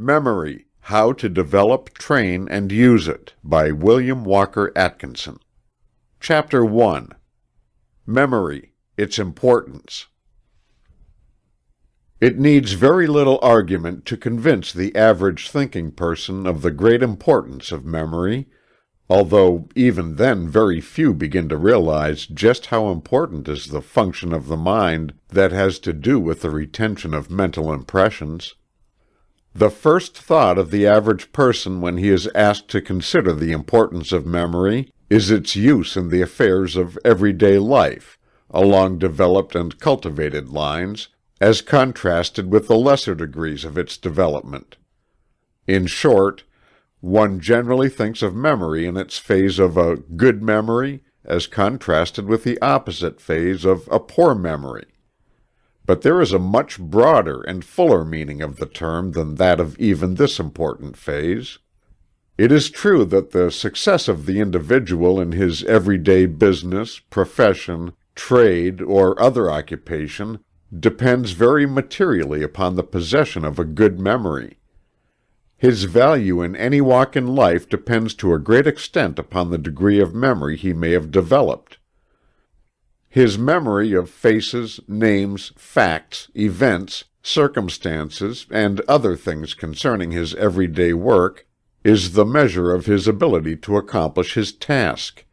Memory: How to Develop, Train, and Use It by William Walker Atkinson. Chapter 1. Memory: Its Importance. It needs very little argument to convince the average thinking person of the great importance of memory, although even then very few begin to realize just how important is the function of the mind that has to do with the retention of mental impressions. The first thought of the average person when he is asked to consider the importance of memory is its use in the affairs of everyday life, along developed and cultivated lines, as contrasted with the lesser degrees of its development. In short, one generally thinks of memory in its phase of a good memory as contrasted with the opposite phase of a poor memory. But there is a much broader and fuller meaning of the term than that of even this important phase. It is true that the success of the individual in his everyday business, profession, trade, or other occupation depends very materially upon the possession of a good memory. His value in any walk in life depends to a great extent upon the degree of memory he may have developed. His memory of faces, names, facts, events, circumstances, and other things concerning his everyday work is the measure of his ability to accomplish his task.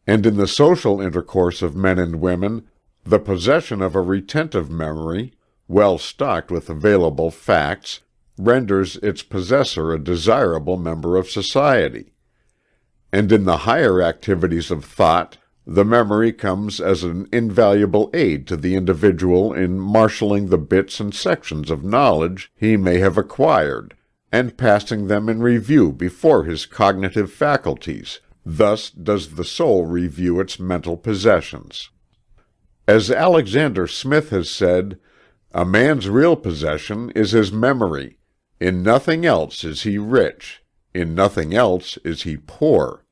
And in the social intercourse of men and women, the possession of a retentive memory, well stocked with available facts, renders its possessor a desirable member of society. And in the higher activities of thought, the memory comes as an invaluable aid to the individual in marshaling the bits and sections of knowledge he may have acquired, and passing them in review before his cognitive faculties. Thus does the soul review its mental possessions. As Alexander Smith has said, "A man's real possession is his memory. In nothing else is he rich. In nothing else is he poor."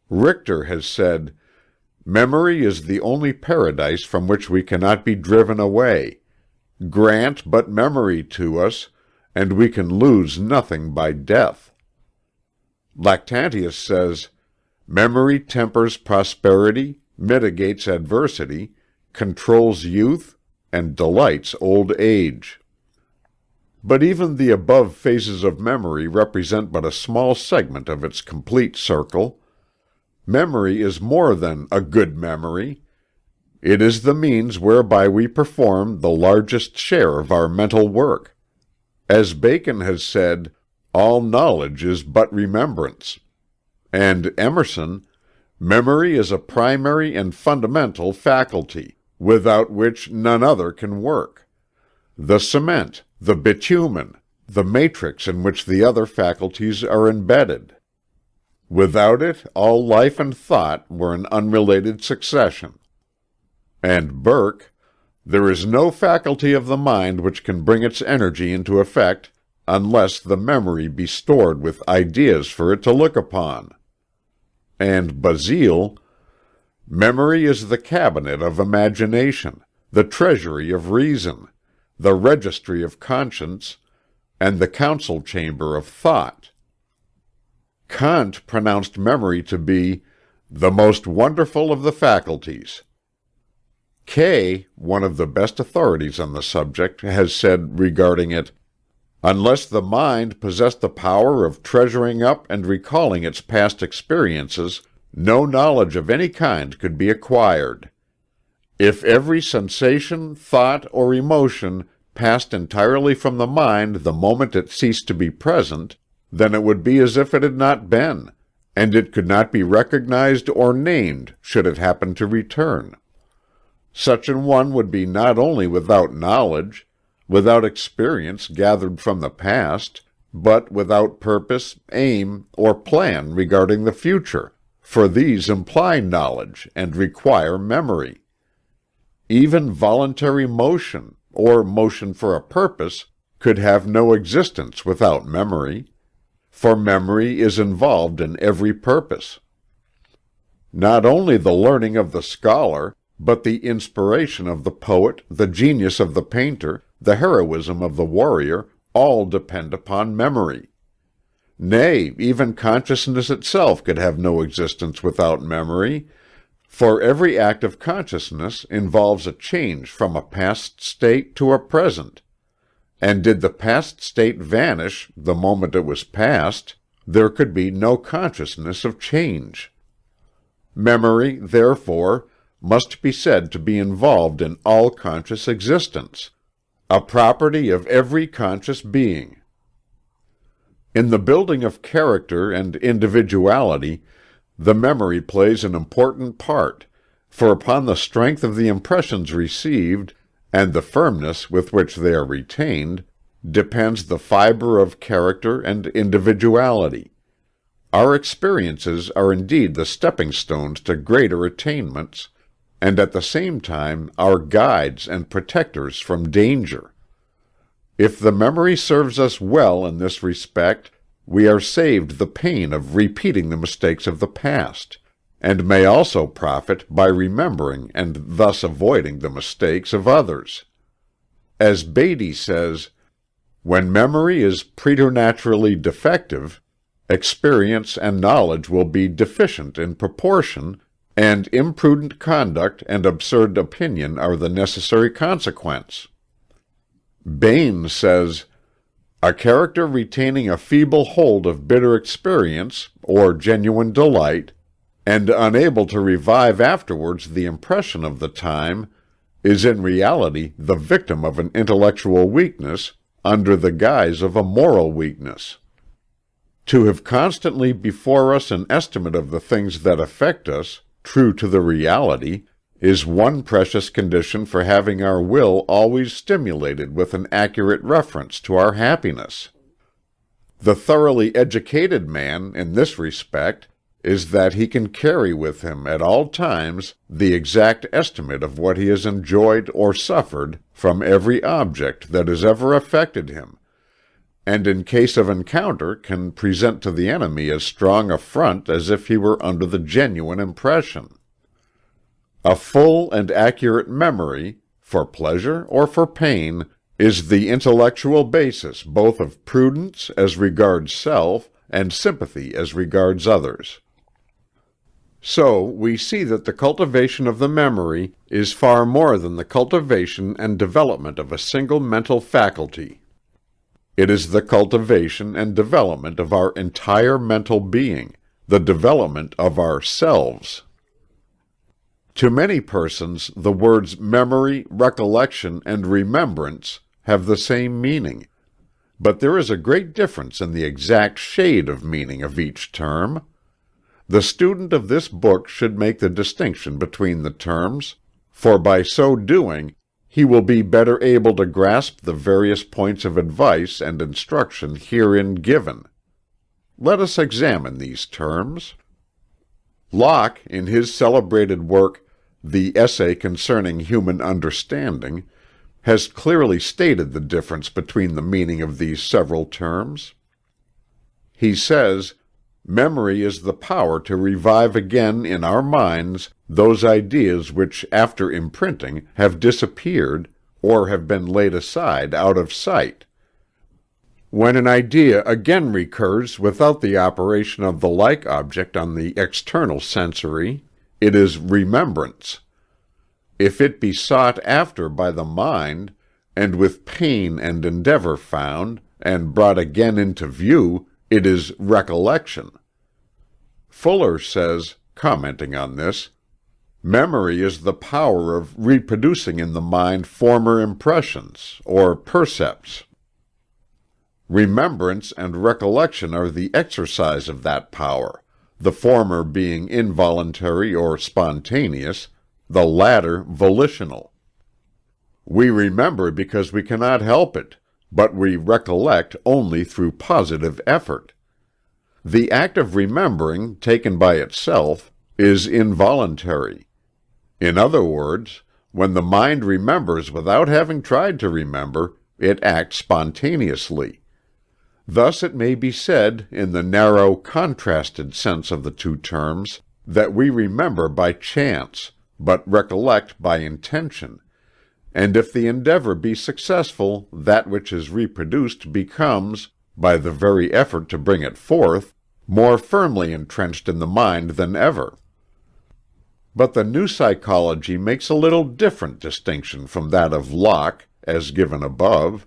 Richter has said, "Memory is the only paradise from which we cannot be driven away. Grant but memory to us, and we can lose nothing by death." Lactantius says, "Memory tempers prosperity, mitigates adversity, controls youth, and delights old age." But even the above phases of memory represent but a small segment of its complete circle. Memory is more than a good memory. It is the means whereby we perform the largest share of our mental work. As Bacon has said, "All knowledge is but remembrance." And Emerson, "Memory is a primary and fundamental faculty, without which none other can work. The cement, the bitumen, the matrix in which the other faculties are embedded. Without it, all life and thought were an unrelated succession." And Burke, "There is no faculty of the mind which can bring its energy into effect unless the memory be stored with ideas for it to look upon." And Basile, "Memory is the cabinet of imagination, the treasury of reason, the registry of conscience, and the council chamber of thought." Kant pronounced memory to be "the most wonderful of the faculties." Kay, one of the best authorities on the subject, has said regarding it, "Unless the mind possessed the power of treasuring up and recalling its past experiences, no knowledge of any kind could be acquired. If every sensation, thought, or emotion passed entirely from the mind the moment it ceased to be present, then it would be as if it had not been, and it could not be recognized or named should it happen to return. Such an one would be not only without knowledge, without experience gathered from the past, but without purpose, aim, or plan regarding the future, for these imply knowledge and require memory. Even voluntary motion, or motion for a purpose, could have no existence without memory, for memory is involved in every purpose. Not only the learning of the scholar, but the inspiration of the poet, the genius of the painter, the heroism of the warrior, all depend upon memory. Nay, even consciousness itself could have no existence without memory, for every act of consciousness involves a change from a past state to a present, and did the past state vanish the moment it was past, there could be no consciousness of change. Memory, therefore, must be said to be involved in all conscious existence, a property of every conscious being. In the building of character and individuality, the memory plays an important part, for upon the strength of the impressions received, and the firmness with which they are retained, depends the fiber of character and individuality. Our experiences are indeed the stepping stones to greater attainments, and at the same time our guides and protectors from danger. If the memory serves us well in this respect, we are saved the pain of repeating the mistakes of the past, and may also profit by remembering and thus avoiding the mistakes of others. As Beatty says, "When memory is preternaturally defective, experience and knowledge will be deficient in proportion, and imprudent conduct and absurd opinion are the necessary consequence." Bain says, "A character retaining a feeble hold of bitter experience, or genuine delight, and unable to revive afterwards the impression of the time, is in reality the victim of an intellectual weakness, under the guise of a moral weakness. To have constantly before us an estimate of the things that affect us, true to the reality, is one precious condition for having our will always stimulated with an accurate reference to our happiness. The thoroughly educated man, in this respect, is that he can carry with him at all times the exact estimate of what he has enjoyed or suffered from every object that has ever affected him, and in case of encounter can present to the enemy as strong a front as if he were under the genuine impression. A full and accurate memory, for pleasure or for pain, is the intellectual basis both of prudence as regards self and sympathy as regards others. So we see that the cultivation of the memory is far more than the cultivation and development of a single mental faculty. It is the cultivation and development of our entire mental being, the development of ourselves. To many persons, the words memory, recollection, and remembrance have the same meaning, but there is a great difference in the exact shade of meaning of each term. The student of this book should make the distinction between the terms, for by so doing he will be better able to grasp the various points of advice and instruction herein given. Let us examine these terms. Locke, in his celebrated work, The Essay Concerning Human Understanding, has clearly stated the difference between the meaning of these several terms. He says, "Memory is the power to revive again in our minds those ideas which, after imprinting, have disappeared, or have been laid aside out of sight. When an idea again recurs without the operation of the like object on the external sensory, it is remembrance. If it be sought after by the mind, and with pain and endeavor found, and brought again into view, it is recollection." Fuller says, commenting on this, "Memory is the power of reproducing in the mind former impressions, or percepts. Remembrance and recollection are the exercise of that power, the former being involuntary or spontaneous, the latter volitional. We remember because we cannot help it, but we recollect only through positive effort. The act of remembering, taken by itself, is involuntary. In other words, when the mind remembers without having tried to remember, it acts spontaneously. Thus it may be said, in the narrow, contrasted sense of the two terms, that we remember by chance, but recollect by intention, and if the endeavor be successful, that which is reproduced becomes, by the very effort to bring it forth, more firmly entrenched in the mind than ever. But the new psychology makes a little different distinction from that of Locke, as given above.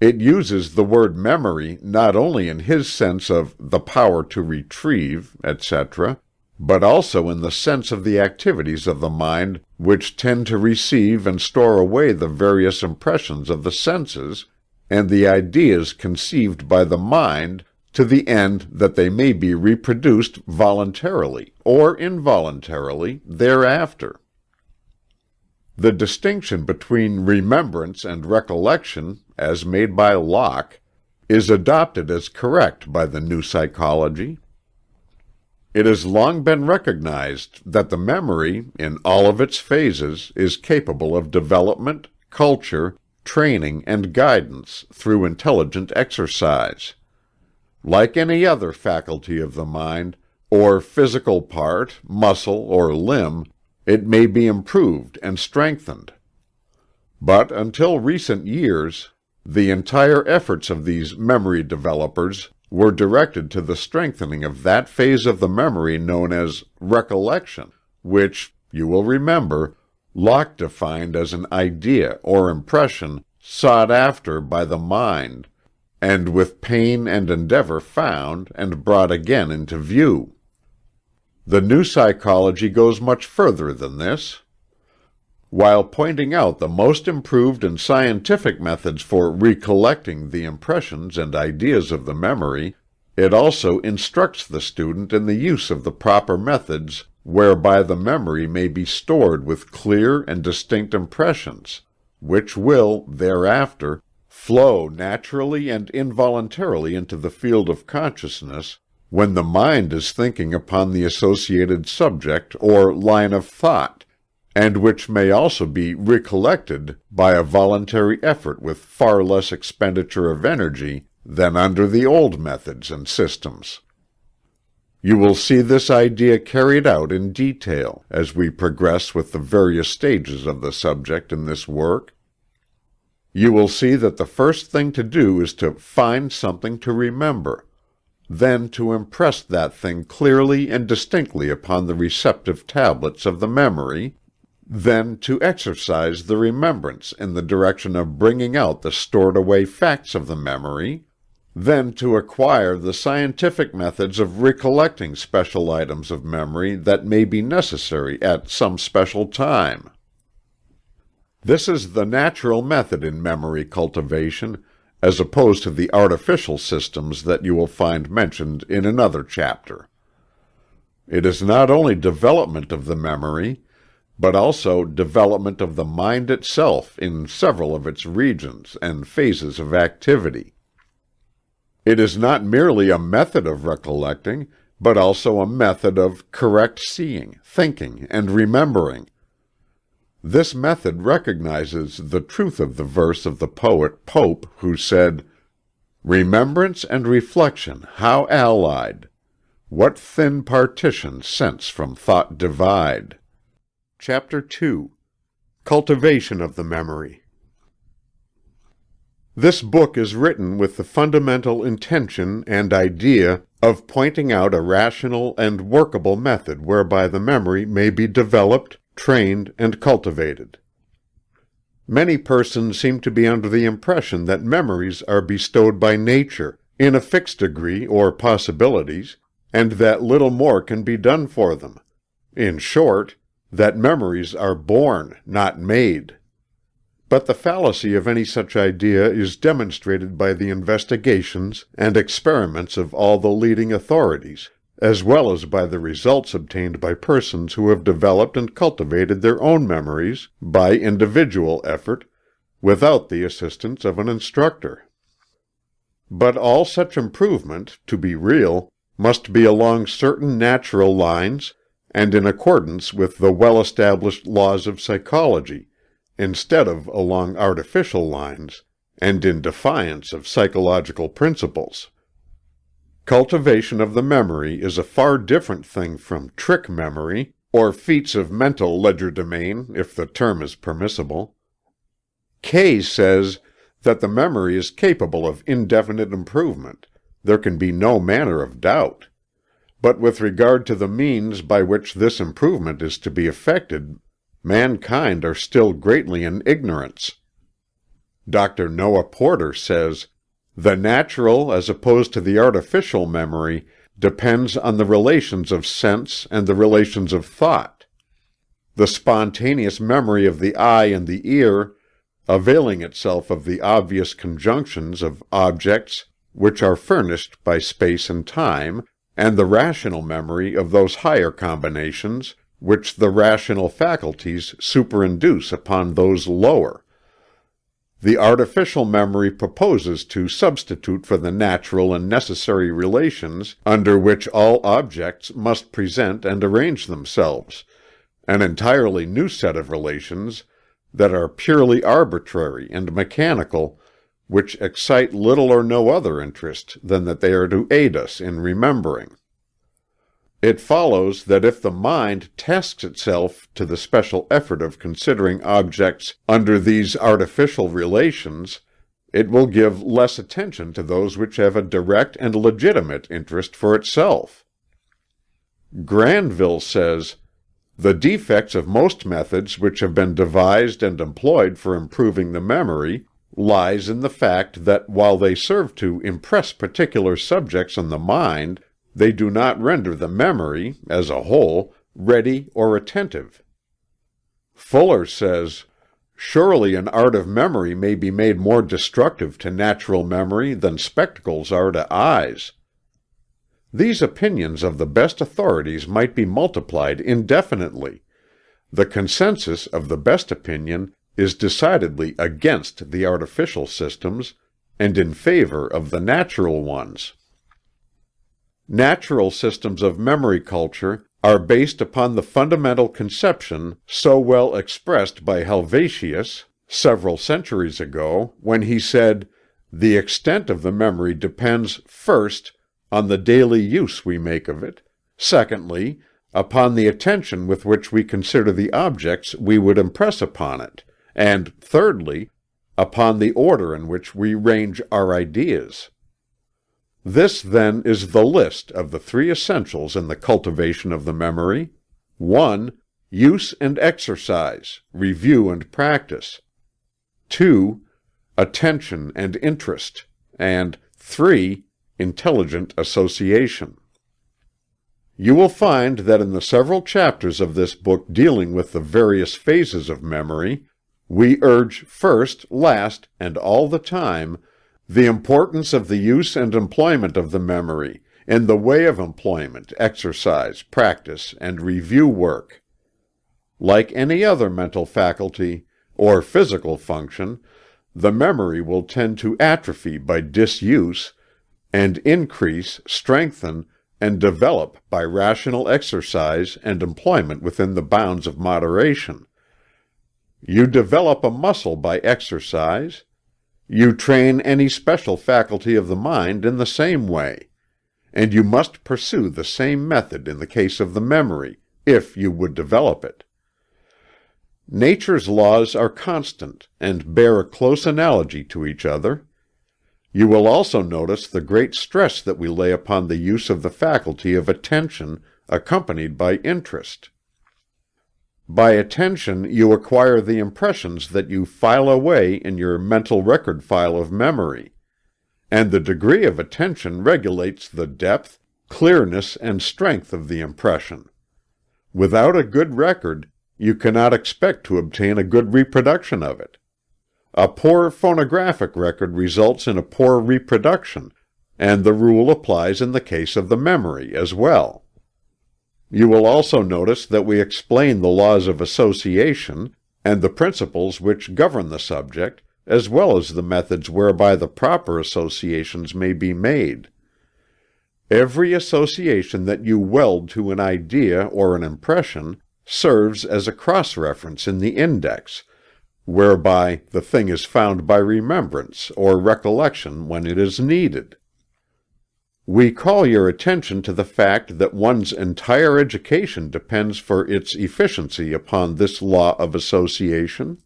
It uses the word memory not only in his sense of the power to retrieve, etc., but also in the sense of the activities of the mind which tend to receive and store away the various impressions of the senses, and the ideas conceived by the mind, to the end that they may be reproduced voluntarily or involuntarily thereafter. The distinction between remembrance and recollection, as made by Locke, is adopted as correct by the new psychology. It has long been recognized that the memory, in all of its phases, is capable of development, culture, training, and guidance through intelligent exercise. Like any other faculty of the mind, or physical part, muscle, or limb, it may be improved and strengthened. But until recent years, the entire efforts of these memory developers were directed to the strengthening of that phase of the memory known as recollection, which, you will remember, Locke defined as an idea or impression sought after by the mind, and with pain and endeavor found and brought again into view. The new psychology goes much further than this. While pointing out the most improved and scientific methods for recollecting the impressions and ideas of the memory, it also instructs the student in the use of the proper methods whereby the memory may be stored with clear and distinct impressions, which will, thereafter, flow naturally and involuntarily into the field of consciousness when the mind is thinking upon the associated subject or line of thought, and which may also be recollected by a voluntary effort with far less expenditure of energy than under the old methods and systems. You will see this idea carried out in detail as we progress with the various stages of the subject in this work. You will see that the first thing to do is to find something to remember, then to impress that thing clearly and distinctly upon the receptive tablets of the memory, then to exercise the remembrance in the direction of bringing out the stored-away facts of the memory, then to acquire the scientific methods of recollecting special items of memory that may be necessary at some special time. This is the natural method in memory cultivation, as opposed to the artificial systems that you will find mentioned in another chapter. It is not only development of the memory, but also development of the mind itself in several of its regions and phases of activity. It is not merely a method of recollecting, but also a method of correct seeing, thinking, and remembering. This method recognizes the truth of the verse of the poet Pope, who said, "Remembrance and reflection, how allied! What thin partitions sense from thought divide!" Chapter 2. Cultivation of the Memory. This book is written with the fundamental intention and idea of pointing out a rational and workable method whereby the memory may be developed, trained, and cultivated. Many persons seem to be under the impression that memories are bestowed by nature, in a fixed degree or possibilities, and that little more can be done for them. In short, that memories are born, not made. But the fallacy of any such idea is demonstrated by the investigations and experiments of all the leading authorities, as well as by the results obtained by persons who have developed and cultivated their own memories by individual effort, without the assistance of an instructor. But all such improvement, to be real, must be along certain natural lines and in accordance with the well-established laws of psychology, instead of along artificial lines, and in defiance of psychological principles. Cultivation of the memory is a far different thing from trick memory, or feats of mental legerdemain, if the term is permissible. Kay says that the memory is capable of indefinite improvement. There can be no manner of doubt. But with regard to the means by which this improvement is to be effected, mankind are still greatly in ignorance. Dr. Noah Porter says, "The natural as opposed to the artificial memory depends on the relations of sense and the relations of thought. The spontaneous memory of the eye and the ear, availing itself of the obvious conjunctions of objects which are furnished by space and time, and the rational memory of those higher combinations which the rational faculties superinduce upon those lower. The artificial memory proposes to substitute for the natural and necessary relations under which all objects must present and arrange themselves, an entirely new set of relations that are purely arbitrary and mechanical, which excite little or no other interest than that they are to aid us in remembering. It follows that if the mind tasks itself to the special effort of considering objects under these artificial relations, it will give less attention to those which have a direct and legitimate interest for itself." Granville says, "The defects of most methods which have been devised and employed for improving the memory lies in the fact that while they serve to impress particular subjects on the mind, they do not render the memory, as a whole, ready or attentive." Fuller says, "Surely an art of memory may be made more destructive to natural memory than spectacles are to eyes." These opinions of the best authorities might be multiplied indefinitely. The consensus of the best opinion is decidedly against the artificial systems, and in favor of the natural ones. Natural systems of memory culture are based upon the fundamental conception so well expressed by Helvetius several centuries ago, when he said, "The extent of the memory depends, first, on the daily use we make of it, secondly, upon the attention with which we consider the objects we would impress upon it, and thirdly, upon the order in which we range our ideas." This, then, is the list of the three essentials in the cultivation of the memory: 1. Use and exercise, review and practice; 2. Attention and interest; and 3. Intelligent association. You will find that in the several chapters of this book dealing with the various phases of memory, we urge first, last, and all the time, the importance of the use and employment of the memory, in the way of employment, exercise, practice, and review work. Like any other mental faculty, or physical function, the memory will tend to atrophy by disuse, and increase, strengthen, and develop by rational exercise and employment within the bounds of moderation. You develop a muscle by exercise. You train any special faculty of the mind in the same way, and you must pursue the same method in the case of the memory, if you would develop it. Nature's laws are constant, and bear a close analogy to each other. You will also notice the great stress that we lay upon the use of the faculty of attention, accompanied by interest. By attention you acquire the impressions that you file away in your mental record file of memory, and the degree of attention regulates the depth, clearness, and strength of the impression. Without a good record, you cannot expect to obtain a good reproduction of it. A poor phonographic record results in a poor reproduction, and the rule applies in the case of the memory as well. You will also notice that we explain the laws of association, and the principles which govern the subject, as well as the methods whereby the proper associations may be made. Every association that you weld to an idea or an impression serves as a cross-reference in the index, whereby the thing is found by remembrance or recollection when it is needed. We call your attention to the fact that one's entire education depends for its efficiency upon this law of association.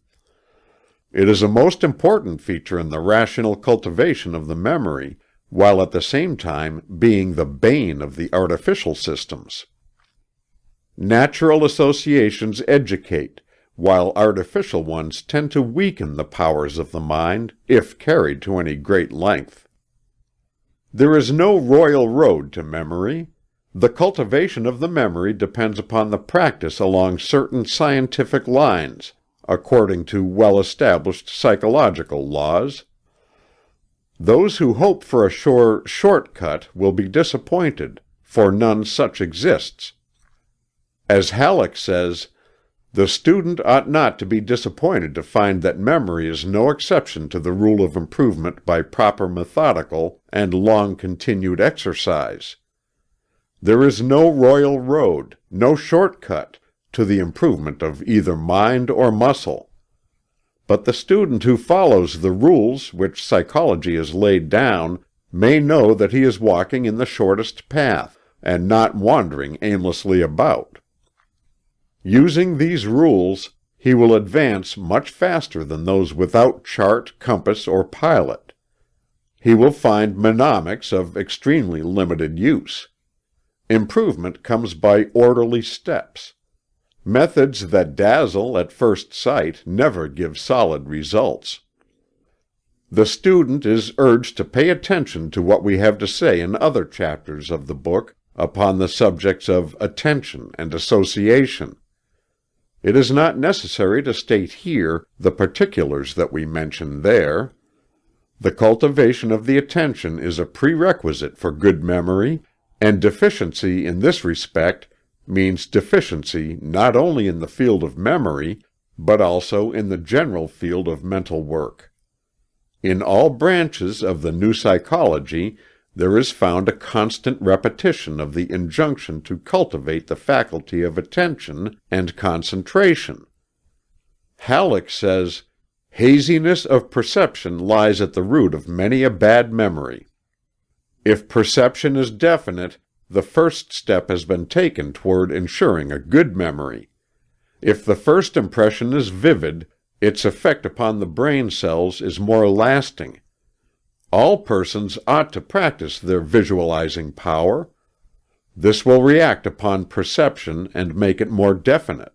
It is a most important feature in the rational cultivation of the memory, while at the same time being the bane of the artificial systems. Natural associations educate, while artificial ones tend to weaken the powers of the mind, if carried to any great length. There is no royal road to memory. The cultivation of the memory depends upon the practice along certain scientific lines, according to well-established psychological laws. Those who hope for a sure shortcut will be disappointed, for none such exists. As Halleck says, "The student ought not to be disappointed to find that memory is no exception to the rule of improvement by proper methodical and long-continued exercise. There is no royal road, no shortcut, to the improvement of either mind or muscle. But the student who follows the rules which psychology has laid down may know that he is walking in the shortest path, and not wandering aimlessly about. Using these rules, he will advance much faster than those without chart, compass, or pilot. He will find mnemonics of extremely limited use. Improvement comes by orderly steps. Methods that dazzle at first sight never give solid results. The student is urged to pay attention to what we have to say in other chapters of the book upon the subjects of attention and association. It is not necessary to state here the particulars that we mention there. The cultivation of the attention is a prerequisite for good memory, and deficiency in this respect means deficiency not only in the field of memory, but also in the general field of mental work. In all branches of the new psychology, there is found a constant repetition of the injunction to cultivate the faculty of attention and concentration. Halleck says, "Haziness of perception lies at the root of many a bad memory." If perception is definite, the first step has been taken toward ensuring a good memory. If the first impression is vivid, its effect upon the brain cells is more lasting. All persons ought to practice their visualizing power. This will react upon perception and make it more definite.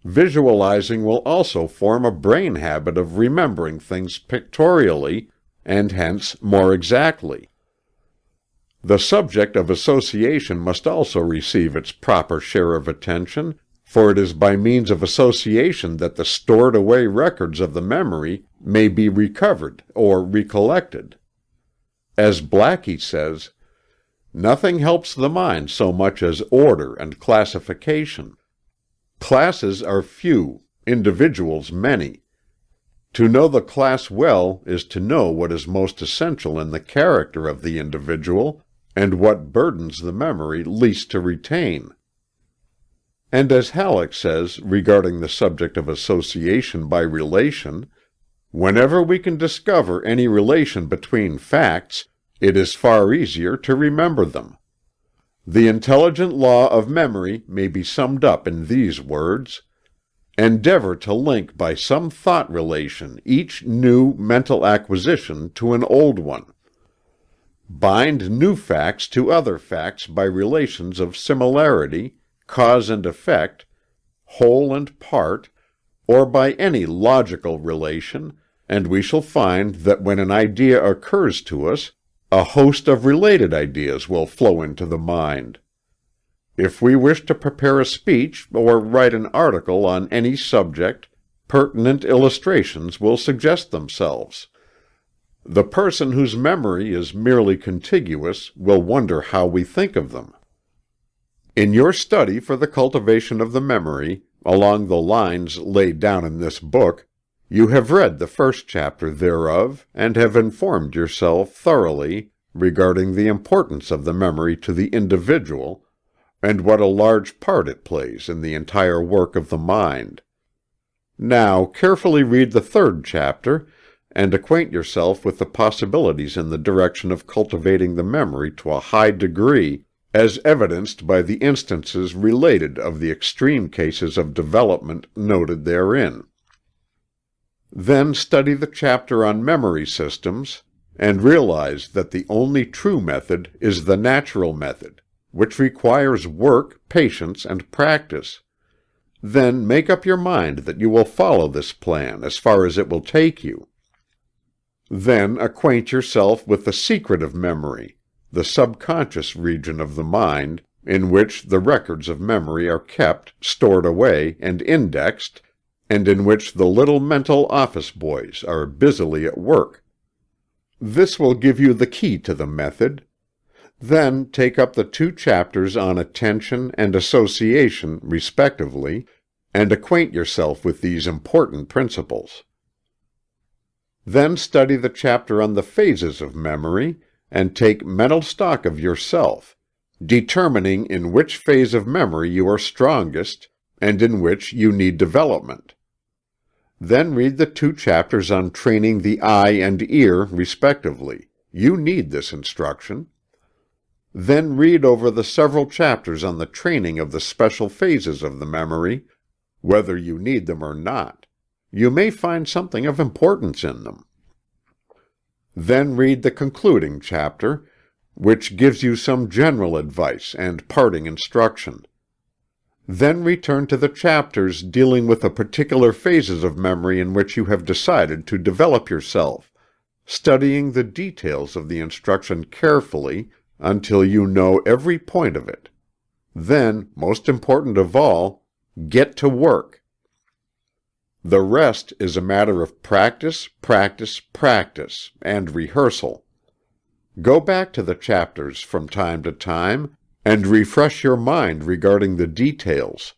Visualizing will also form a brain habit of remembering things pictorially, and hence more exactly. The subject of association must also receive its proper share of attention, for it is by means of association that the stored-away records of the memory may be recovered or recollected. As Blackie says, "Nothing helps the mind so much as order and classification. Classes are few, individuals many. To know the class well is to know what is most essential in the character of the individual, and what burdens the memory least to retain." And as Halleck says regarding the subject of association by relation, "Whenever we can discover any relation between facts, it is far easier to remember them." The intelligent law of memory may be summed up in these words: endeavor to link by some thought relation each new mental acquisition to an old one. Bind new facts to other facts by relations of similarity, cause and effect, whole and part, or by any logical relation, and we shall find that when an idea occurs to us, a host of related ideas will flow into the mind. If we wish to prepare a speech or write an article on any subject, pertinent illustrations will suggest themselves. The person whose memory is merely contiguous will wonder how we think of them. In your study for the cultivation of the memory, along the lines laid down in this book, you have read the first chapter thereof, and have informed yourself thoroughly regarding the importance of the memory to the individual, and what a large part it plays in the entire work of the mind. Now carefully read the third chapter, and acquaint yourself with the possibilities in the direction of cultivating the memory to a high degree, as evidenced by the instances related of the extreme cases of development noted therein. Then study the chapter on memory systems, and realize that the only true method is the natural method, which requires work, patience, and practice. Then make up your mind that you will follow this plan as far as it will take you. Then acquaint yourself with the secret of memory, the subconscious region of the mind, in which the records of memory are kept, stored away, and indexed, and in which the little mental office boys are busily at work. This will give you the key to the method. Then take up the 2 chapters on attention and association, respectively, and acquaint yourself with these important principles. Then study the chapter on the phases of memory, and take mental stock of yourself, determining in which phase of memory you are strongest, and in which you need development. Then read the 2 chapters on training the eye and ear, respectively. You need this instruction. Then read over the several chapters on the training of the special phases of the memory, whether you need them or not. You may find something of importance in them. Then read the concluding chapter, which gives you some general advice and parting instruction. Then return to the chapters dealing with the particular phases of memory in which you have decided to develop yourself, studying the details of the instruction carefully until you know every point of it. Then, most important of all, get to work. The rest is a matter of practice, practice, practice, and rehearsal. Go back to the chapters from time to time and refresh your mind regarding the details.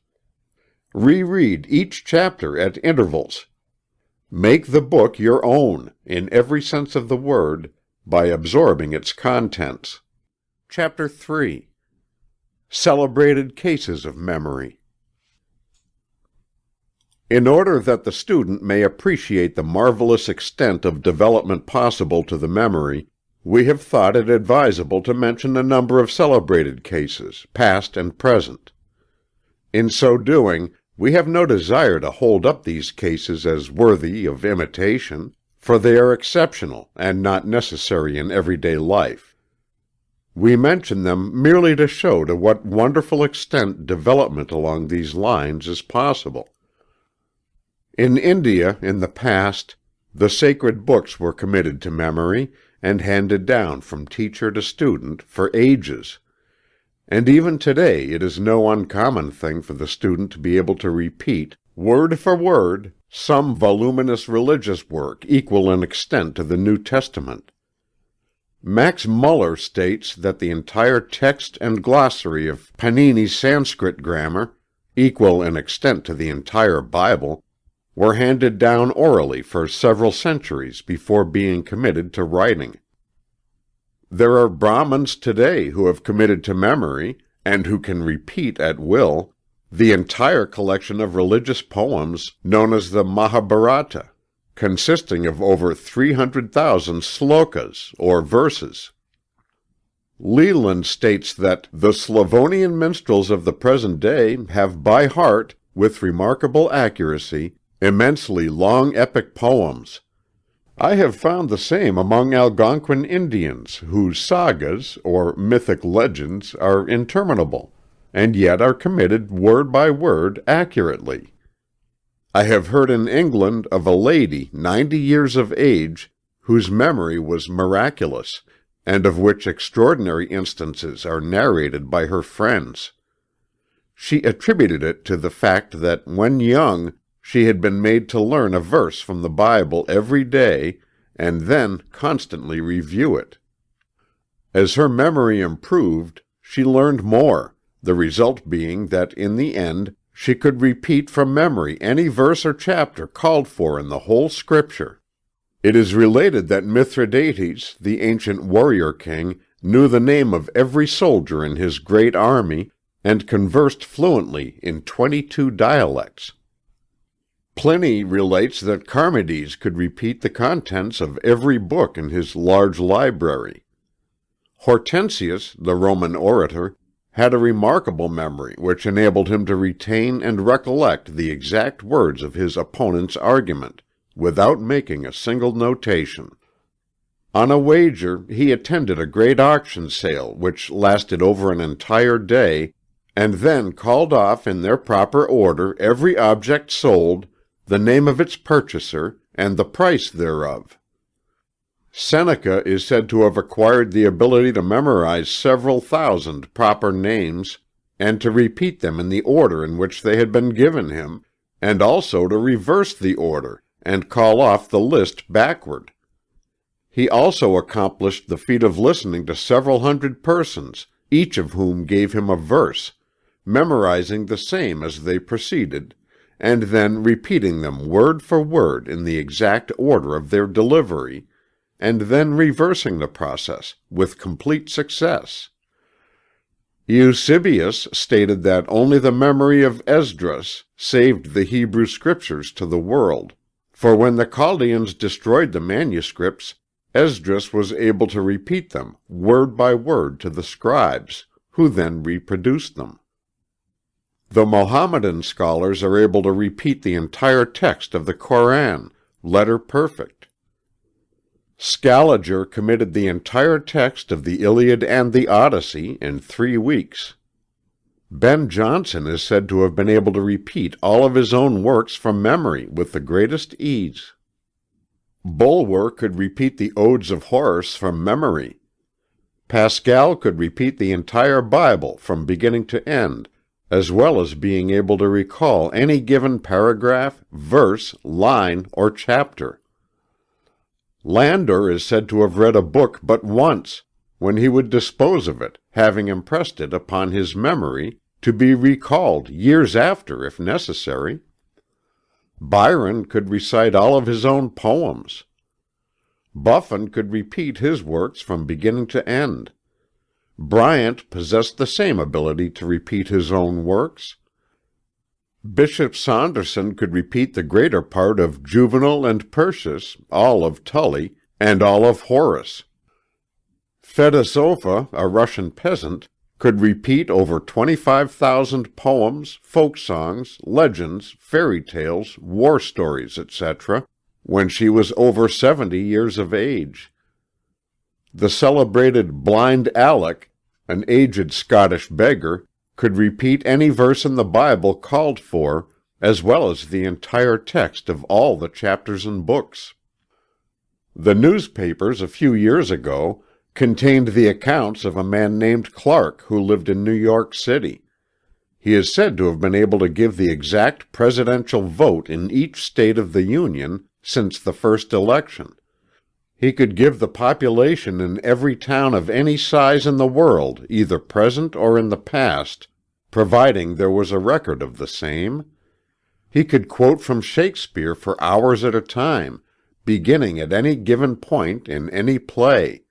Reread each chapter at intervals. Make the book your own, in every sense of the word, by absorbing its contents. Chapter 3. Celebrated Cases of Memory. In order that the student may appreciate the marvelous extent of development possible to the memory, we have thought it advisable to mention a number of celebrated cases, past and present. In so doing, we have no desire to hold up these cases as worthy of imitation, for they are exceptional and not necessary in everyday life. We mention them merely to show to what wonderful extent development along these lines is possible. In India, in the past, the sacred books were committed to memory and handed down from teacher to student for ages. And even today it is no uncommon thing for the student to be able to repeat, word for word, some voluminous religious work equal in extent to the New Testament. Max Muller states that the entire text and glossary of Panini's Sanskrit grammar, equal in extent to the entire Bible, were handed down orally for several centuries before being committed to writing. There are Brahmins today who have committed to memory, and who can repeat at will, the entire collection of religious poems known as the Mahabharata, consisting of over 300,000 slokas, or verses. Leland states that the Slavonian minstrels of the present day have by heart, with remarkable accuracy, immensely long epic poems. I have found the same among Algonquin Indians, whose sagas, or mythic legends, are interminable, and yet are committed word by word accurately. I have heard in England of a lady 90 years of age, whose memory was miraculous, and of which extraordinary instances are narrated by her friends. She attributed it to the fact that, when young, she had been made to learn a verse from the Bible every day, and then constantly review it. As her memory improved, she learned more, the result being that in the end she could repeat from memory any verse or chapter called for in the whole Scripture. It is related that Mithridates, the ancient warrior king, knew the name of every soldier in his great army, and conversed fluently in 22 dialects. Pliny relates that Charmides could repeat the contents of every book in his large library. Hortensius, the Roman orator, had a remarkable memory which enabled him to retain and recollect the exact words of his opponent's argument, without making a single notation. On a wager, he attended a great auction sale which lasted over an entire day, and then called off in their proper order every object sold, the name of its purchaser, and the price thereof. Seneca is said to have acquired the ability to memorize several thousand proper names, and to repeat them in the order in which they had been given him, and also to reverse the order, and call off the list backward. He also accomplished the feat of listening to several hundred persons, each of whom gave him a verse, memorizing the same as they proceeded, and then repeating them word for word in the exact order of their delivery, and then reversing the process, with complete success. Eusebius stated that only the memory of Esdras saved the Hebrew Scriptures to the world, for when the Chaldeans destroyed the manuscripts, Esdras was able to repeat them word by word to the scribes, who then reproduced them. The Mohammedan scholars are able to repeat the entire text of the Koran, letter perfect. Scaliger committed the entire text of the Iliad and the Odyssey in 3 weeks. Ben Jonson is said to have been able to repeat all of his own works from memory with the greatest ease. Bulwer could repeat the Odes of Horace from memory. Pascal could repeat the entire Bible from beginning to end, as well as being able to recall any given paragraph, verse, line, or chapter. Landor is said to have read a book but once, when he would dispose of it, having impressed it upon his memory, to be recalled years after if necessary. Byron could recite all of his own poems. Buffon could repeat his works from beginning to end. Bryant possessed the same ability to repeat his own works. Bishop Saunderson could repeat the greater part of Juvenal and Persius, all of Tully, and all of Horace. Fedosova, a Russian peasant, could repeat over 25,000 poems, folk songs, legends, fairy tales, war stories, etc., when she was over 70 years of age. The celebrated Blind Alec, an aged Scottish beggar, could repeat any verse in the Bible called for, as well as the entire text of all the chapters and books. The newspapers a few years ago contained the accounts of a man named Clark who lived in New York City. He is said to have been able to give the exact presidential vote in each state of the Union since the first election. He could give the population in every town of any size in the world, either present or in the past, providing there was a record of the same. He could quote from Shakespeare for hours at a time, beginning at any given point in any play.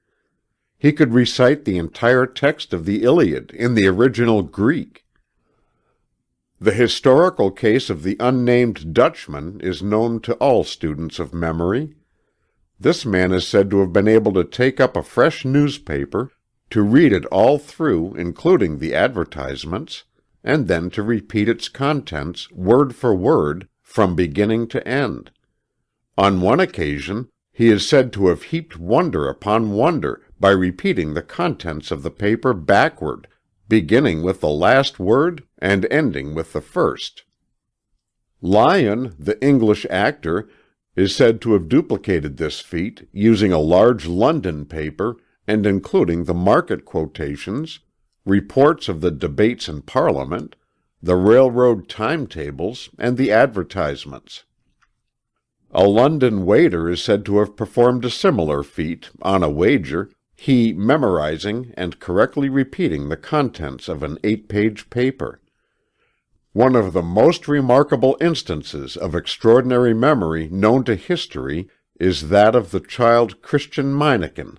He could recite the entire text of the Iliad in the original Greek. The historical case of the unnamed Dutchman is known to all students of memory. This man is said to have been able to take up a fresh newspaper, to read it all through, including the advertisements, and then to repeat its contents, word for word, from beginning to end. On one occasion, he is said to have heaped wonder upon wonder by repeating the contents of the paper backward, beginning with the last word and ending with the first. Lyon, the English actor, is said to have duplicated this feat, using a large London paper and including the market quotations, reports of the debates in Parliament, the railroad timetables, and the advertisements. A London waiter is said to have performed a similar feat, on a wager, he memorizing and correctly repeating the contents of an 8-page paper. One of the most remarkable instances of extraordinary memory known to history is that of the child Christian Meineken.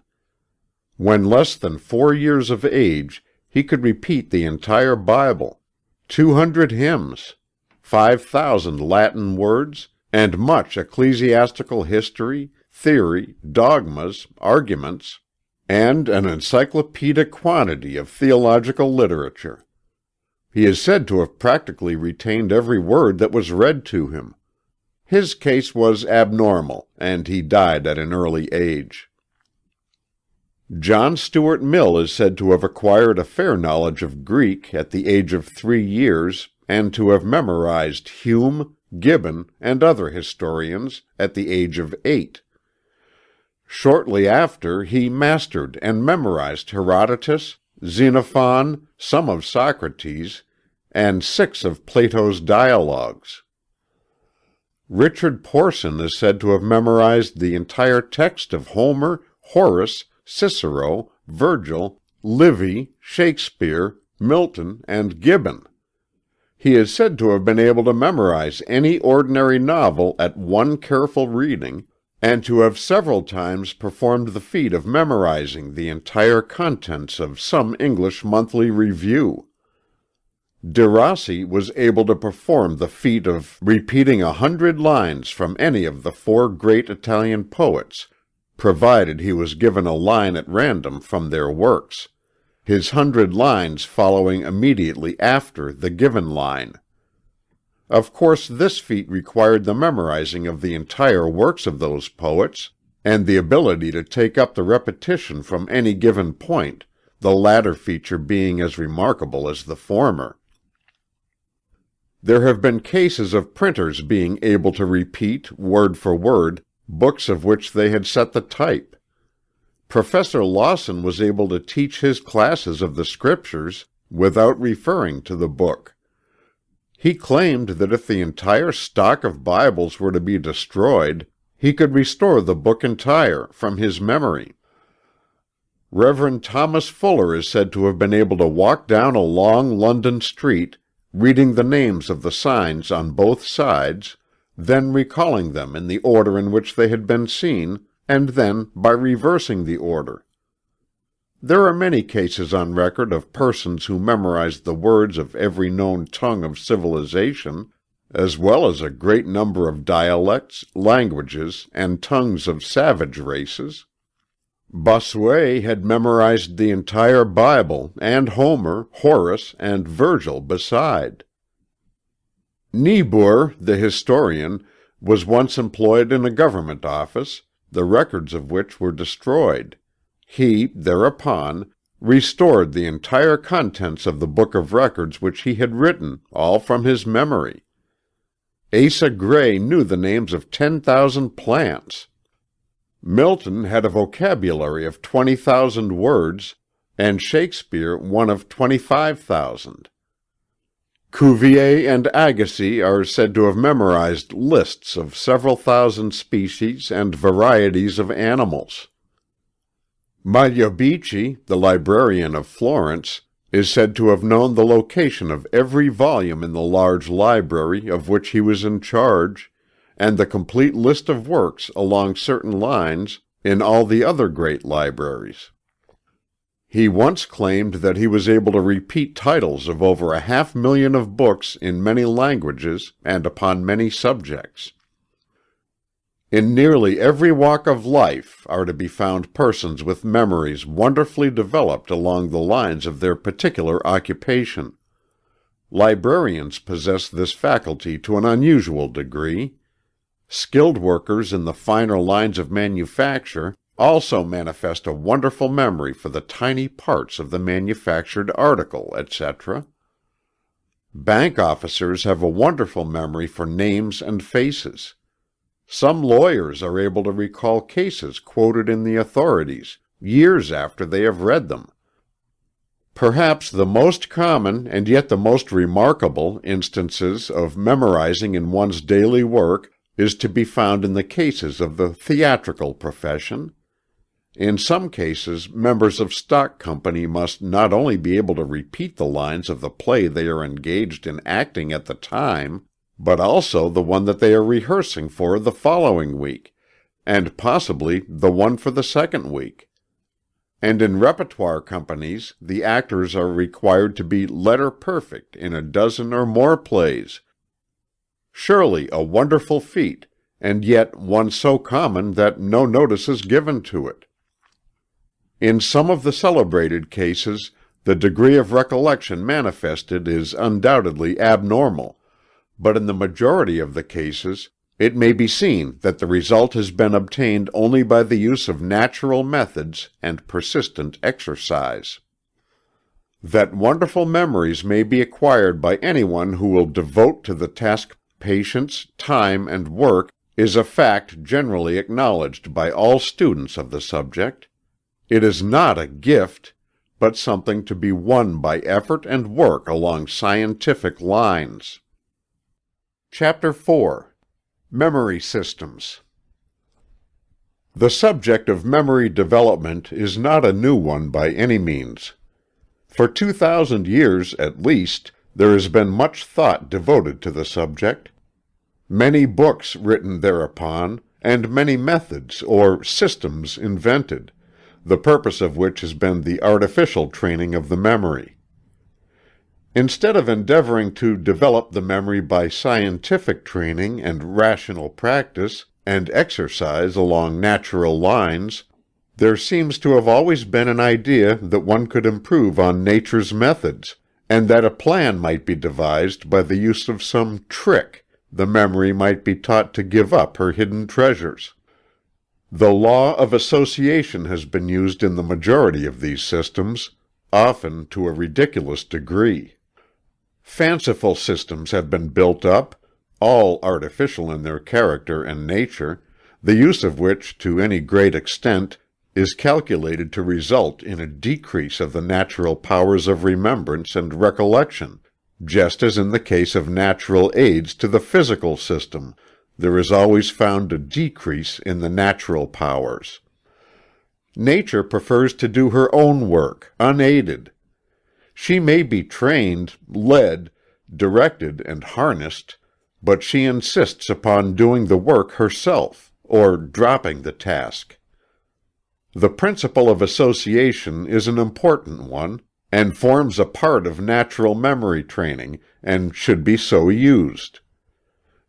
When less than 4 years of age, he could repeat the entire Bible, 200 hymns, 5,000 Latin words, and much ecclesiastical history, theory, dogmas, arguments, and an encyclopedic quantity of theological literature. He is said to have practically retained every word that was read to him. His case was abnormal, and he died at an early age. John Stuart Mill is said to have acquired a fair knowledge of Greek at the age of 3 years, and to have memorized Hume, Gibbon, and other historians at the age of 8. Shortly after, he mastered and memorized Herodotus, Xenophon, some of Socrates, and 6 of Plato's dialogues. Richard Porson is said to have memorized the entire text of Homer, Horace, Cicero, Virgil, Livy, Shakespeare, Milton, and Gibbon. He is said to have been able to memorize any ordinary novel at one careful reading, and to have several times performed the feat of memorizing the entire contents of some English monthly review. De Rossi was able to perform the feat of repeating 100 lines from any of the 4 great Italian poets, provided he was given a line at random from their works, his 100 lines following immediately after the given line. Of course, this feat required the memorizing of the entire works of those poets, and the ability to take up the repetition from any given point, the latter feature being as remarkable as the former. There have been cases of printers being able to repeat, word for word, books of which they had set the type. Professor Lawson was able to teach his classes of the Scriptures without referring to the book. He claimed that if the entire stock of Bibles were to be destroyed, he could restore the book entire from his memory. Reverend Thomas Fuller is said to have been able to walk down a long London street, reading the names of the signs on both sides, then recalling them in the order in which they had been seen, and then by reversing the order. There are many cases on record of persons who memorized the words of every known tongue of civilization, as well as a great number of dialects, languages, and tongues of savage races. Bossuet had memorized the entire Bible, and Homer, Horace, and Virgil beside. Niebuhr, the historian, was once employed in a government office, the records of which were destroyed. He, thereupon, restored the entire contents of the book of records which he had written, all from his memory. Asa Gray knew the names of 10,000 plants. Milton had a vocabulary of 20,000 words, and Shakespeare one of 25,000. Cuvier and Agassiz are said to have memorized lists of several thousand species and varieties of animals. Magliabechi, the librarian of Florence, is said to have known the location of every volume in the large library of which he was in charge, and the complete list of works along certain lines in all the other great libraries. He once claimed that he was able to repeat titles of over 500,000 of books in many languages and upon many subjects. In nearly every walk of life are to be found persons with memories wonderfully developed along the lines of their particular occupation. Librarians possess this faculty to an unusual degree. Skilled workers in the finer lines of manufacture also manifest a wonderful memory for the tiny parts of the manufactured article, etc. Bank officers have a wonderful memory for names and faces. Some lawyers are able to recall cases quoted in the authorities, years after they have read them. Perhaps the most common, and yet the most remarkable, instances of memorizing in one's daily work is to be found in the cases of the theatrical profession. In some cases, members of stock company must not only be able to repeat the lines of the play they are engaged in acting at the time, but also the one that they are rehearsing for the following week, and possibly the one for the second week. And in repertoire companies, the actors are required to be letter perfect in a dozen or more plays. Surely a wonderful feat, and yet one so common that no notice is given to it. In some of the celebrated cases, the degree of recollection manifested is undoubtedly abnormal, but in the majority of the cases, it may be seen that the result has been obtained only by the use of natural methods and persistent exercise. That wonderful memories may be acquired by anyone who will devote to the task patience, time, and work is a fact generally acknowledged by all students of the subject. It is not a gift, but something to be won by effort and work along scientific lines. Chapter 4. Memory Systems. The subject of memory development is not a new one by any means. For 2,000 years, at least, there has been much thought devoted to the subject. Many books written thereupon, and many methods or systems invented, the purpose of which has been the artificial training of the memory. Instead of endeavoring to develop the memory by scientific training and rational practice and exercise along natural lines, there seems to have always been an idea that one could improve on nature's methods, and that a plan might be devised by the use of some trick the memory might be taught to give up her hidden treasures. The law of association has been used in the majority of these systems, often to a ridiculous degree. Fanciful systems have been built up, all artificial in their character and nature, the use of which, to any great extent, is calculated to result in a decrease of the natural powers of remembrance and recollection, just as in the case of natural aids to the physical system, there is always found a decrease in the natural powers. Nature prefers to do her own work, unaided. She may be trained, led, directed, and harnessed, but she insists upon doing the work herself, or dropping the task. The principle of association is an important one, and forms a part of natural memory training, and should be so used.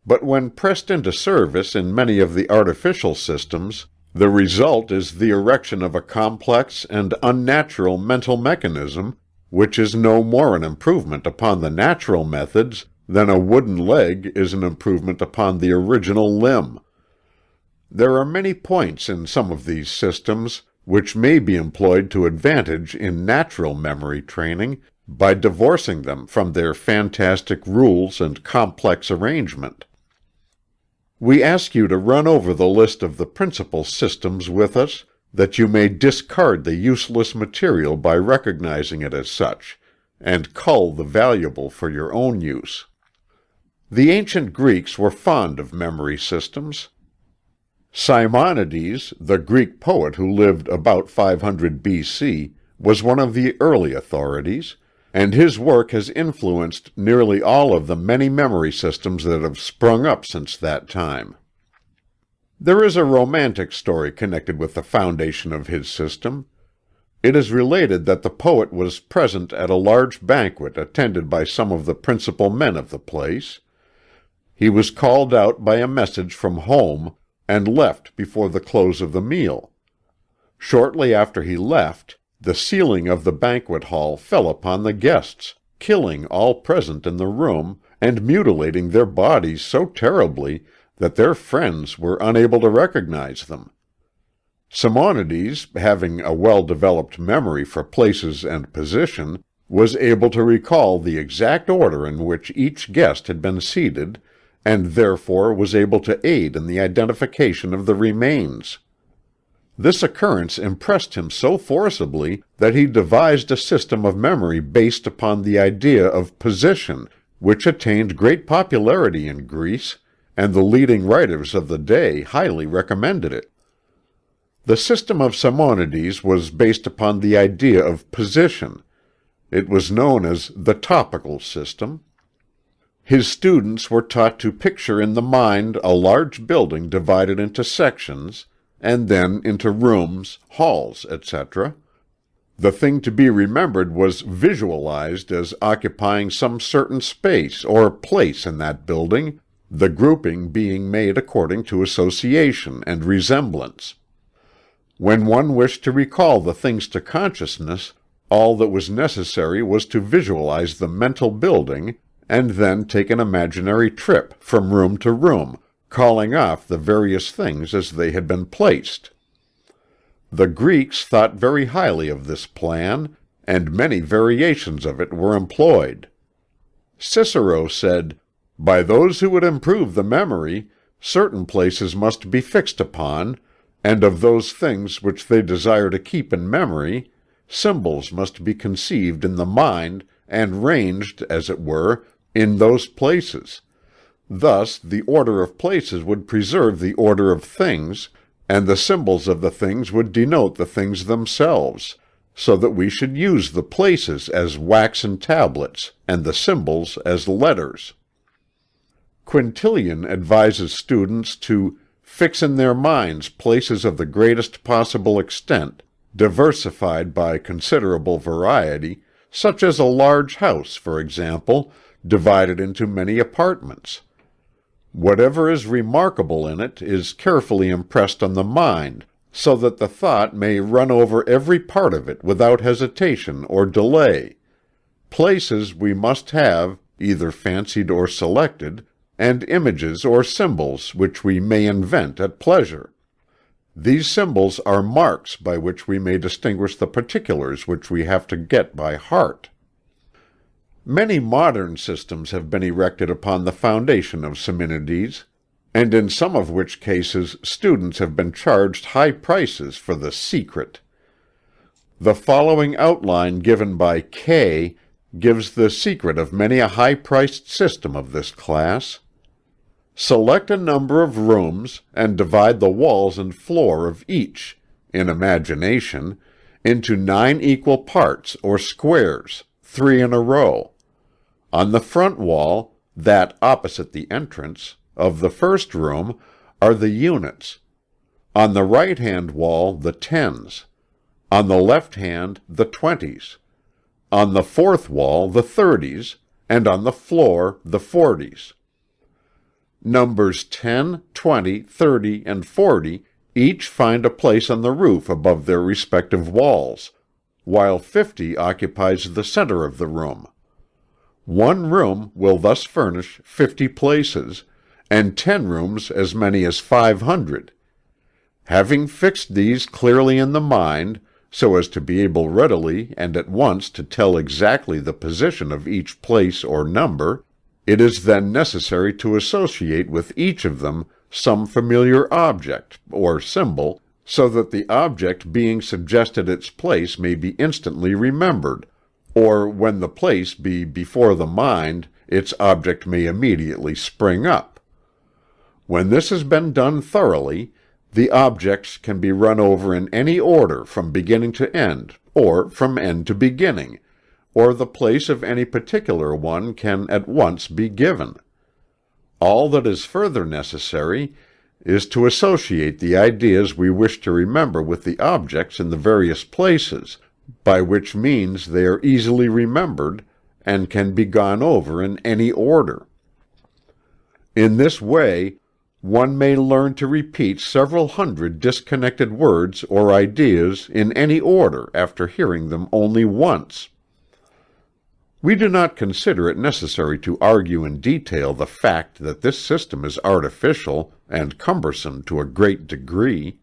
But when pressed into service in many of the artificial systems, the result is the erection of a complex and unnatural mental mechanism, which is no more an improvement upon the natural methods than a wooden leg is an improvement upon the original limb. There are many points in some of these systems which may be employed to advantage in natural memory training by divorcing them from their fantastic rules and complex arrangement. We ask you to run over the list of the principal systems with us, that you may discard the useless material by recognizing it as such, and cull the valuable for your own use. The ancient Greeks were fond of memory systems. Simonides, the Greek poet who lived about 500 BC, was one of the early authorities, and his work has influenced nearly all of the many memory systems that have sprung up since that time. There is a romantic story connected with the foundation of his system. It is related that the poet was present at a large banquet attended by some of the principal men of the place. He was called out by a message from home, and left before the close of the meal. Shortly after he left, the ceiling of the banquet hall fell upon the guests, killing all present in the room, and mutilating their bodies so terribly that their friends were unable to recognize them. Simonides, having a well-developed memory for places and position, was able to recall the exact order in which each guest had been seated, and therefore was able to aid in the identification of the remains. This occurrence impressed him so forcibly that he devised a system of memory based upon the idea of position, which attained great popularity in Greece, and the leading writers of the day highly recommended it. The system of Simonides was based upon the idea of position. It was known as the topical system. His students were taught to picture in the mind a large building divided into sections, and then into rooms, halls, etc. The thing to be remembered was visualized as occupying some certain space or place in that building, the grouping being made according to association and resemblance. When one wished to recall the things to consciousness, all that was necessary was to visualize the mental building, and then take an imaginary trip from room to room, calling off the various things as they had been placed. The Greeks thought very highly of this plan, and many variations of it were employed. Cicero said, "By those who would improve the memory, certain places must be fixed upon, and of those things which they desire to keep in memory, symbols must be conceived in the mind and ranged, as it were, in those places. Thus the order of places would preserve the order of things, and the symbols of the things would denote the things themselves, so that we should use the places as waxen tablets, and the symbols as letters." Quintilian advises students to fix in their minds places of the greatest possible extent, diversified by considerable variety, such as a large house, for example, divided into many apartments. Whatever is remarkable in it is carefully impressed on the mind, so that the thought may run over every part of it without hesitation or delay. Places we must have, either fancied or selected, and images or symbols which we may invent at pleasure. These symbols are marks by which we may distinguish the particulars which we have to get by heart. Many modern systems have been erected upon the foundation of Simonides, and in some of which cases students have been charged high prices for the secret. The following outline given by K gives the secret of many a high-priced system of this class. Select a number of rooms and divide the walls and floor of each, in imagination, into 9 equal parts or squares, 3 in a row. On the front wall, that opposite the entrance, of the first room, are the units. On the right-hand wall, the tens. On the left hand, the 20s. On the fourth wall, the 30s, and on the floor, the 40s. Numbers 10, 20, 30, and 40 each find a place on the roof above their respective walls, while 50 occupies the center of the room. One room will thus furnish 50 places, and 10 rooms as many as 500. Having fixed these clearly in the mind, so as to be able readily and at once to tell exactly the position of each place or number, it is then necessary to associate with each of them some familiar object, or symbol, so that the object being suggested its place may be instantly remembered, or when the place be before the mind, its object may immediately spring up. When this has been done thoroughly, the objects can be run over in any order from beginning to end, or from end to beginning, or the place of any particular one can at once be given. All that is further necessary is to associate the ideas we wish to remember with the objects in the various places, by which means they are easily remembered and can be gone over in any order. In this way, one may learn to repeat several hundred disconnected words or ideas in any order after hearing them only once. We do not consider it necessary to argue in detail the fact that this system is artificial and cumbersome to a great degree.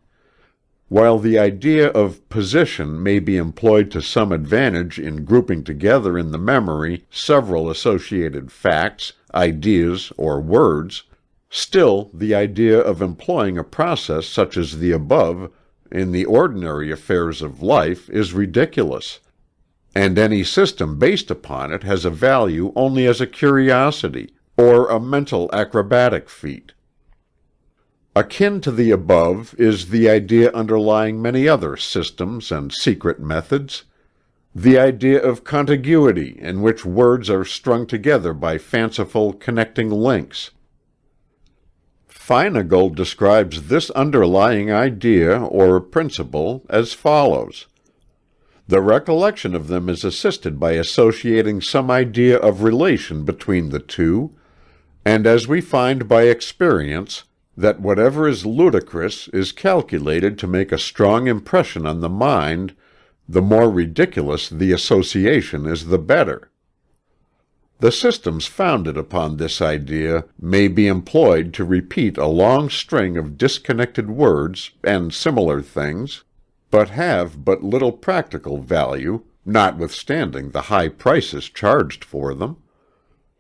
While the idea of position may be employed to some advantage in grouping together in the memory several associated facts, ideas, or words, still the idea of employing a process such as the above in the ordinary affairs of life is ridiculous, and any system based upon it has a value only as a curiosity, or a mental acrobatic feat. Akin to the above is the idea underlying many other systems and secret methods, the idea of contiguity, in which words are strung together by fanciful connecting links. Feinagle describes this underlying idea or principle as follows. The recollection of them is assisted by associating some idea of relation between the two, and as we find by experience, that whatever is ludicrous is calculated to make a strong impression on the mind, the more ridiculous the association is the better. The systems founded upon this idea may be employed to repeat a long string of disconnected words and similar things, but have but little practical value, notwithstanding the high prices charged for them.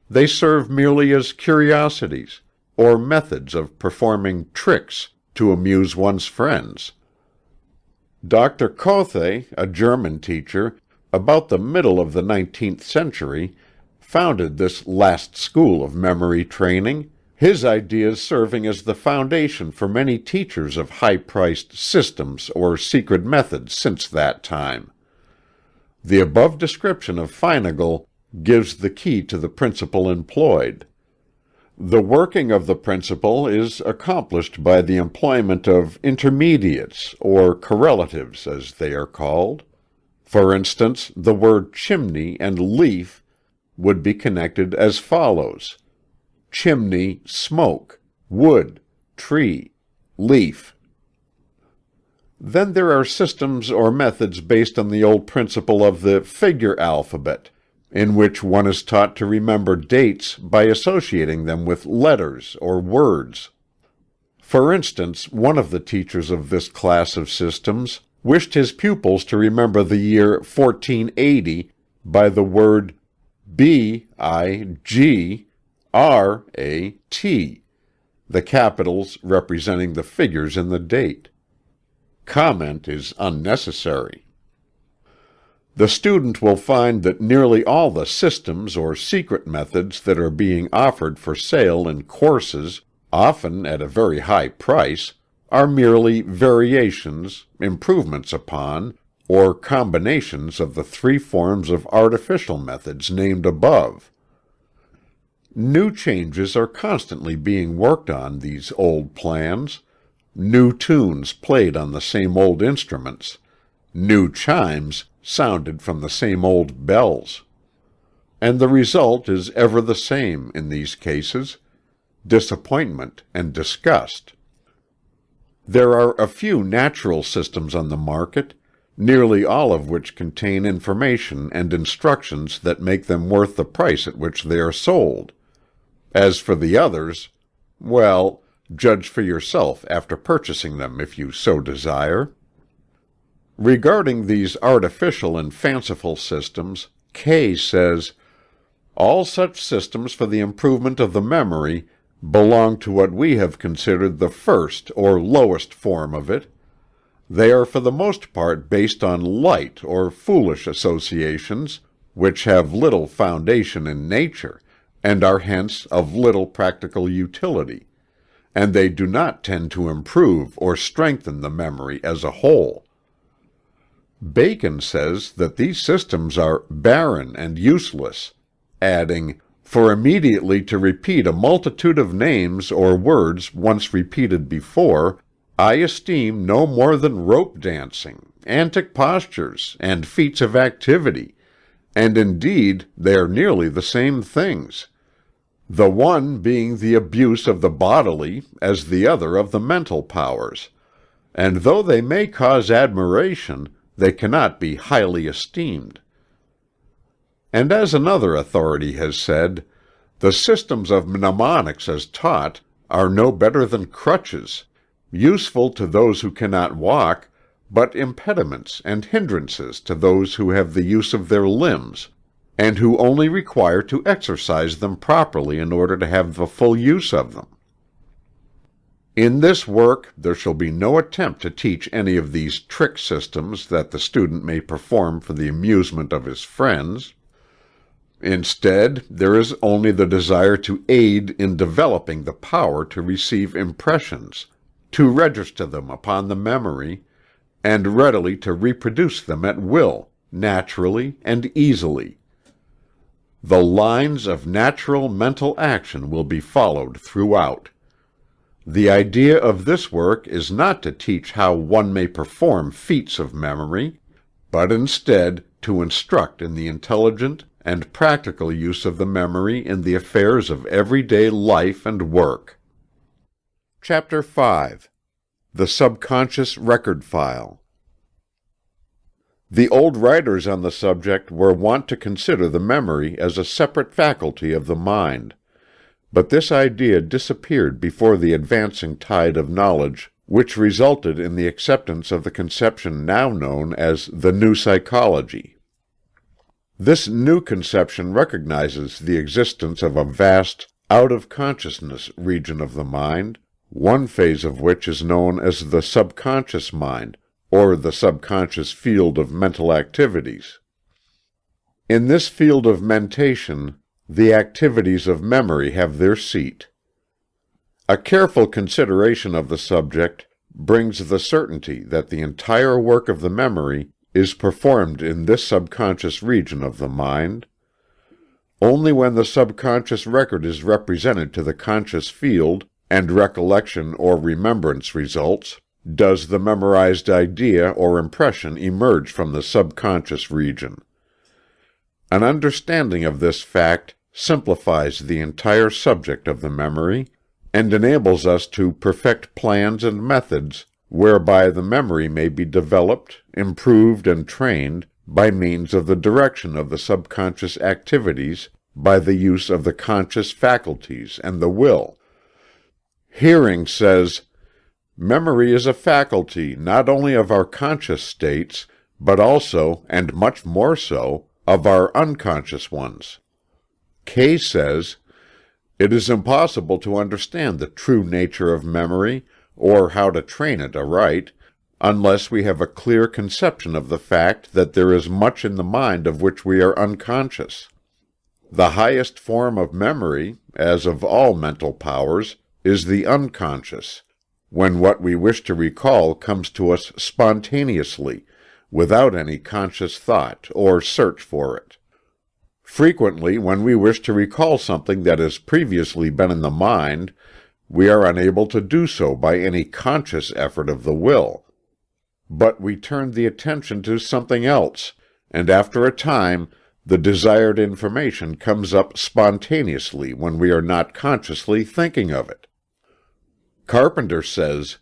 They serve merely as curiosities, or methods of performing tricks to amuse one's friends. Dr. Kothe, a German teacher, about the middle of the 19th century, founded this last school of memory training, his ideas serving as the foundation for many teachers of high-priced systems or secret methods since that time. The above description of Feinagle gives the key to the principle employed. The working of the principle is accomplished by the employment of intermediates, or correlatives as they are called. For instance, the word chimney and leaf would be connected as follows: chimney, smoke; wood, tree; leaf. Then there are systems or methods based on the old principle of the figure alphabet, in which one is taught to remember dates by associating them with letters or words. For instance, one of the teachers of this class of systems wished his pupils to remember the year 1480 by the word B-I-G-R-A-T, the capitals representing the figures in the date. Comment is unnecessary. The student will find that nearly all the systems or secret methods that are being offered for sale in courses, often at a very high price, are merely variations, improvements upon, or combinations of the three forms of artificial methods named above. New changes are constantly being worked on these old plans, new tunes played on the same old instruments, new chimes sounded from the same old bells. And the result is ever the same in these cases: disappointment and disgust. There are a few natural systems on the market, nearly all of which contain information and instructions that make them worth the price at which they are sold. As for the others, well, judge for yourself after purchasing them if you so desire. Regarding these artificial and fanciful systems, Kay says, "All such systems for the improvement of the memory belong to what we have considered the first or lowest form of it. They are for the most part based on light or foolish associations, which have little foundation in nature, and are hence of little practical utility, and they do not tend to improve or strengthen the memory as a whole." Bacon says that these systems are barren and useless, adding, "For immediately to repeat a multitude of names or words once repeated before, I esteem no more than rope dancing, antic postures, and feats of activity, and indeed they are nearly the same things, the one being the abuse of the bodily as the other of the mental powers, and though they may cause admiration, they cannot be highly esteemed." And as another authority has said, "The systems of mnemonics as taught are no better than crutches, useful to those who cannot walk, but impediments and hindrances to those who have the use of their limbs, and who only require to exercise them properly in order to have the full use of them." In this work there shall be no attempt to teach any of these trick systems that the student may perform for the amusement of his friends. Instead, there is only the desire to aid in developing the power to receive impressions, to register them upon the memory, and readily to reproduce them at will, naturally and easily. The lines of natural mental action will be followed throughout. The idea of this work is not to teach how one may perform feats of memory, but instead to instruct in the intelligent and practical use of the memory in the affairs of everyday life and work. Chapter 5. The Subconscious Record File. The old writers on the subject were wont to consider the memory as a separate faculty of the mind, but this idea disappeared before the advancing tide of knowledge which resulted in the acceptance of the conception now known as the New Psychology. This new conception recognizes the existence of a vast, out-of-consciousness region of the mind, one phase of which is known as the subconscious mind, or the subconscious field of mental activities. In this field of mentation, the activities of memory have their seat. A careful consideration of the subject brings the certainty that the entire work of the memory is performed in this subconscious region of the mind. Only when the subconscious record is represented to the conscious field and recollection or remembrance results does the memorized idea or impression emerge from the subconscious region. An understanding of this fact simplifies the entire subject of the memory and enables us to perfect plans and methods whereby the memory may be developed, improved, and trained by means of the direction of the subconscious activities by the use of the conscious faculties and the will. Hearing says, "Memory is a faculty not only of our conscious states, but also, and much more so, of our unconscious ones." Kay says, "It is impossible to understand the true nature of memory, or how to train it aright, unless we have a clear conception of the fact that there is much in the mind of which we are unconscious. The highest form of memory, as of all mental powers, is the unconscious, when what we wish to recall comes to us spontaneously, without any conscious thought or search for it. Frequently, when we wish to recall something that has previously been in the mind, we are unable to do so by any conscious effort of the will. But we turn the attention to something else, and after a time, the desired information comes up spontaneously when we are not consciously thinking of it." Carpenter says,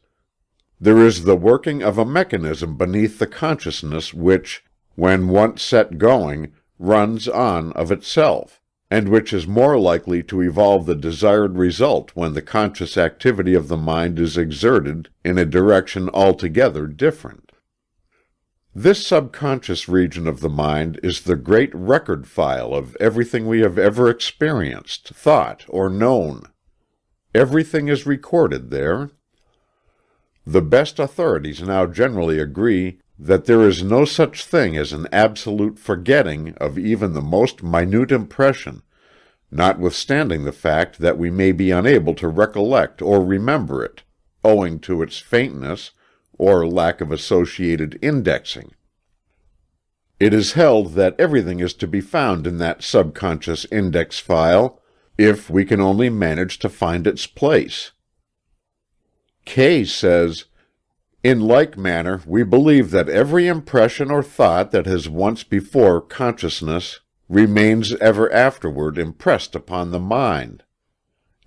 "There is the working of a mechanism beneath the consciousness which, when once set going, runs on of itself, and which is more likely to evolve the desired result when the conscious activity of the mind is exerted in a direction altogether different. This subconscious region of the mind is the great record file of everything we have ever experienced, thought, or known. Everything is recorded there. The best authorities now generally agree that there is no such thing as an absolute forgetting of even the most minute impression, notwithstanding the fact that we may be unable to recollect or remember it, owing to its faintness or lack of associated indexing. It is held that everything is to be found in that subconscious index file, if we can only manage to find its place." Kay says, "In like manner, we believe that every impression or thought that has once before consciousness remains ever afterward impressed upon the mind.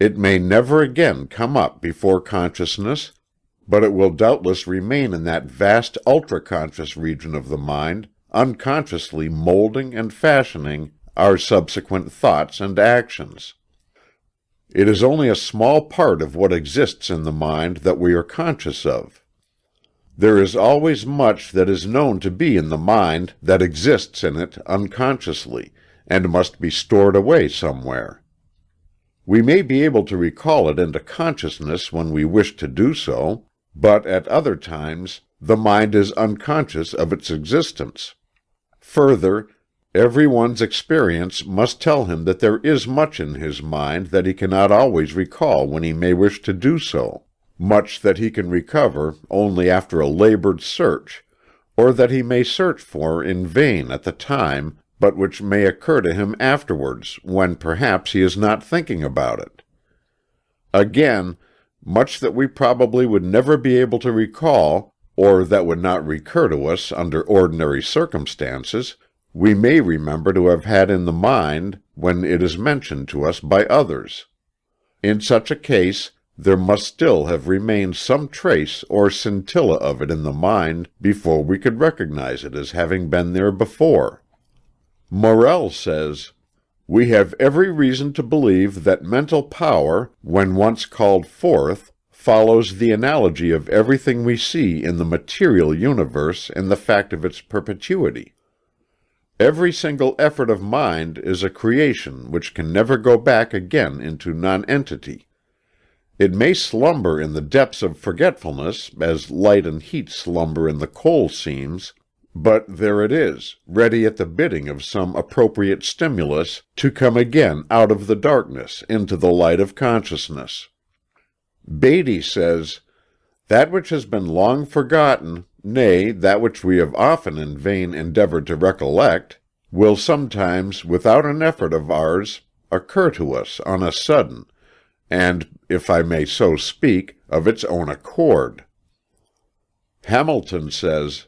It may never again come up before consciousness, but it will doubtless remain in that vast ultra-conscious region of the mind, unconsciously molding and fashioning our subsequent thoughts and actions. It is only a small part of what exists in the mind that we are conscious of. There is always much that is known to be in the mind that exists in it unconsciously, and must be stored away somewhere. We may be able to recall it into consciousness when we wish to do so, but at other times the mind is unconscious of its existence. Further, everyone's experience must tell him that there is much in his mind that he cannot always recall when he may wish to do so, much that he can recover only after a labored search, or that he may search for in vain at the time, but which may occur to him afterwards, when perhaps he is not thinking about it. Again, much that we probably would never be able to recall, or that would not recur to us under ordinary circumstances, we may remember to have had in the mind when it is mentioned to us by others. In such a case, there must still have remained some trace or scintilla of it in the mind before we could recognize it as having been there before. Morel says, "We have every reason to believe that mental power, when once called forth, follows the analogy of everything we see in the material universe in the fact of its perpetuity. Every single effort of mind is a creation which can never go back again into nonentity. It may slumber in the depths of forgetfulness, as light and heat slumber in the coal seams, but there it is, ready at the bidding of some appropriate stimulus to come again out of the darkness into the light of consciousness." Beatty says, "That which has been long forgotten, nay, that which we have often in vain endeavored to recollect, will sometimes, without an effort of ours, occur to us on a sudden, and, if I may so speak, of its own accord." Hamilton says,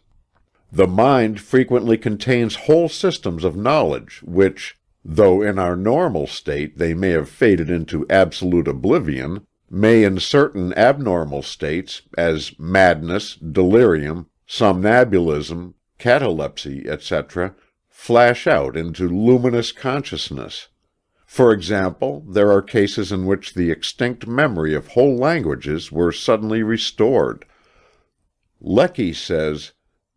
"The mind frequently contains whole systems of knowledge which, though in our normal state they may have faded into absolute oblivion, may in certain abnormal states, as madness, delirium, somnambulism, catalepsy, etc., flash out into luminous consciousness. For example, there are cases in which the extinct memory of whole languages were suddenly restored." Lecky says,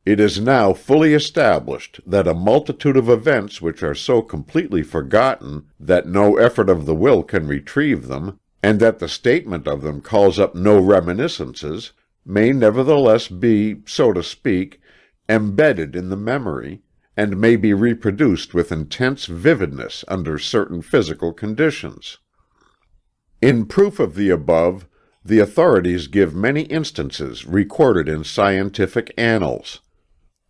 "It is now fully established that a multitude of events which are so completely forgotten that no effort of the will can retrieve them, and that the statement of them calls up no reminiscences, may nevertheless be, so to speak, embedded in the memory, and may be reproduced with intense vividness under certain physical conditions." In proof of the above, the authorities give many instances recorded in scientific annals.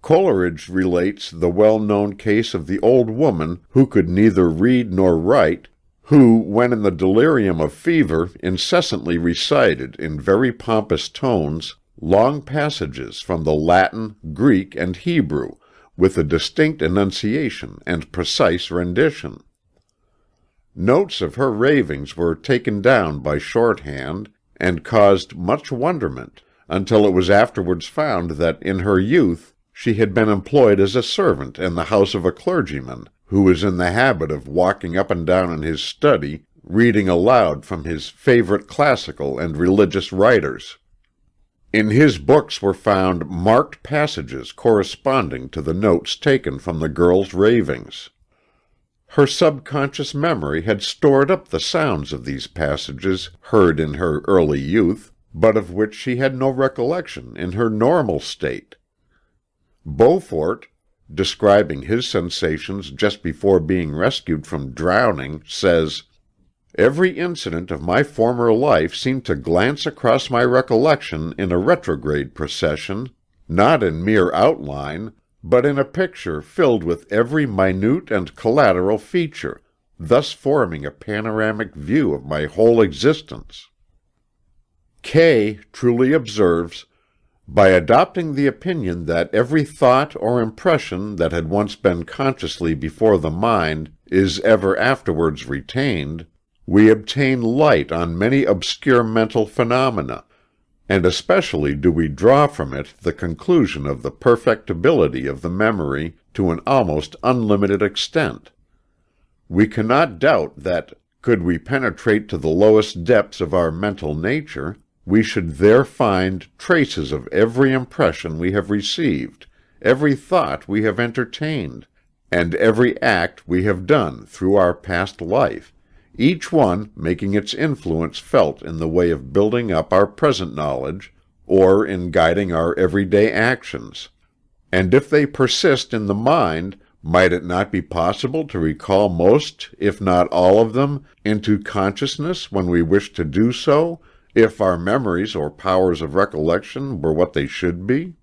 Coleridge relates the well-known case of the old woman who could neither read nor write, who, when in the delirium of fever, incessantly recited, in very pompous tones, long passages from the Latin, Greek, and Hebrew, with a distinct enunciation and precise rendition. Notes of her ravings were taken down by shorthand, and caused much wonderment, until it was afterwards found that in her youth she had been employed as a servant in the house of a clergyman, who was in the habit of walking up and down in his study, reading aloud from his favorite classical and religious writers. In his books were found marked passages corresponding to the notes taken from the girl's ravings. Her subconscious memory had stored up the sounds of these passages heard in her early youth, but of which she had no recollection in her normal state. Beaufort, describing his sensations just before being rescued from drowning, says, "Every incident of my former life seemed to glance across my recollection in a retrograde procession, not in mere outline, but in a picture filled with every minute and collateral feature, thus forming a panoramic view of my whole existence." Kay truly observes, "By adopting the opinion that every thought or impression that had once been consciously before the mind is ever afterwards retained, we obtain light on many obscure mental phenomena, and especially do we draw from it the conclusion of the perfectibility of the memory to an almost unlimited extent. We cannot doubt that, could we penetrate to the lowest depths of our mental nature, we should there find traces of every impression we have received, every thought we have entertained, and every act we have done through our past life, each one making its influence felt in the way of building up our present knowledge, or in guiding our everyday actions. And if they persist in the mind, might it not be possible to recall most, if not all of them, into consciousness when we wish to do so, if our memories or powers of recollection were what they should be?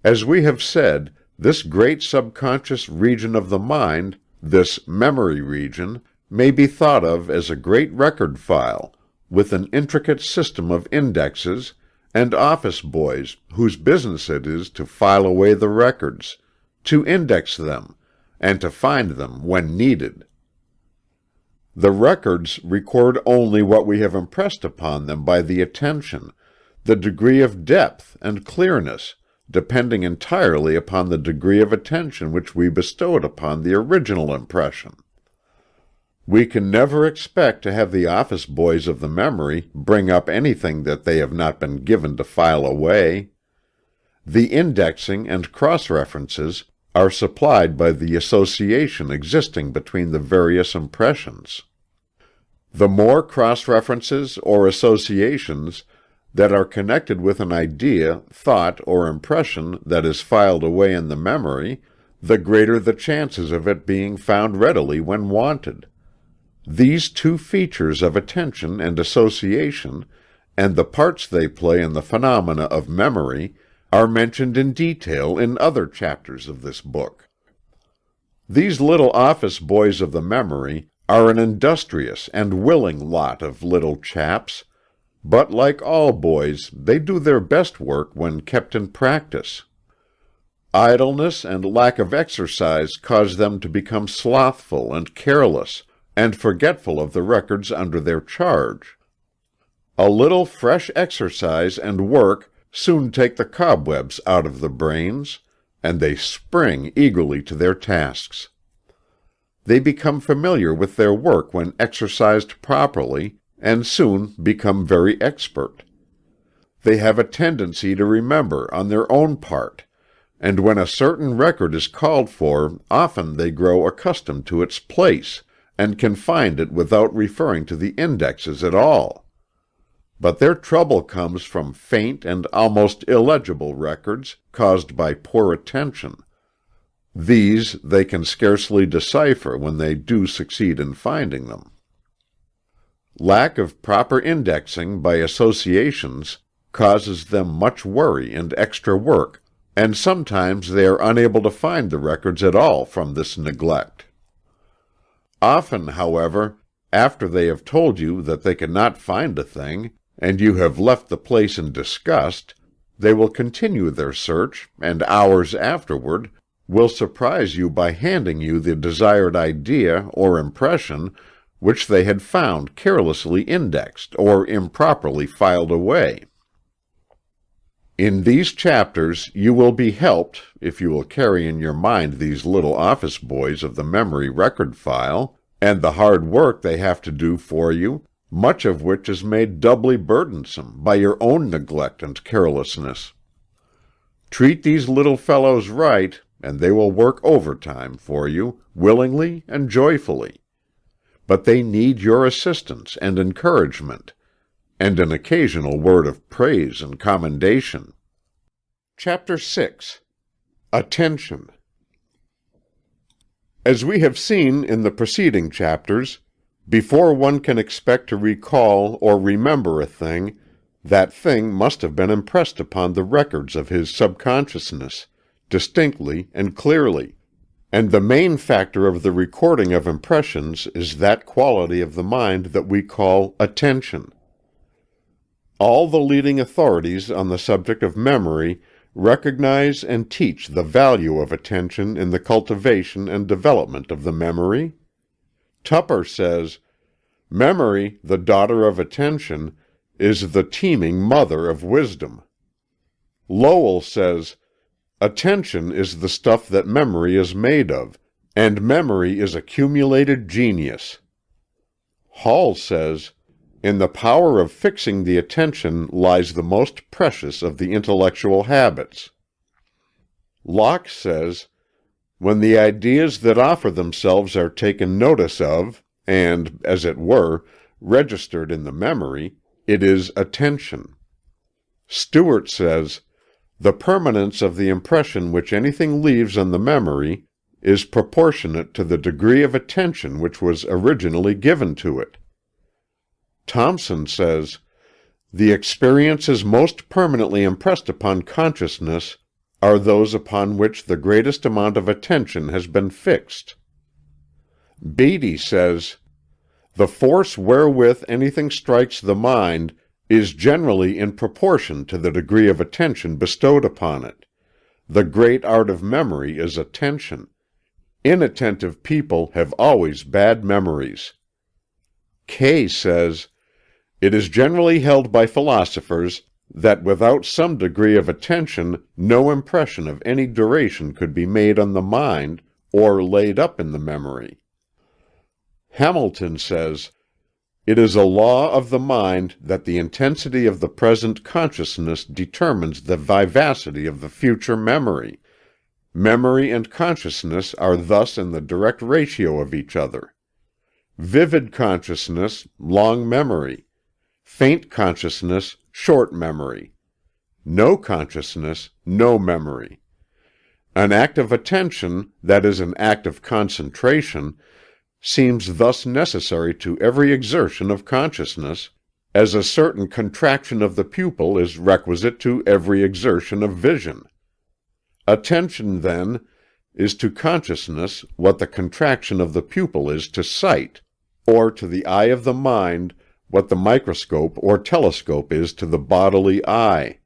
As we have said, this great subconscious region of the mind, this memory region, may be thought of as a great record file, with an intricate system of indexes, and office boys whose business it is to file away the records, to index them, and to find them when needed. The records record only what we have impressed upon them by the attention, the degree of depth and clearness, depending entirely upon the degree of attention which we bestowed upon the original impression. We can never expect to have the office boys of the memory bring up anything that they have not been given to file away. The indexing and cross-references are supplied by the association existing between the various impressions. The more cross-references or associations that are connected with an idea, thought, or impression that is filed away in the memory, the greater the chances of it being found readily when wanted. These two features of attention and association, and the parts they play in the phenomena of memory, are mentioned in detail in other chapters of this book. These little office boys of the memory are an industrious and willing lot of little chaps, but like all boys, they do their best work when kept in practice. Idleness and lack of exercise cause them to become slothful and careless, and forgetful of the records under their charge. A little fresh exercise and work soon take the cobwebs out of the brains, and they spring eagerly to their tasks. They become familiar with their work when exercised properly, and soon become very expert. They have a tendency to remember on their own part, and when a certain record is called for, often they grow accustomed to its place, and can find it without referring to the indexes at all. But their trouble comes from faint and almost illegible records, caused by poor attention. These they can scarcely decipher when they do succeed in finding them. Lack of proper indexing by associations causes them much worry and extra work, and sometimes they are unable to find the records at all from this neglect. Often, however, after they have told you that they cannot find a thing, and you have left the place in disgust, they will continue their search, and hours afterward will surprise you by handing you the desired idea or impression which they had found carelessly indexed or improperly filed away. In these chapters you will be helped, if you will carry in your mind these little office boys of the memory record file, and the hard work they have to do for you, much of which is made doubly burdensome by your own neglect and carelessness. Treat these little fellows right, and they will work overtime for you, willingly and joyfully. But they need your assistance and encouragement, and an occasional word of praise and commendation. Chapter 6. Attention. As we have seen in the preceding chapters, before one can expect to recall or remember a thing, that thing must have been impressed upon the records of his subconsciousness, distinctly and clearly. And the main factor of the recording of impressions is that quality of the mind that we call attention. All the leading authorities on the subject of memory recognize and teach the value of attention in the cultivation and development of the memory. Tupper says, "Memory, the daughter of attention, is the teeming mother of wisdom." Lowell says, "Attention is the stuff that memory is made of, and memory is accumulated genius." Hall says, "In the power of fixing the attention lies the most precious of the intellectual habits." Locke says, "When the ideas that offer themselves are taken notice of, and, as it were, registered in the memory, it is attention." Stewart says, "The permanence of the impression which anything leaves on the memory is proportionate to the degree of attention which was originally given to it." Thomson says, "The experiences most permanently impressed upon consciousness are those upon which the greatest amount of attention has been fixed." Beattie says, "The force wherewith anything strikes the mind is generally in proportion to the degree of attention bestowed upon it. The great art of memory is attention. Inattentive people have always bad memories. Kay says, "It is generally held by philosophers that without some degree of attention no impression of any duration could be made on the mind, or laid up in the memory." Hamilton says, "It is a law of the mind that the intensity of the present consciousness determines the vivacity of the future memory. Memory and consciousness are thus in the direct ratio of each other. Vivid consciousness, long memory. Faint consciousness, short memory. No consciousness, no memory. An act of attention, that is an act of concentration, seems thus necessary to every exertion of consciousness, as a certain contraction of the pupil is requisite to every exertion of vision. Attention, then, is to consciousness what the contraction of the pupil is to sight, or to the eye of the mind what the microscope or telescope is to the bodily eye.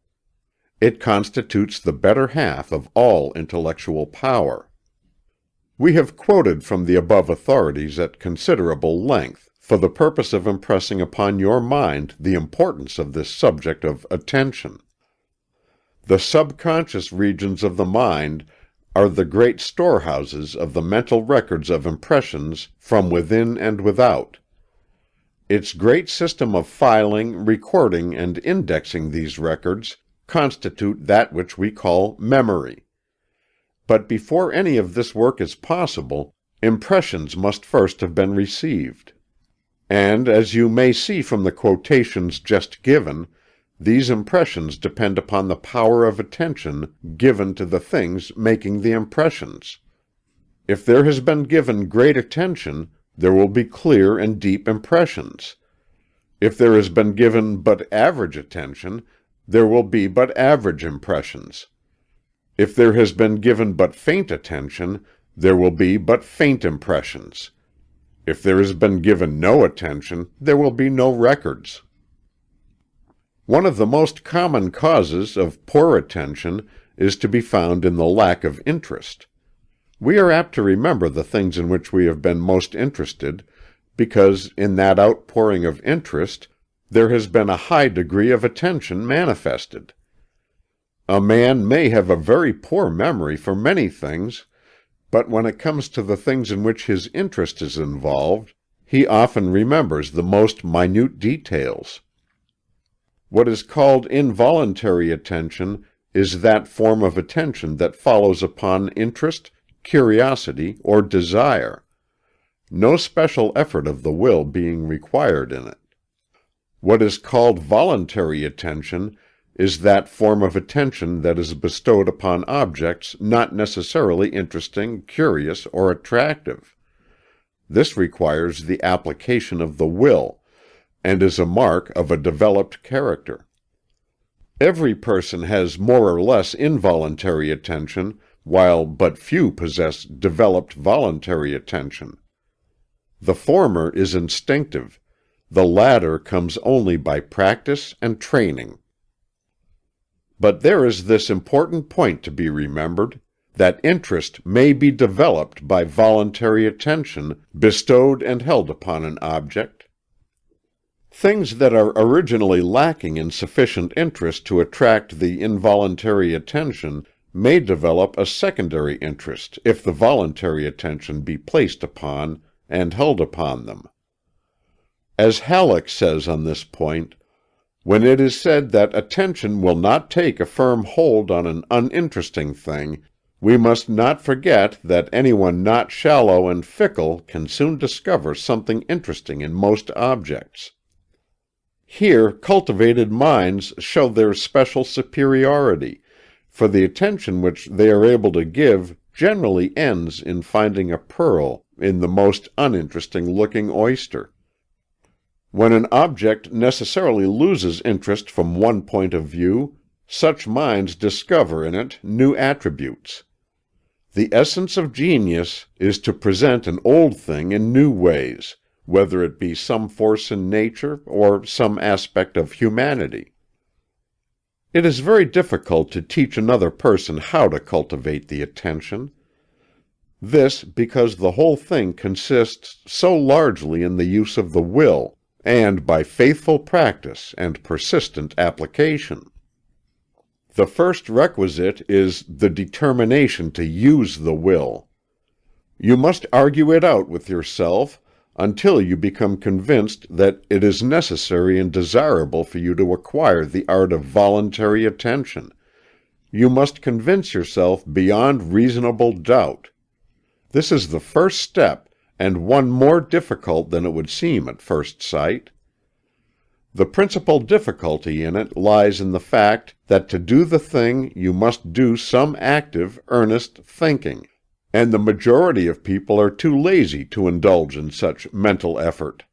It constitutes the better half of all intellectual power." We have quoted from the above authorities at considerable length, for the purpose of impressing upon your mind the importance of this subject of attention. The subconscious regions of the mind are the great storehouses of the mental records of impressions from within and without. Its great system of filing, recording, and indexing these records constitute that which we call memory. But before any of this work is possible, impressions must first have been received. And, as you may see from the quotations just given, these impressions depend upon the power of attention given to the things making the impressions. If there has been given great attention, there will be clear and deep impressions. If there has been given but average attention, there will be but average impressions. If there has been given but faint attention, there will be but faint impressions. If there has been given no attention, there will be no records. One of the most common causes of poor attention is to be found in the lack of interest. We are apt to remember the things in which we have been most interested, because in that outpouring of interest there has been a high degree of attention manifested. A man may have a very poor memory for many things, but when it comes to the things in which his interest is involved, he often remembers the most minute details. What is called involuntary attention is that form of attention that follows upon interest, curiosity, or desire, no special effort of the will being required in it. What is called voluntary attention is that form of attention that is bestowed upon objects not necessarily interesting, curious, or attractive. This requires the application of the will, and is a mark of a developed character. Every person has more or less involuntary attention, while but few possess developed voluntary attention. The former is instinctive, the latter comes only by practice and training. But there is this important point to be remembered, that interest may be developed by voluntary attention bestowed and held upon an object. Things that are originally lacking in sufficient interest to attract the involuntary attention may develop a secondary interest if the voluntary attention be placed upon and held upon them. As Halleck says on this point, "When it is said that attention will not take a firm hold on an uninteresting thing, we must not forget that anyone not shallow and fickle can soon discover something interesting in most objects." Here cultivated minds show their special superiority, for the attention which they are able to give generally ends in finding a pearl in the most uninteresting-looking oyster. When an object necessarily loses interest from one point of view, such minds discover in it new attributes. The essence of genius is to present an old thing in new ways, whether it be some force in nature or some aspect of humanity. It is very difficult to teach another person how to cultivate the attention. This because the whole thing consists so largely in the use of the will, and by faithful practice and persistent application. The first requisite is the determination to use the will. You must argue it out with yourself until you become convinced that it is necessary and desirable for you to acquire the art of voluntary attention. You must convince yourself beyond reasonable doubt. This is the first step, and one more difficult than it would seem at first sight. The principal difficulty in it lies in the fact that to do the thing you must do some active, earnest thinking, and the majority of people are too lazy to indulge in such mental effort.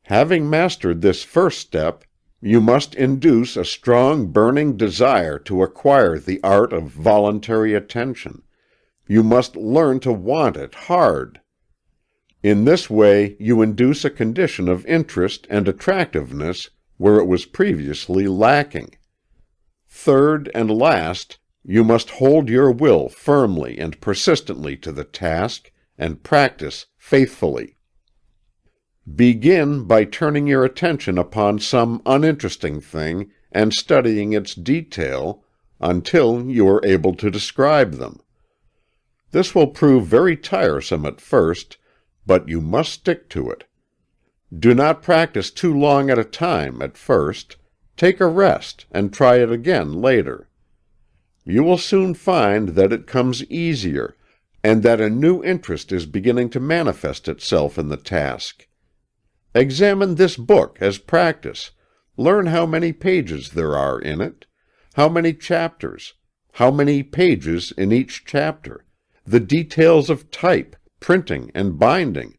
Having mastered this first step, you must induce a strong, burning desire to acquire the art of voluntary attention. You must learn to want it hard. In this way you induce a condition of interest and attractiveness where it was previously lacking. Third and last, you must hold your will firmly and persistently to the task, and practice faithfully. Begin by turning your attention upon some uninteresting thing and studying its detail until you are able to describe them. This will prove very tiresome at first, but you must stick to it. Do not practice too long at a time at first. Take a rest and try it again later. You will soon find that it comes easier, and that a new interest is beginning to manifest itself in the task. Examine this book as practice. Learn how many pages there are in it, how many chapters, how many pages in each chapter, the details of type, printing, and binding,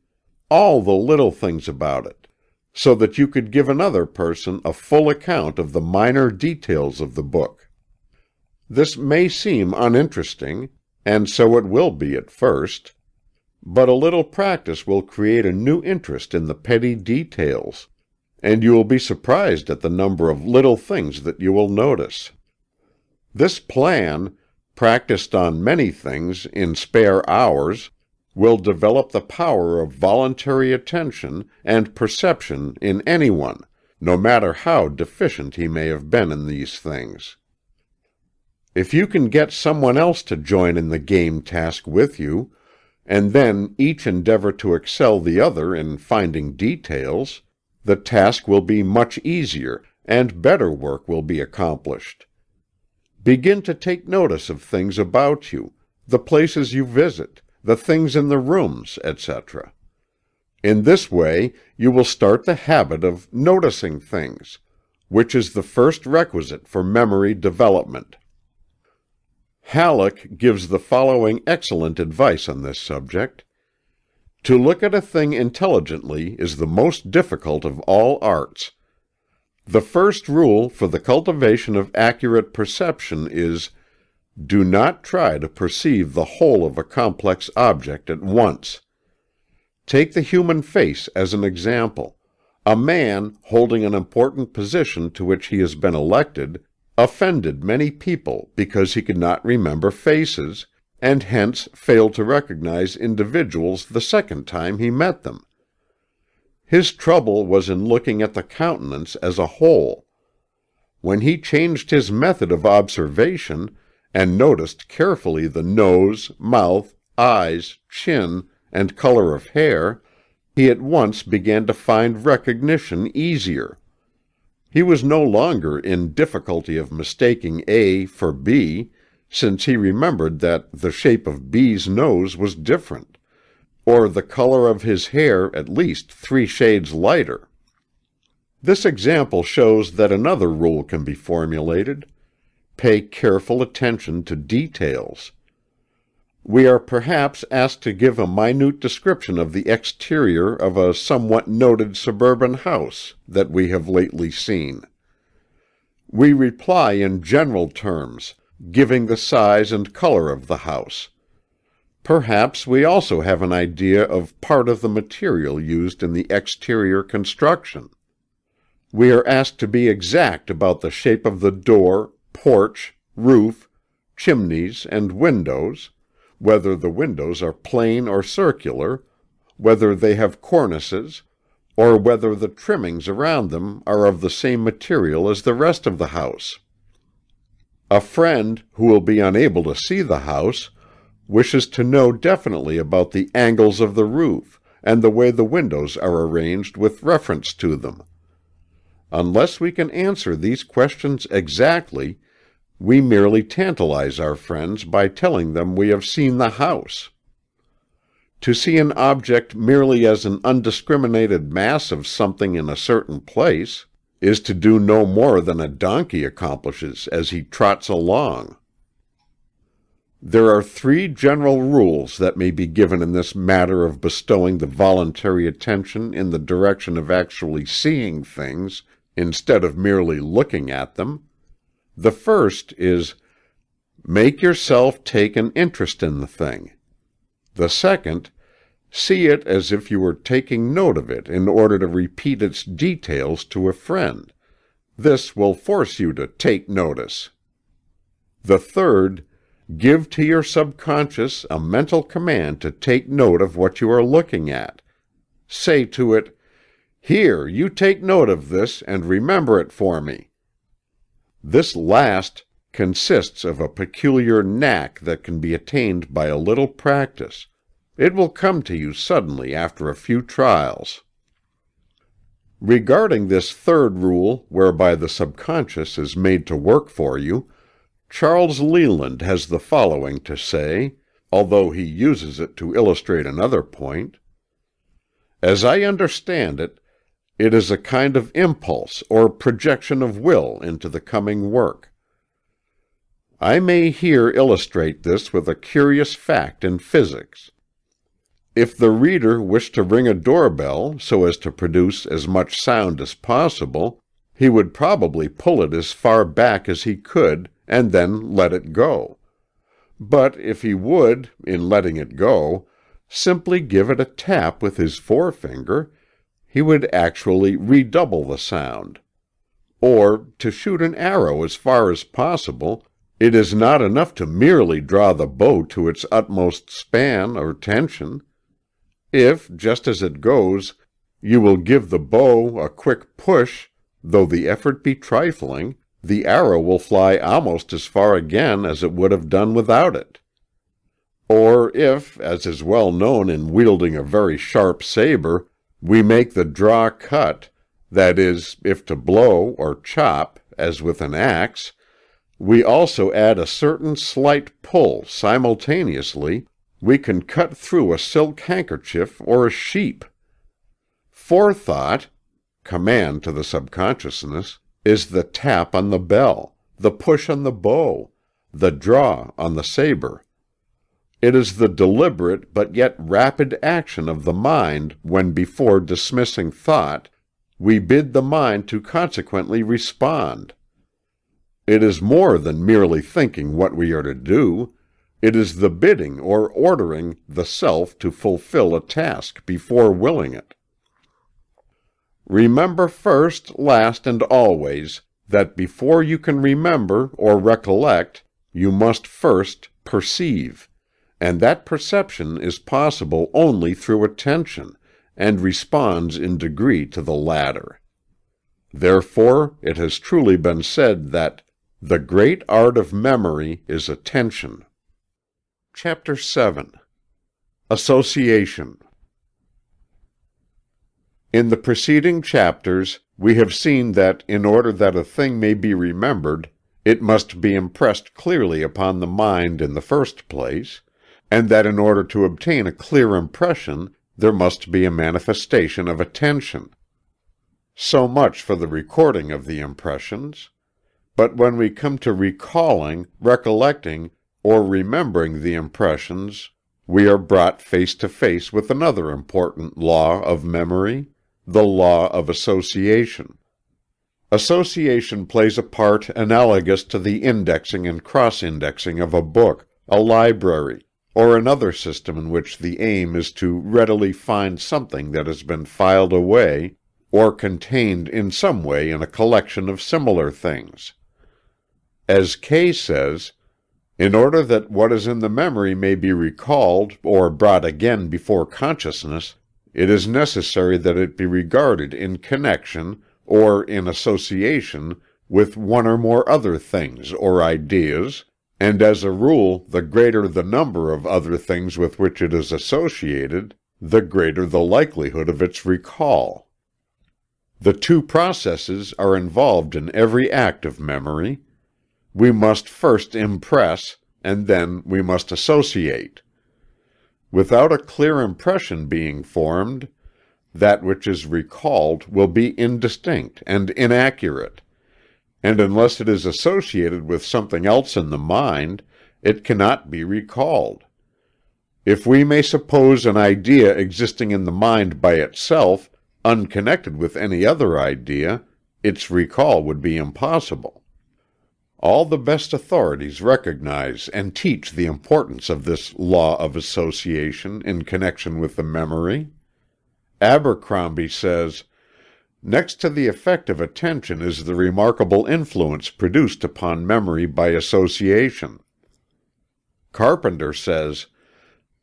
all the little things about it, so that you could give another person a full account of the minor details of the book. This may seem uninteresting, and so it will be at first, but a little practice will create a new interest in the petty details, and you will be surprised at the number of little things that you will notice. This plan, practiced on many things in spare hours, will develop the power of voluntary attention and perception in anyone, no matter how deficient he may have been in these things. If you can get someone else to join in the game task with you, and then each endeavor to excel the other in finding details, the task will be much easier, and better work will be accomplished. Begin to take notice of things about you, the places you visit, the things in the rooms, etc. In this way, you will start the habit of noticing things, which is the first requisite for memory development. Halleck gives the following excellent advice on this subject. To look at a thing intelligently is the most difficult of all arts. The first rule for the cultivation of accurate perception is, do not try to perceive the whole of a complex object at once. Take the human face as an example. A man, holding an important position to which he has been elected, offended many people because he could not remember faces, and hence failed to recognize individuals the second time he met them. His trouble was in looking at the countenance as a whole. When he changed his method of observation, and noticed carefully the nose, mouth, eyes, chin, and color of hair, he at once began to find recognition easier. He was no longer in difficulty of mistaking A for B, since he remembered that the shape of B's nose was different, or the color of his hair at least 3 shades lighter. This example shows that another rule can be formulated. Pay careful attention to details. We are perhaps asked to give a minute description of the exterior of a somewhat noted suburban house that we have lately seen. We reply in general terms, giving the size and color of the house. Perhaps we also have an idea of part of the material used in the exterior construction. We are asked to be exact about the shape of the door, porch, roof, chimneys, and windows, whether the windows are plain or circular, whether they have cornices, or whether the trimmings around them are of the same material as the rest of the house. A friend who will be unable to see the house wishes to know definitely about the angles of the roof and the way the windows are arranged with reference to them. Unless we can answer these questions exactly, we merely tantalize our friends by telling them we have seen the house. To see an object merely as an undiscriminated mass of something in a certain place is to do no more than a donkey accomplishes as he trots along. There are 3 general rules that may be given in this matter of bestowing the voluntary attention in the direction of actually seeing things instead of merely looking at them. The first is, make yourself take an interest in the thing. The second, see it as if you were taking note of it in order to repeat its details to a friend. This will force you to take notice. The third, give to your subconscious a mental command to take note of what you are looking at. Say to it, "Here, you take note of this and remember it for me." This last consists of a peculiar knack that can be attained by a little practice. It will come to you suddenly after a few trials. Regarding this third rule, whereby the subconscious is made to work for you, Charles Leland has the following to say, although he uses it to illustrate another point. As I understand it, it is a kind of impulse or projection of will into the coming work. I may here illustrate this with a curious fact in physics. If the reader wished to ring a doorbell so as to produce as much sound as possible, he would probably pull it as far back as he could and then let it go. But if he would, in letting it go, simply give it a tap with his forefinger, he would actually redouble the sound. Or, to shoot an arrow as far as possible, it is not enough to merely draw the bow to its utmost span or tension. If, just as it goes, you will give the bow a quick push, though the effort be trifling, the arrow will fly almost as far again as it would have done without it. Or if, as is well known in wielding a very sharp saber, we make the draw cut, that is, if to blow or chop, as with an axe, we also add a certain slight pull simultaneously, we can cut through a silk handkerchief or a sheep. Forethought, command to the subconsciousness, is the tap on the bell, the push on the bow, the draw on the saber. It is the deliberate but yet rapid action of the mind when, before dismissing thought, we bid the mind to consequently respond. It is more than merely thinking what we are to do. It is the bidding or ordering the self to fulfill a task before willing it. Remember first, last, and always, that before you can remember or recollect, you must first perceive, and that perception is possible only through attention, and responds in degree to the latter. Therefore, it has truly been said that the great art of memory is attention. Chapter 7. Association. In the preceding chapters, we have seen that in order that a thing may be remembered, it must be impressed clearly upon the mind in the first place, and that in order to obtain a clear impression, there must be a manifestation of attention. So much for the recording of the impressions. But when we come to recalling, recollecting, or remembering the impressions, we are brought face to face with another important law of memory, the law of association. Association plays a part analogous to the indexing and cross-indexing of a book, a library, or another system in which the aim is to readily find something that has been filed away, or contained in some way in a collection of similar things. As Kay says, In order that what is in the memory may be recalled or brought again before consciousness, it is necessary that it be regarded in connection, or in association, with one or more other things or ideas, and as a rule, the greater the number of other things with which it is associated, the greater the likelihood of its recall. The two processes are involved in every act of memory. We must first impress, and then we must associate. Without a clear impression being formed, that which is recalled will be indistinct and inaccurate, and unless it is associated with something else in the mind, it cannot be recalled. If we may suppose an idea existing in the mind by itself, unconnected with any other idea, its recall would be impossible. All the best authorities recognize and teach the importance of this law of association in connection with the memory. Abercrombie says, "Next to the effect of attention is the remarkable influence produced upon memory by association." Carpenter says,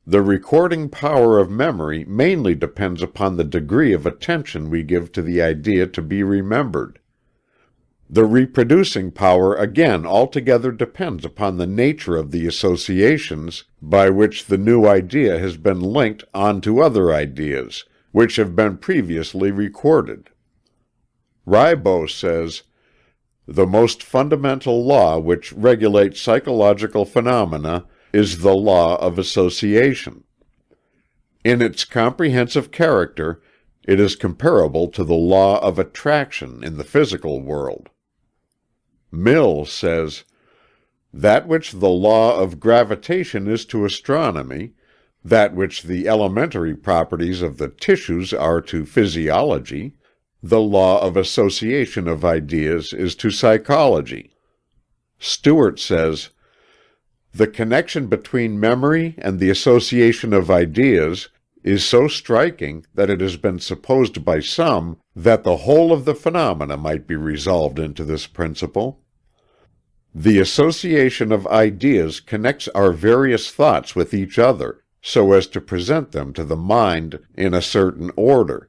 "The recording power of memory mainly depends upon the degree of attention we give to the idea to be remembered. The reproducing power again altogether depends upon the nature of the associations by which the new idea has been linked on to other ideas, which have been previously recorded." Ribot says, "The most fundamental law which regulates psychological phenomena is the law of association. In its comprehensive character, it is comparable to the law of attraction in the physical world." Mill says, "That which the law of gravitation is to astronomy, that which the elementary properties of the tissues are to physiology, the law of association of ideas is to psychology." Stewart says, "The connection between memory and the association of ideas is so striking that it has been supposed by some that the whole of the phenomena might be resolved into this principle. The association of ideas connects our various thoughts with each other, so as to present them to the mind in a certain order,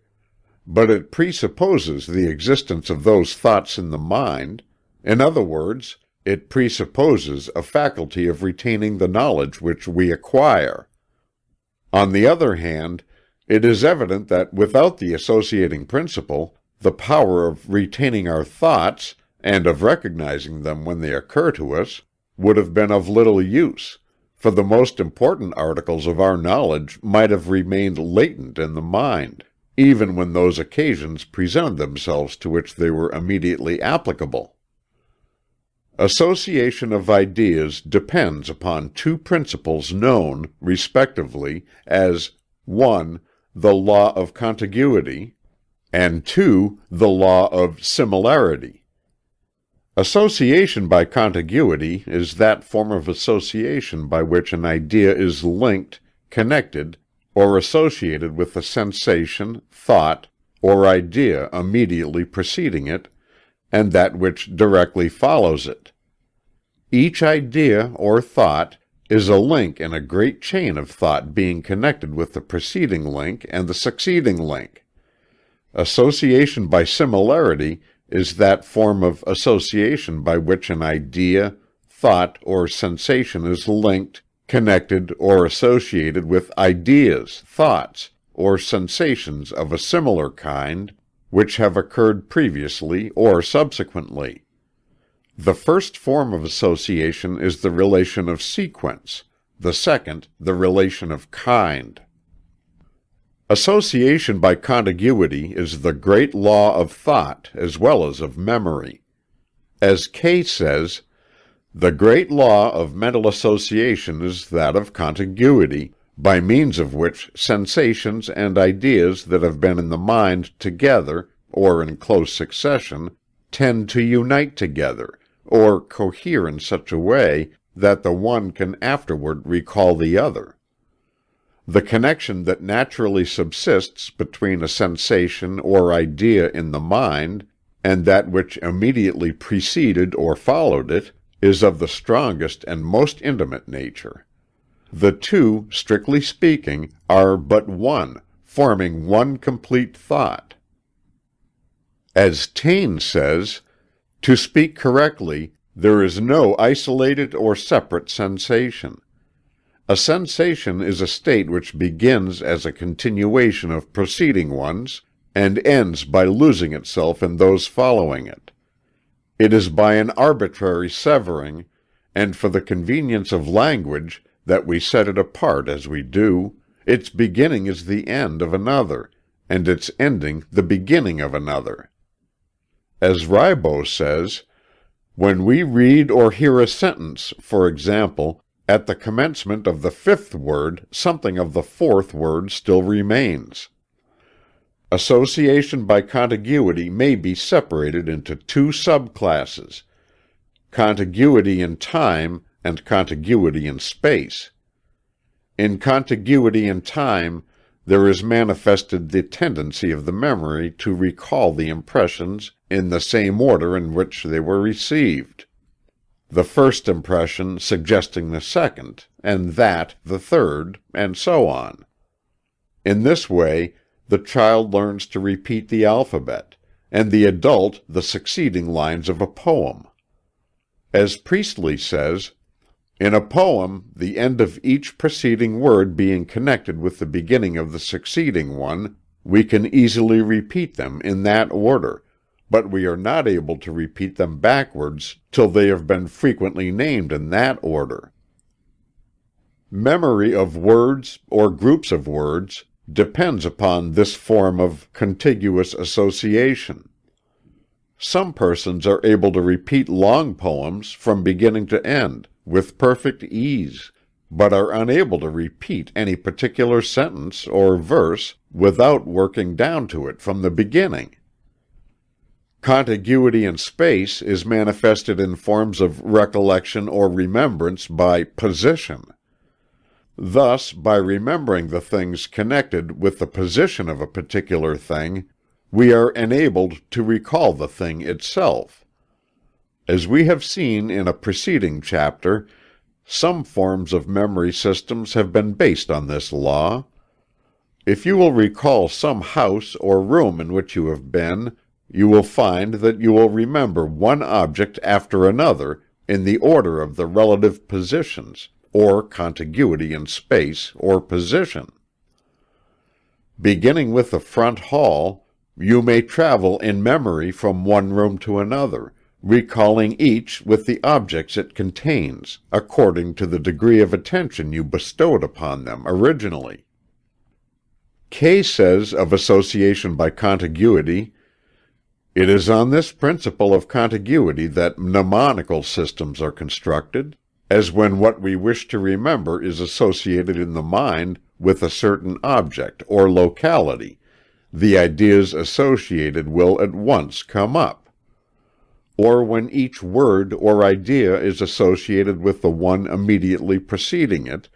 but it presupposes the existence of those thoughts in the mind. In other words, it presupposes a faculty of retaining the knowledge which we acquire. On the other hand, it is evident that without the associating principle, the power of retaining our thoughts, and of recognizing them when they occur to us, would have been of little use, for the most important articles of our knowledge might have remained latent in the mind, even when those occasions presented themselves to which they were immediately applicable. Association of ideas depends upon two principles known, respectively, as 1. The law of contiguity, and 2. The law of similarity. Association by contiguity is that form of association by which an idea is linked, connected, or associated with the sensation, thought, or idea immediately preceding it, and that which directly follows it. Each idea or thought is a link in a great chain of thought being connected with the preceding link and the succeeding link. Association by similarity is that form of association by which an idea, thought, or sensation is linked, connected, or associated with ideas, thoughts, or sensations of a similar kind, which have occurred previously or subsequently. The first form of association is the relation of sequence, the second the relation of kind. Association by contiguity is the great law of thought as well as of memory. As Kay says, "The great law of mental association is that of contiguity, by means of which sensations and ideas that have been in the mind together, or in close succession, tend to unite together, or cohere in such a way that the one can afterward recall the other. The connection that naturally subsists between a sensation or idea in the mind, and that which immediately preceded or followed it, is of the strongest and most intimate nature. The two, strictly speaking, are but one, forming one complete thought. As Taine says, to speak correctly, there is no isolated or separate sensation. A sensation is a state which begins as a continuation of preceding ones, and ends by losing itself in those following it. It is by an arbitrary severing, and for the convenience of language, that we set it apart as we do. Its beginning is the end of another, and its ending the beginning of another. As Ribot says, when we read or hear a sentence, for example, at the commencement of the fifth word, something of the fourth word still remains. Association by contiguity may be separated into two subclasses: contiguity in time and contiguity in space. In contiguity in time, there is manifested the tendency of the memory to recall the impressions in the same order in which they were received, the first impression suggesting the second, and that the third, and so on. In this way, the child learns to repeat the alphabet, and the adult the succeeding lines of a poem. As Priestley says, in a poem, the end of each preceding word being connected with the beginning of the succeeding one, we can easily repeat them in that order, but we are not able to repeat them backwards till they have been frequently named in that order. Memory of words or groups of words depends upon this form of contiguous association. Some persons are able to repeat long poems from beginning to end with perfect ease, but are unable to repeat any particular sentence or verse without working down to it from the beginning. Contiguity in space is manifested in forms of recollection or remembrance by position. Thus, by remembering the things connected with the position of a particular thing, we are enabled to recall the thing itself. As we have seen in a preceding chapter, some forms of memory systems have been based on this law. If you will recall some house or room in which you have been, you will find that you will remember one object after another in the order of the relative positions, or contiguity in space or position. Beginning with the front hall, you may travel in memory from one room to another, recalling each with the objects it contains, according to the degree of attention you bestowed upon them originally. Kay says of association by contiguity, "It is on this principle of contiguity that mnemonical systems are constructed, as when what we wish to remember is associated in the mind with a certain object or locality, the ideas associated will at once come up. Or when each word or idea is associated with the one immediately preceding it,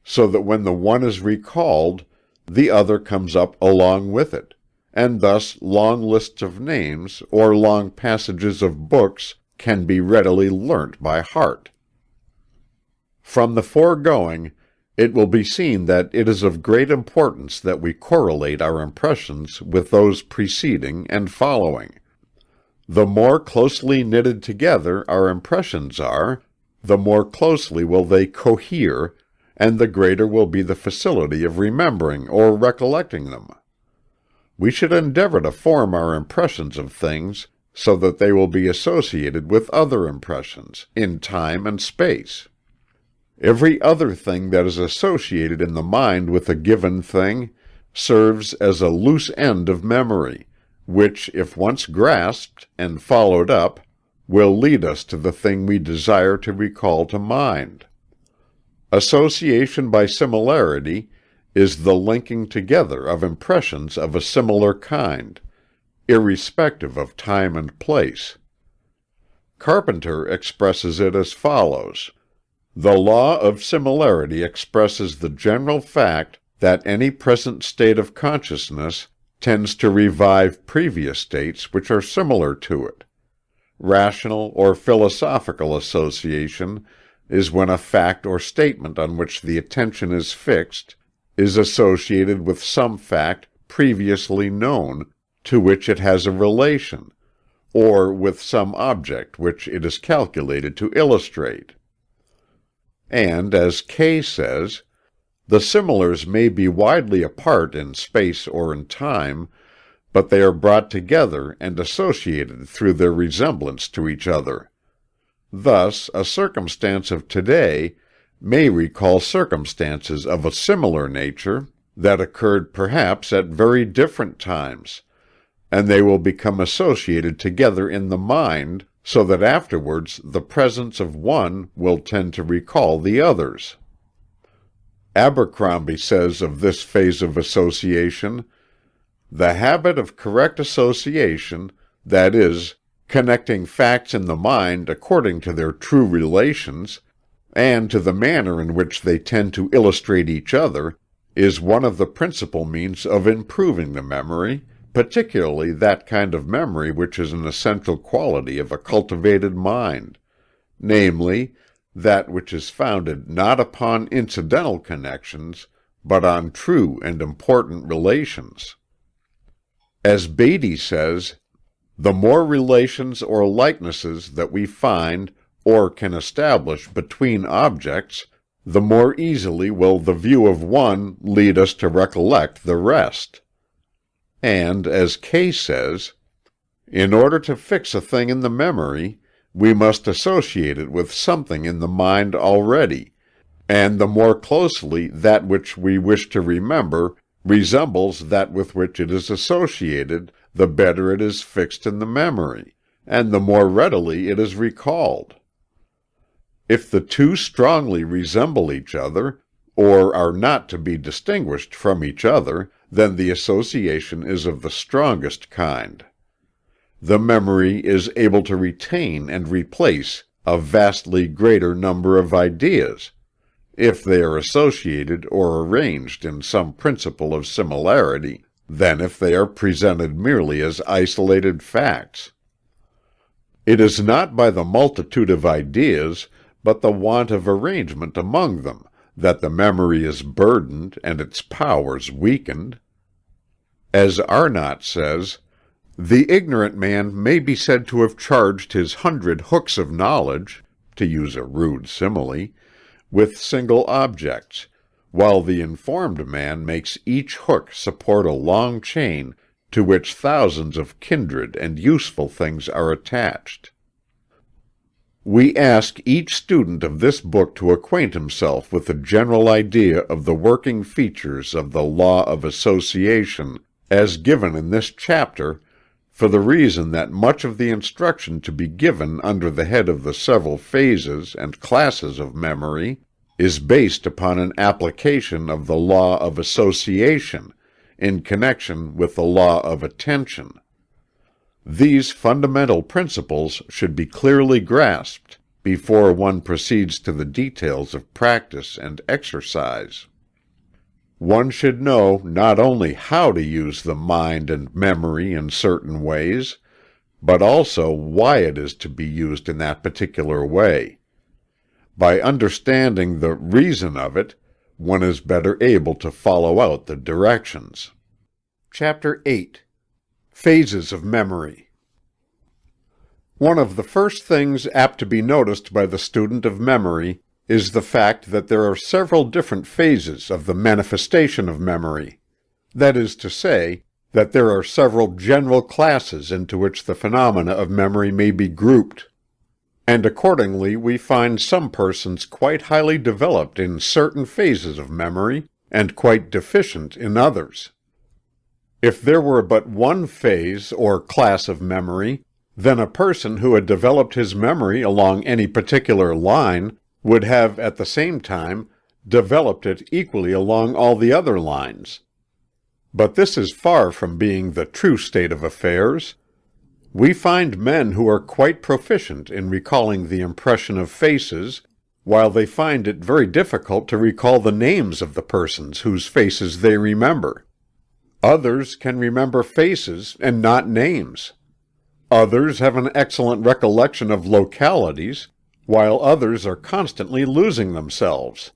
so that when the one is recalled, the other comes up along with it, and thus long lists of names or long passages of books can be readily learnt by heart." From the foregoing, it will be seen that it is of great importance that we correlate our impressions with those preceding and following. The more closely knitted together our impressions are, the more closely will they cohere, and the greater will be the facility of remembering or recollecting them. We should endeavor to form our impressions of things so that they will be associated with other impressions, in time and space. Every other thing that is associated in the mind with a given thing serves as a loose end of memory, which, if once grasped and followed up, will lead us to the thing we desire to recall to mind. Association by similarity is the linking together of impressions of a similar kind, irrespective of time and place. Carpenter expresses it as follows: "The law of similarity expresses the general fact that any present state of consciousness tends to revive previous states which are similar to it. Rational or philosophical association is when a fact or statement on which the attention is fixed is associated with some fact previously known to which it has a relation, or with some object which it is calculated to illustrate. And, as Kay says, the similars may be widely apart in space or in time, but they are brought together and associated through their resemblance to each other. Thus, a circumstance of today may recall circumstances of a similar nature that occurred perhaps at very different times, and they will become associated together in the mind, so that afterwards the presence of one will tend to recall the others. Abercrombie says of this phase of association, "The habit of correct association, that is, connecting facts in the mind according to their true relations, and to the manner in which they tend to illustrate each other, is one of the principal means of improving the memory, particularly that kind of memory which is an essential quality of a cultivated mind, namely, that which is founded not upon incidental connections, but on true and important relations." As Beatty says, "The more relations or likenesses that we find or can establish between objects, the more easily will the view of one lead us to recollect the rest." And, as Kay says, "In order to fix a thing in the memory, we must associate it with something in the mind already, and the more closely that which we wish to remember resembles that with which it is associated, the better it is fixed in the memory, and the more readily it is recalled. If the two strongly resemble each other, or are not to be distinguished from each other, then the association is of the strongest kind. The memory is able to retain and replace a vastly greater number of ideas, if they are associated or arranged in some principle of similarity, than if they are presented merely as isolated facts. It is not by the multitude of ideas, but the want of arrangement among them, that the memory is burdened and its powers weakened. As Arnott says, "The ignorant man may be said to have charged his 100 hooks of knowledge, to use a rude simile, with single objects, while the informed man makes each hook support a long chain to which thousands of kindred and useful things are attached." We ask each student of this book to acquaint himself with a general idea of the working features of the law of association as given in this chapter, for the reason that much of the instruction to be given under the head of the several phases and classes of memory is based upon an application of the law of association in connection with the law of attention. These fundamental principles should be clearly grasped before one proceeds to the details of practice and exercise. One should know not only how to use the mind and memory in certain ways, but also why it is to be used in that particular way. By understanding the reason of it, one is better able to follow out the directions. Chapter 8. Phases of Memory. One of the first things apt to be noticed by the student of memory is the fact that there are several different phases of the manifestation of memory. That is to say, that there are several general classes into which the phenomena of memory may be grouped. And accordingly we find some persons quite highly developed in certain phases of memory, and quite deficient in others. If there were but one phase or class of memory, then a person who had developed his memory along any particular line would have at the same time developed it equally along all the other lines. But this is far from being the true state of affairs. We find men who are quite proficient in recalling the impression of faces, while they find it very difficult to recall the names of the persons whose faces they remember. Others can remember faces and not names. Others have an excellent recollection of localities, while others are constantly losing themselves.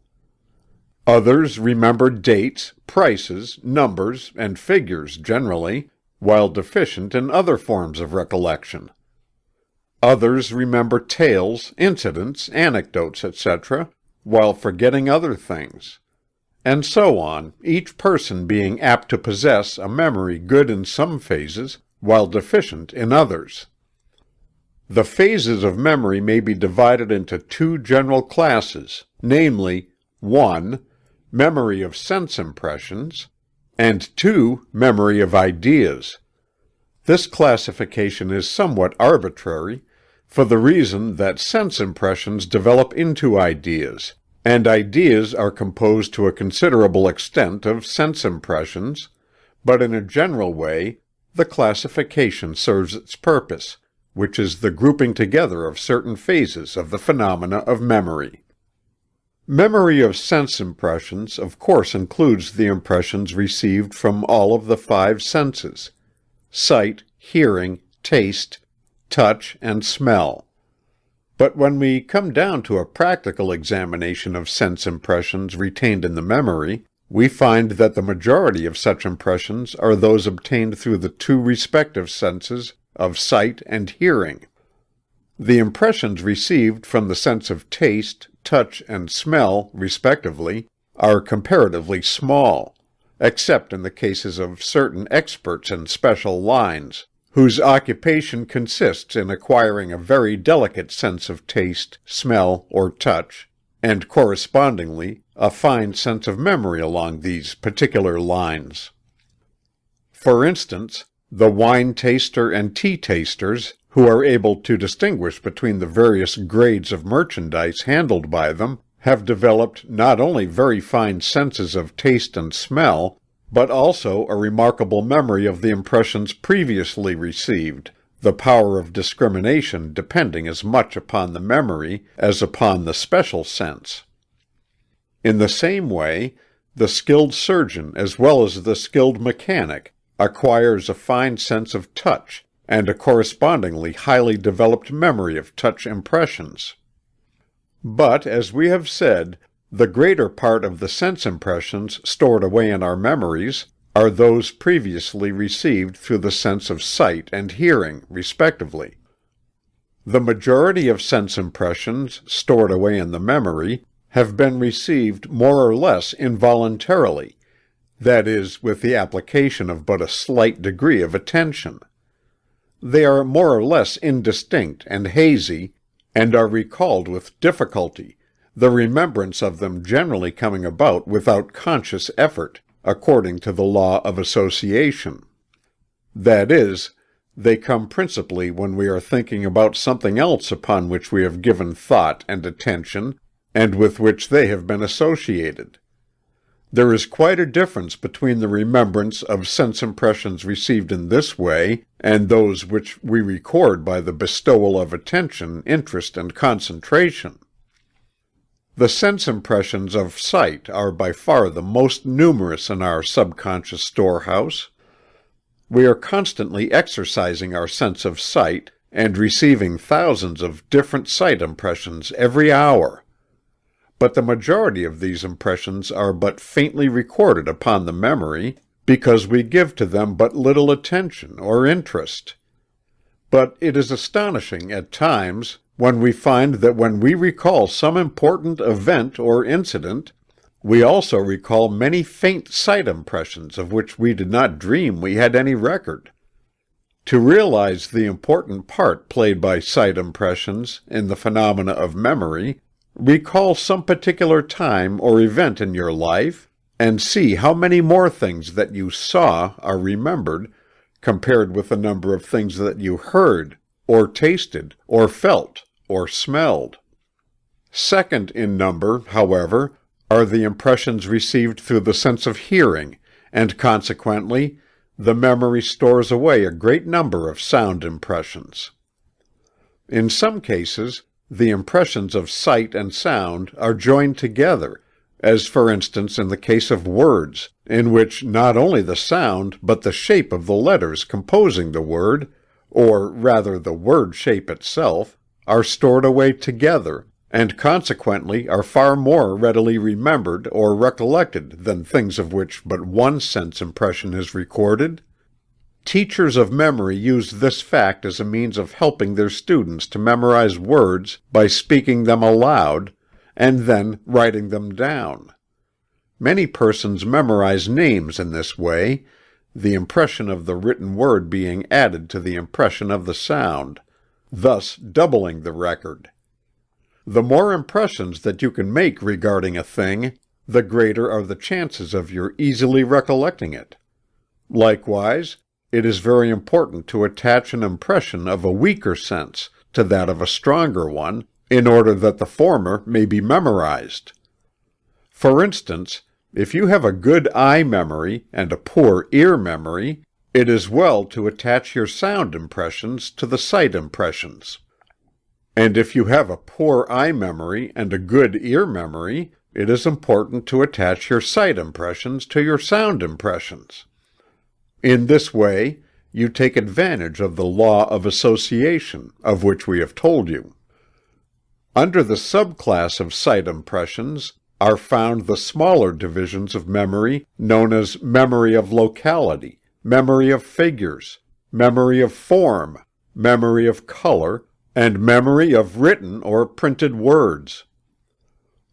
Others remember dates, prices, numbers, and figures generally, while deficient in other forms of recollection. Others remember tales, incidents, anecdotes, etc., while forgetting other things. And so on, each person being apt to possess a memory good in some phases, while deficient in others. The phases of memory may be divided into two general classes, namely, 1. Memory of sense impressions, and 2. Memory of ideas. This classification is somewhat arbitrary, for the reason that sense impressions develop into ideas, and ideas are composed to a considerable extent of sense impressions, but in a general way, the classification serves its purpose, which is the grouping together of certain phases of the phenomena of memory. Memory of sense impressions of course includes the impressions received from all of the 5 senses: sight, hearing, taste, touch, and smell. But when we come down to a practical examination of sense impressions retained in the memory, we find that the majority of such impressions are those obtained through the 2 respective senses of sight and hearing. The impressions received from the sense of taste, touch, and smell, respectively, are comparatively small, except in the cases of certain experts in special lines, whose occupation consists in acquiring a very delicate sense of taste, smell, or touch, and correspondingly a fine sense of memory along these particular lines. For instance, the wine taster and tea tasters, who are able to distinguish between the various grades of merchandise handled by them, have developed not only very fine senses of taste and smell, but also a remarkable memory of the impressions previously received, the power of discrimination depending as much upon the memory as upon the special sense. In the same way, the skilled surgeon as well as the skilled mechanic acquires a fine sense of touch and a correspondingly highly developed memory of touch impressions. But, as we have said, the greater part of the sense impressions stored away in our memories are those previously received through the sense of sight and hearing, respectively. The majority of sense impressions stored away in the memory have been received more or less involuntarily, that is, with the application of but a slight degree of attention. They are more or less indistinct and hazy, and are recalled with difficulty, the remembrance of them generally coming about without conscious effort, according to the law of association. That is, they come principally when we are thinking about something else upon which we have given thought and attention, and with which they have been associated. There is quite a difference between the remembrance of sense impressions received in this way and those which we record by the bestowal of attention, interest, and concentration. The sense impressions of sight are by far the most numerous in our subconscious storehouse. We are constantly exercising our sense of sight and receiving thousands of different sight impressions every hour. But the majority of these impressions are but faintly recorded upon the memory, because we give to them but little attention or interest. But it is astonishing at times when we find that when we recall some important event or incident, we also recall many faint sight impressions of which we did not dream we had any record. To realize the important part played by sight impressions in the phenomena of memory, recall some particular time or event in your life, and see how many more things that you saw are remembered compared with the number of things that you heard, or tasted, or felt, or smelled. Second in number, however, are the impressions received through the sense of hearing, and consequently, the memory stores away a great number of sound impressions. In some cases, the impressions of sight and sound are joined together, as for instance in the case of words, in which not only the sound but the shape of the letters composing the word, or rather the word shape itself, are stored away together, and consequently are far more readily remembered or recollected than things of which but one sense impression is recorded. Teachers of memory use this fact as a means of helping their students to memorize words by speaking them aloud, and then writing them down. Many persons memorize names in this way, the impression of the written word being added to the impression of the sound, thus doubling the record. The more impressions that you can make regarding a thing, the greater are the chances of your easily recollecting it. Likewise, it is very important to attach an impression of a weaker sense to that of a stronger one, in order that the former may be memorized. For instance, if you have a good eye memory and a poor ear memory, it is well to attach your sound impressions to the sight impressions. And if you have a poor eye memory and a good ear memory, it is important to attach your sight impressions to your sound impressions. In this way, you take advantage of the law of association, of which we have told you. Under the subclass of sight impressions are found the smaller divisions of memory known as memory of locality, memory of figures, memory of form, memory of color, and memory of written or printed words.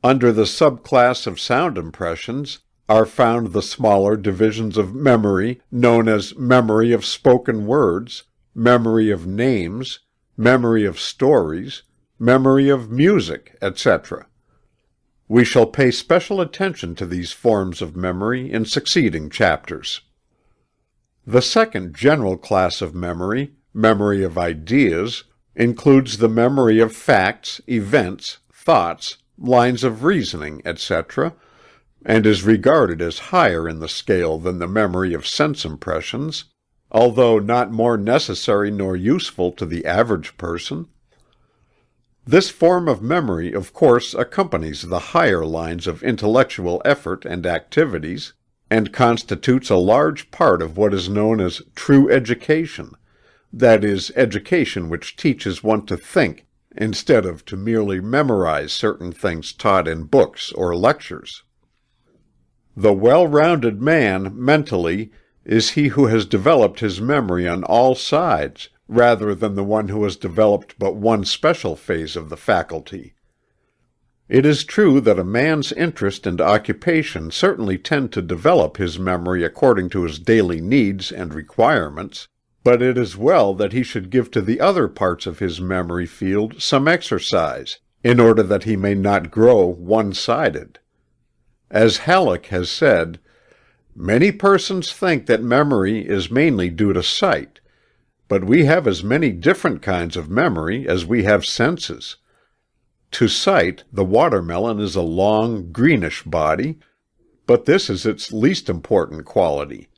Under the subclass of sound impressions are found the smaller divisions of memory known as memory of spoken words, memory of names, memory of stories, memory of music, etc. We shall pay special attention to these forms of memory in succeeding chapters. The second general class of memory, memory of ideas, includes the memory of facts, events, thoughts, lines of reasoning, etc., and is regarded as higher in the scale than the memory of sense impressions, although not more necessary nor useful to the average person. This form of memory, of course, accompanies the higher lines of intellectual effort and activities, and constitutes a large part of what is known as true education, that is, education which teaches one to think instead of to merely memorize certain things taught in books or lectures. The well-rounded man, mentally, is he who has developed his memory on all sides, rather than the one who has developed but one special phase of the faculty. It is true that a man's interest and occupation certainly tend to develop his memory according to his daily needs and requirements, but it is well that he should give to the other parts of his memory field some exercise, in order that he may not grow one-sided. As Halleck has said, "Many persons think that memory is mainly due to sight, but we have as many different kinds of memory as we have senses. To sight, the watermelon is a long, greenish body, but this is its least important quality.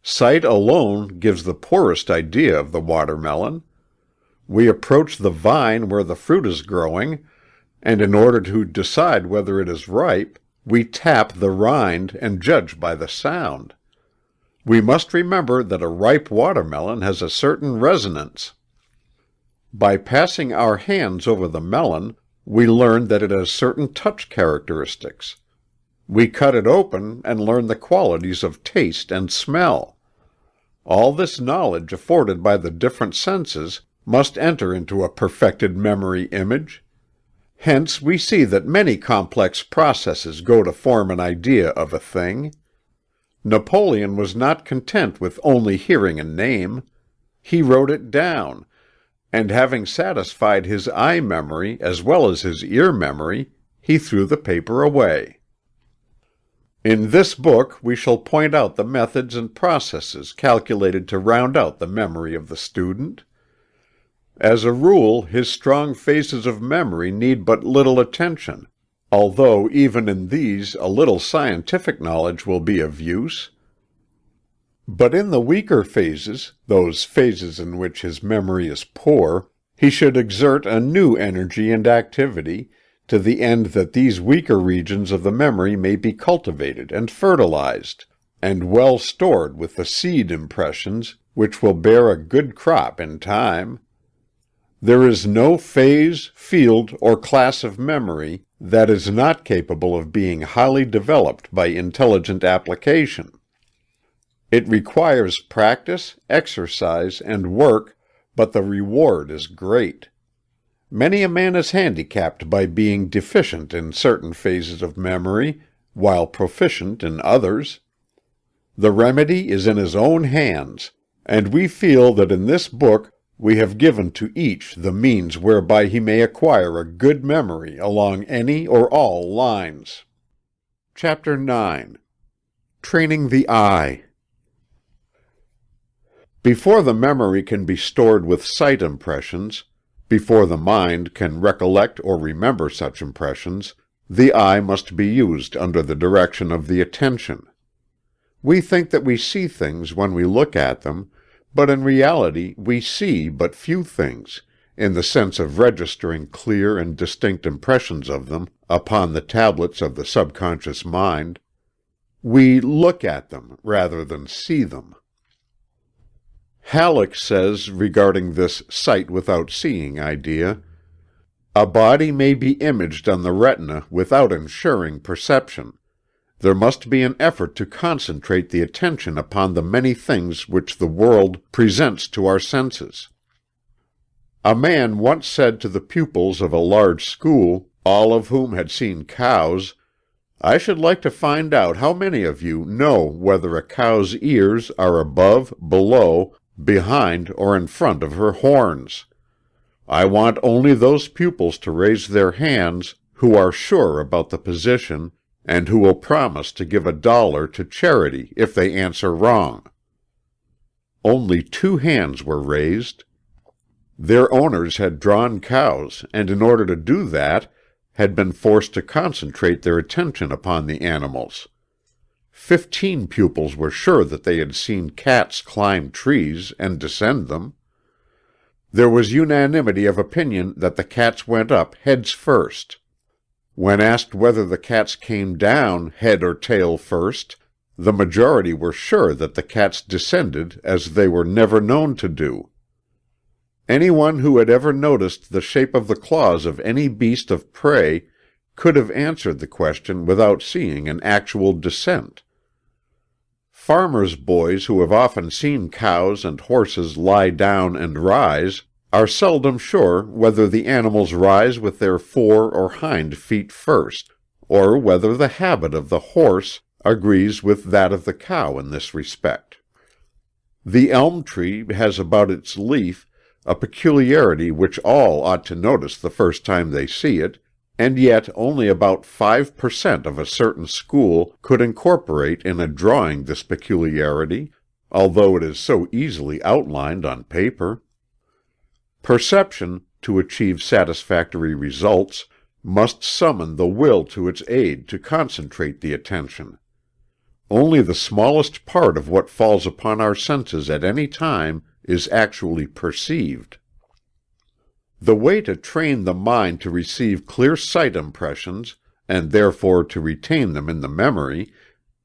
Sight alone gives the poorest idea of the watermelon. We approach the vine where the fruit is growing, and in order to decide whether it is ripe, we tap the rind and judge by the sound. We must remember that a ripe watermelon has a certain resonance. By passing our hands over the melon, we learn that it has certain touch characteristics. We cut it open and learn the qualities of taste and smell. All this knowledge afforded by the different senses must enter into a perfected memory image. Hence we see that many complex processes go to form an idea of a thing. Napoleon was not content with only hearing a name. He wrote it down, and having satisfied his eye memory as well as his ear memory, he threw the paper away. In this book we shall point out the methods and processes calculated to round out the memory of the student. As a rule, his strong phases of memory need but little attention, although even in these a little scientific knowledge will be of use. But in the weaker phases, those phases in which his memory is poor, he should exert a new energy and activity, to the end that these weaker regions of the memory may be cultivated and fertilized, and well stored with the seed impressions, which will bear a good crop in time. There is no phase, field, or class of memory that is not capable of being highly developed by intelligent application. It requires practice, exercise, and work, but the reward is great. Many a man is handicapped by being deficient in certain phases of memory, while proficient in others. The remedy is in his own hands, and we feel that in this book we have given to each the means whereby he may acquire a good memory along any or all lines. Chapter 9. Training the Eye. Before the memory can be stored with sight impressions, before the mind can recollect or remember such impressions, the eye must be used under the direction of the attention. We think that we see things when we look at them, but in reality we see but few things, in the sense of registering clear and distinct impressions of them upon the tablets of the subconscious mind. We look at them rather than see them. Halleck says regarding this sight without seeing idea, "A body may be imaged on the retina without ensuring perception. There must be an effort to concentrate the attention upon the many things which the world presents to our senses." A man once said to the pupils of a large school, all of whom had seen cows, "I should like to find out how many of you know whether a cow's ears are above, below, behind, or in front of her horns. I want only those pupils to raise their hands who are sure about the position, and who will promise to give $1 to charity if they answer wrong." Only 2 hands were raised. Their owners had drawn cows, and in order to do that, had been forced to concentrate their attention upon the animals. 15 pupils were sure that they had seen cats climb trees and descend them. There was unanimity of opinion that the cats went up heads first. When asked whether the cats came down head or tail first, the majority were sure that the cats descended as they were never known to do. Anyone who had ever noticed the shape of the claws of any beast of prey could have answered the question without seeing an actual descent. Farmers' boys who have often seen cows and horses lie down and rise are seldom sure whether the animals rise with their fore or hind feet first, or whether the habit of the horse agrees with that of the cow in this respect. The elm tree has about its leaf a peculiarity which all ought to notice the first time they see it, and yet only about 5% of a certain school could incorporate in a drawing this peculiarity, although it is so easily outlined on paper. Perception, to achieve satisfactory results, must summon the will to its aid to concentrate the attention. Only the smallest part of what falls upon our senses at any time is actually perceived. The way to train the mind to receive clear sight impressions, and therefore to retain them in the memory,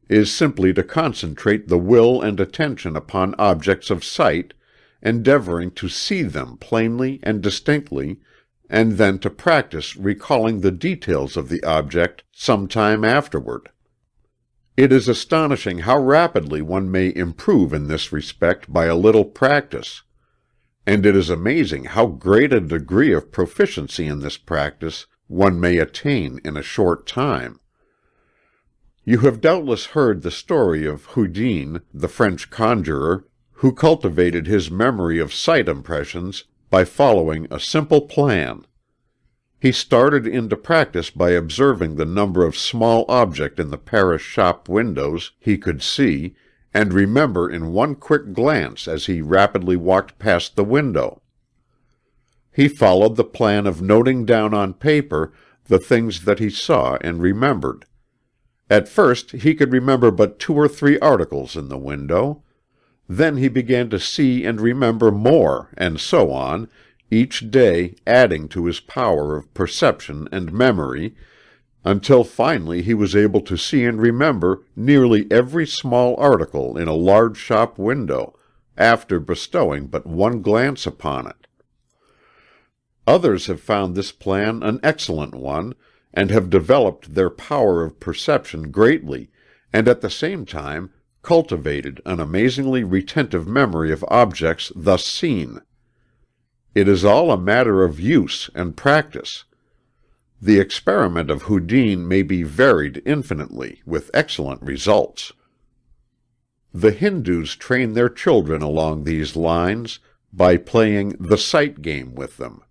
is simply to concentrate the will and attention upon objects of sight, endeavoring to see them plainly and distinctly, and then to practice recalling the details of the object some time afterward. It is astonishing how rapidly one may improve in this respect by a little practice, and it is amazing how great a degree of proficiency in this practice one may attain in a short time. You have doubtless heard the story of Houdin, the French conjurer, who cultivated his memory of sight impressions by following a simple plan. He started into practice by observing the number of small objects in the Paris shop windows he could see, and remember in one quick glance as he rapidly walked past the window. He followed the plan of noting down on paper the things that he saw and remembered. At first he could remember but 2 or 3 articles in the window. Then he began to see and remember more, and so on, each day adding to his power of perception and memory, until finally he was able to see and remember nearly every small article in a large shop window, after bestowing but one glance upon it. Others have found this plan an excellent one, and have developed their power of perception greatly, and at the same time cultivated an amazingly retentive memory of objects thus seen. It is all a matter of use and practice. The experiment of Houdin may be varied infinitely, with excellent results. The Hindus train their children along these lines by playing the sight game with them.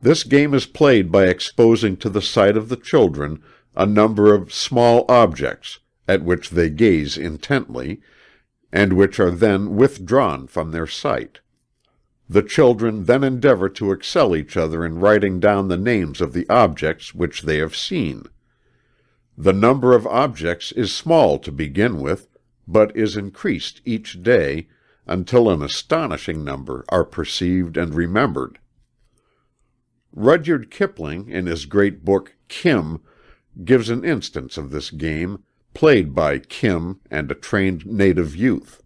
This game is played by exposing to the sight of the children a number of small objects, at which they gaze intently, and which are then withdrawn from their sight. The children then endeavor to excel each other in writing down the names of the objects which they have seen. The number of objects is small to begin with, but is increased each day, until an astonishing number are perceived and remembered. Rudyard Kipling, in his great book Kim, gives an instance of this game, played by Kim and a trained native youth.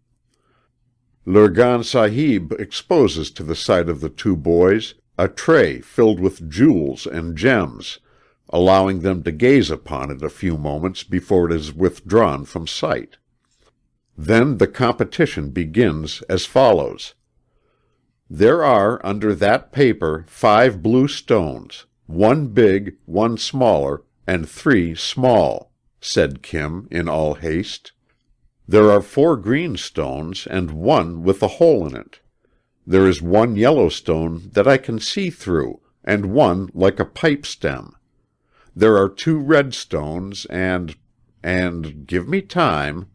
Lurgan Sahib exposes to the sight of the two boys a tray filled with jewels and gems, allowing them to gaze upon it a few moments before it is withdrawn from sight. Then the competition begins as follows. There are under that paper 5 blue stones, 1 big, 1 smaller, and 3 small, said Kim in all haste. There are 4 green stones and 1 with a hole in it. There is 1 yellow stone that I can see through, and 1 like a pipe stem. There are 2 red stones and give me time.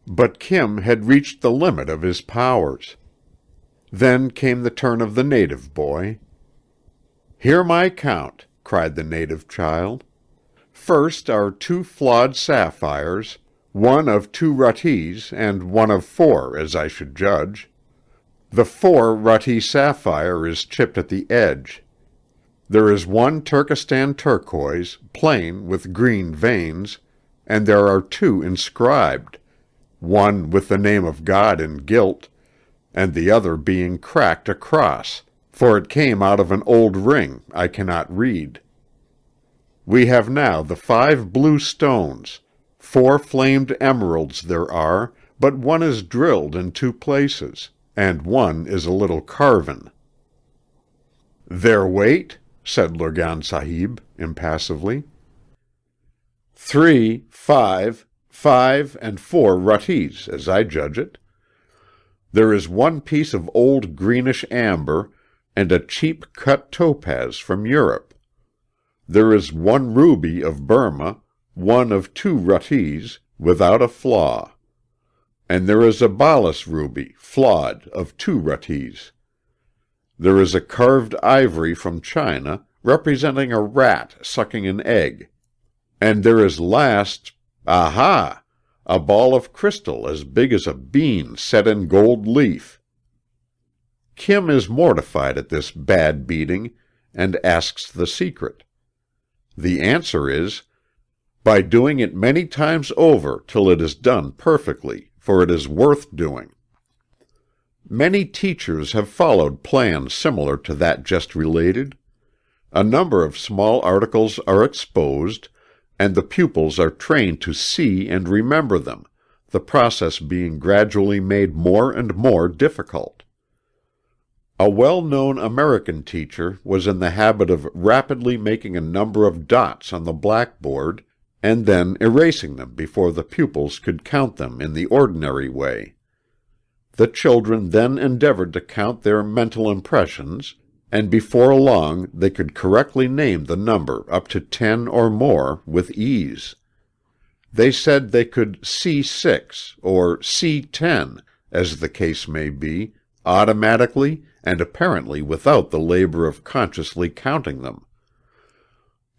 But Kim had reached the limit of his powers. Then came the turn of the native boy. "Hear my count," cried the native child. "First are 2 flawed sapphires, 1 of 2 ruttees, and 1 of 4, as I should judge. The 4 ruttee sapphire is chipped at the edge. There is 1 Turkestan turquoise, plain with green veins, and there are 2 inscribed, one with the name of God in gilt, and the other being cracked across, for it came out of an old ring I cannot read. We have now the 5 blue stones. 4 flamed emeralds there are, but 1 is drilled in 2 places, and 1 is a little carven." "Their weight?" said Lurgan Sahib, impassively. 3, 5, 5, and 4 ruttees, as I judge it. There is 1 piece of old greenish amber, and a cheap cut topaz from Europe. There is 1 ruby of Burma, 1 of 2 ruttees, without a flaw. And there is a balas ruby, flawed, of 2 ruttees. There is a carved ivory from China, representing a rat sucking an egg. And there is last, aha! a ball of crystal as big as a bean set in gold leaf." Kim is mortified at this bad beating, and asks the secret. The answer is, by doing it many times over till it is done perfectly, for it is worth doing. Many teachers have followed plans similar to that just related. A number of small articles are exposed, and the pupils are trained to see and remember them, the process being gradually made more and more difficult. A well-known American teacher was in the habit of rapidly making a number of dots on the blackboard, and then erasing them before the pupils could count them in the ordinary way. The children then endeavored to count their mental impressions, and before long they could correctly name the number up to 10 or more with ease. They said they could see 6 or see 10, as the case may be, automatically and apparently without the labor of consciously counting them.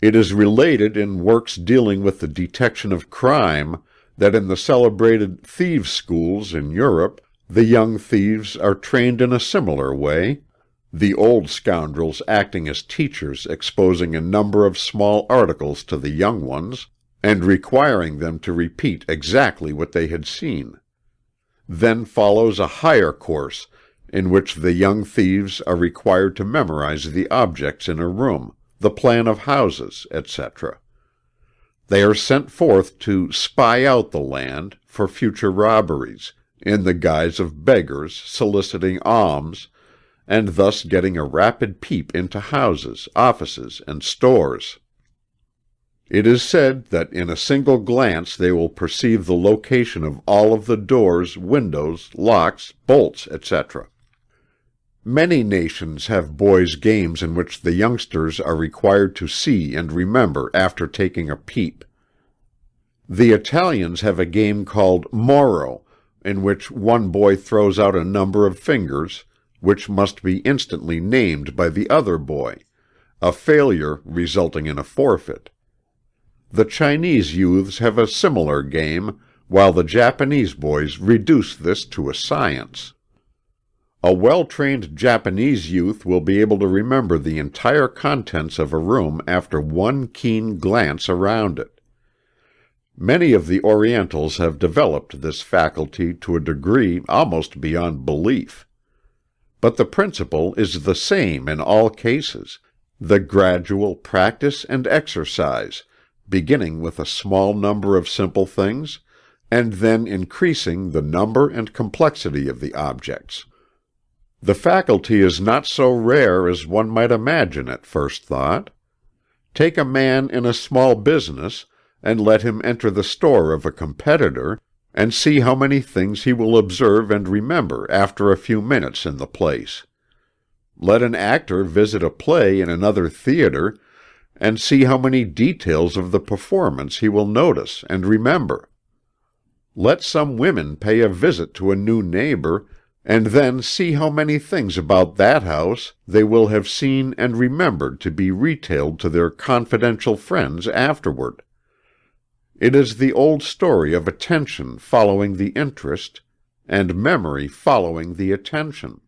It is related in works dealing with the detection of crime that in the celebrated thieves' schools in Europe, the young thieves are trained in a similar way, the old scoundrels acting as teachers, exposing a number of small articles to the young ones, and requiring them to repeat exactly what they had seen. Then follows a higher course, in which the young thieves are required to memorize the objects in a room, the plan of houses, etc. They are sent forth to spy out the land for future robberies, in the guise of beggars soliciting alms, and thus getting a rapid peep into houses, offices, and stores. It is said that in a single glance they will perceive the location of all of the doors, windows, locks, bolts, etc. Many nations have boys' games in which the youngsters are required to see and remember after taking a peep. The Italians have a game called Moro, in which one boy throws out a number of fingers, which must be instantly named by the other boy, a failure resulting in a forfeit. The Chinese youths have a similar game, while the Japanese boys reduce this to a science. A well-trained Japanese youth will be able to remember the entire contents of a room after one keen glance around it. Many of the Orientals have developed this faculty to a degree almost beyond belief. But the principle is the same in all cases, the gradual practice and exercise, beginning with a small number of simple things, and then increasing the number and complexity of the objects. The faculty is not so rare as one might imagine at first thought. Take a man in a small business, and let him enter the store of a competitor, and see how many things he will observe and remember after a few minutes in the place. Let an actor visit a play in another theater, and see how many details of the performance he will notice and remember. Let some women pay a visit to a new neighbor, and then see how many things about that house they will have seen and remembered to be retailed to their confidential friends afterward. It is the old story of attention following the interest, and memory following the attention.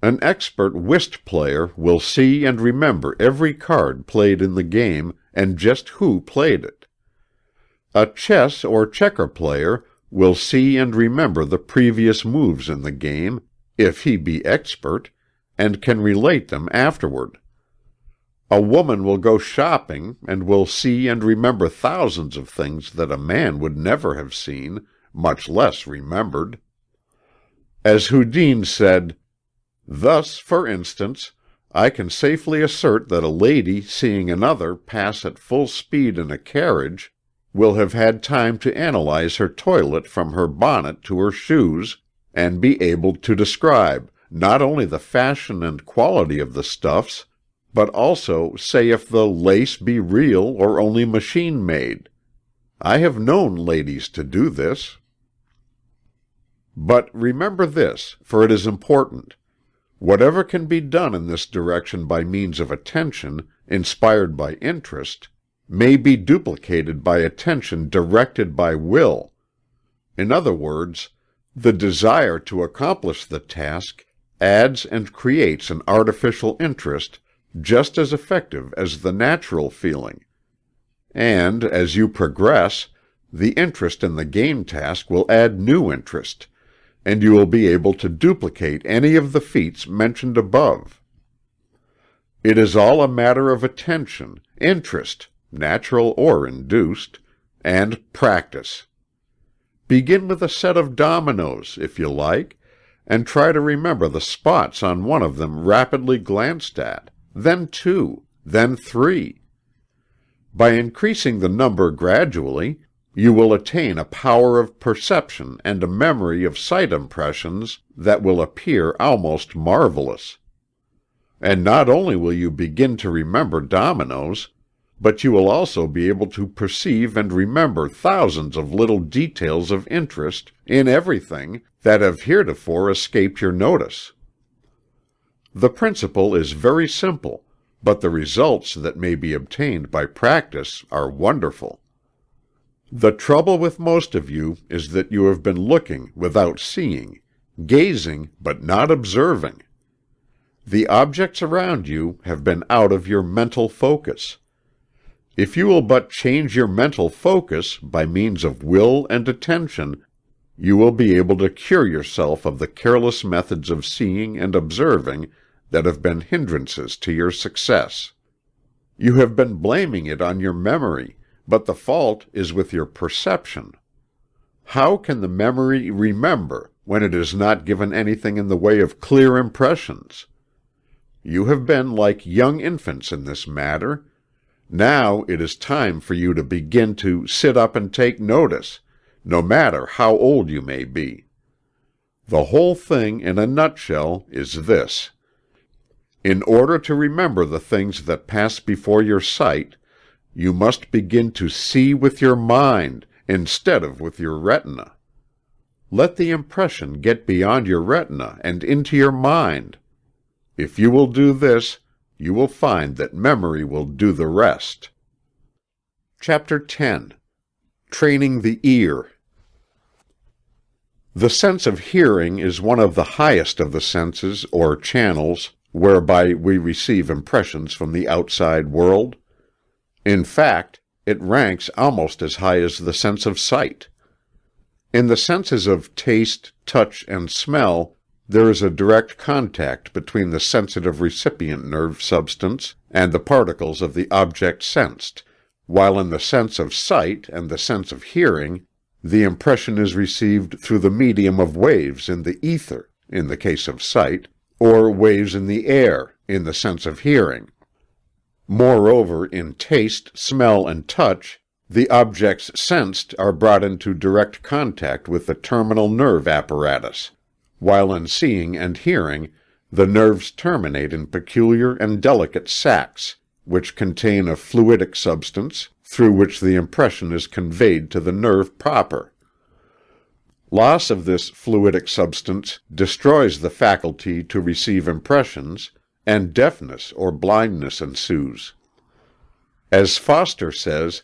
An expert whist player will see and remember every card played in the game and just who played it. A chess or checker player will see and remember the previous moves in the game, if he be expert, and can relate them afterward. A woman will go shopping and will see and remember thousands of things that a man would never have seen, much less remembered. As Houdin said, "Thus, for instance, I can safely assert that a lady seeing another pass at full speed in a carriage will have had time to analyze her toilet from her bonnet to her shoes, and be able to describe not only the fashion and quality of the stuffs, but also say if the lace be real or only machine-made. I have known ladies to do this." But remember this, for it is important. Whatever can be done in this direction by means of attention, inspired by interest, may be duplicated by attention directed by will. In other words, the desire to accomplish the task adds and creates an artificial interest just as effective as the natural feeling. And, as you progress, the interest in the game task will add new interest, and you will be able to duplicate any of the feats mentioned above. It is all a matter of attention, interest, natural or induced, and practice. Begin with a set of dominoes, if you like, and try to remember the spots on one of them rapidly glanced at, then 2, then 3. By increasing the number gradually, you will attain a power of perception and a memory of sight impressions that will appear almost marvelous. And not only will you begin to remember dominoes, but you will also be able to perceive and remember thousands of little details of interest in everything that have heretofore escaped your notice. The principle is very simple, but the results that may be obtained by practice are wonderful. The trouble with most of you is that you have been looking without seeing, gazing but not observing. The objects around you have been out of your mental focus. If you will but change your mental focus by means of will and attention, you will be able to cure yourself of the careless methods of seeing and observing that have been hindrances to your success. You have been blaming it on your memory, but the fault is with your perception. How can the memory remember when it is not given anything in the way of clear impressions? You have been like young infants in this matter. Now it is time for you to begin to sit up and take notice, no matter how old you may be. The whole thing in a nutshell is this. In order to remember the things that pass before your sight, you must begin to see with your mind instead of with your retina. Let the impression get beyond your retina and into your mind. If you will do this, you will find that memory will do the rest. Chapter 10. Training the Ear. The sense of hearing is one of the highest of the senses or channels whereby we receive impressions from the outside world. In fact, it ranks almost as high as the sense of sight. In the senses of taste, touch, and smell, there is a direct contact between the sensitive recipient nerve substance and the particles of the object sensed, while in the sense of sight and the sense of hearing, the impression is received through the medium of waves in the ether, in the case of sight, or waves in the air, in the sense of hearing. Moreover, in taste, smell, and touch, the objects sensed are brought into direct contact with the terminal nerve apparatus, while in seeing and hearing, the nerves terminate in peculiar and delicate sacs, which contain a fluidic substance through which the impression is conveyed to the nerve proper. Loss of this fluidic substance destroys the faculty to receive impressions, and deafness or blindness ensues. As Foster says,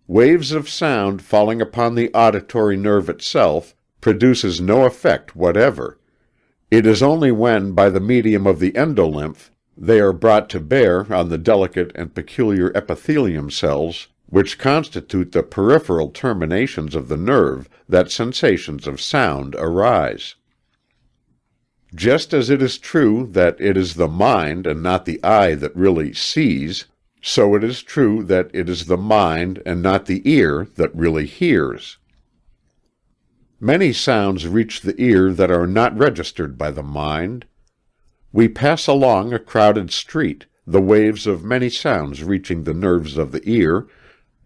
waves of sound falling upon the auditory nerve itself produces no effect whatever. It is only when, by the medium of the endolymph, they are brought to bear on the delicate and peculiar epithelium cells, which constitute the peripheral terminations of the nerve, that sensations of sound arise. Just as it is true that it is the mind and not the eye that really sees, so it is true that it is the mind and not the ear that really hears. Many sounds reach the ear that are not registered by the mind. We pass along a crowded street, the waves of many sounds reaching the nerves of the ear,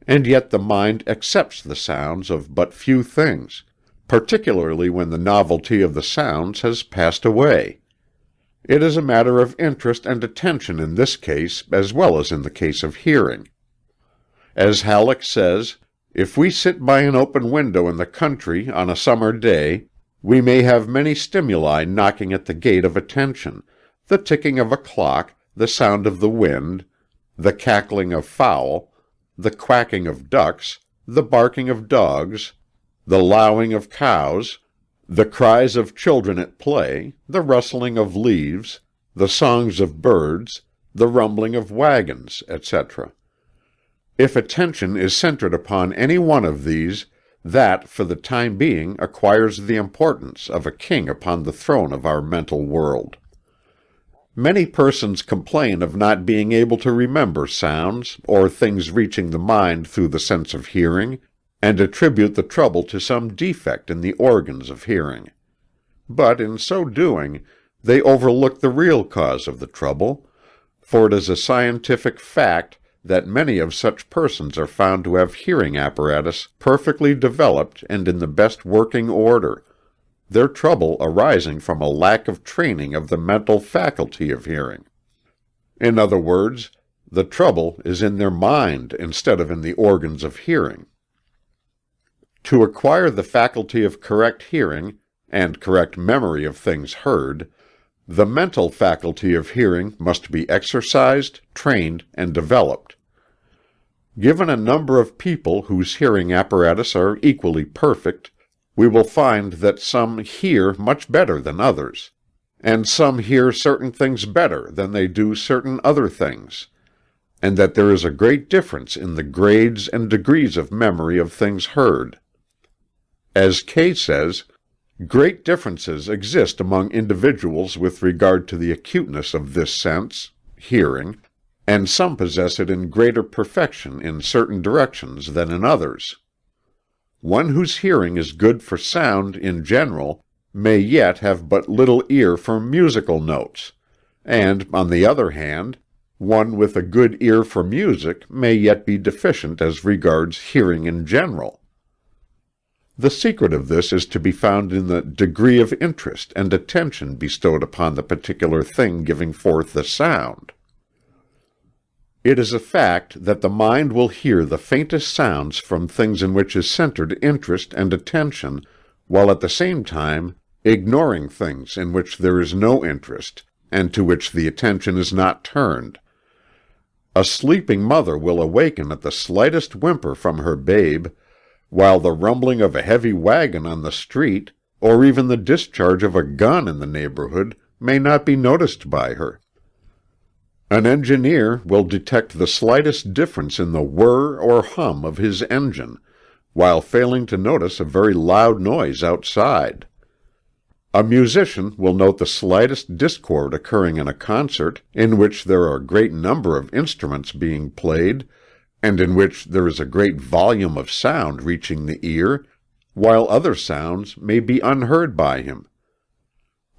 and yet the mind accepts the sounds of but few things, particularly when the novelty of the sounds has passed away. It is a matter of interest and attention in this case as well as in the case of hearing. As Halleck says, if we sit by an open window in the country on a summer day, we may have many stimuli knocking at the gate of attention, the ticking of a clock, the sound of the wind, the cackling of fowl, the quacking of ducks, the barking of dogs, the lowing of cows, the cries of children at play, the rustling of leaves, the songs of birds, the rumbling of wagons, etc. If attention is centered upon any one of these, that for the time being acquires the importance of a king upon the throne of our mental world. Many persons complain of not being able to remember sounds or things reaching the mind through the sense of hearing, and attribute the trouble to some defect in the organs of hearing. But in so doing, they overlook the real cause of the trouble, for it is a scientific fact that many of such persons are found to have hearing apparatus perfectly developed and in the best working order, their trouble arising from a lack of training of the mental faculty of hearing. In other words, the trouble is in their mind instead of in the organs of hearing. To acquire the faculty of correct hearing and correct memory of things heard, the mental faculty of hearing must be exercised, trained, and developed. Given a number of people whose hearing apparatus are equally perfect, we will find that some hear much better than others, and some hear certain things better than they do certain other things, and that there is a great difference in the grades and degrees of memory of things heard. As Kay says, great differences exist among individuals with regard to the acuteness of this sense, hearing, and some possess it in greater perfection in certain directions than in others. One whose hearing is good for sound in general may yet have but little ear for musical notes, and, on the other hand, one with a good ear for music may yet be deficient as regards hearing in general. The secret of this is to be found in the degree of interest and attention bestowed upon the particular thing giving forth the sound. It is a fact that the mind will hear the faintest sounds from things in which is centered interest and attention, while at the same time ignoring things in which there is no interest, and to which the attention is not turned. A sleeping mother will awaken at the slightest whimper from her babe, while the rumbling of a heavy wagon on the street, or even the discharge of a gun in the neighborhood, may not be noticed by her. An engineer will detect the slightest difference in the whir or hum of his engine, while failing to notice a very loud noise outside. A musician will note the slightest discord occurring in a concert in which there are a great number of instruments being played, and in which there is a great volume of sound reaching the ear, while other sounds may be unheard by him.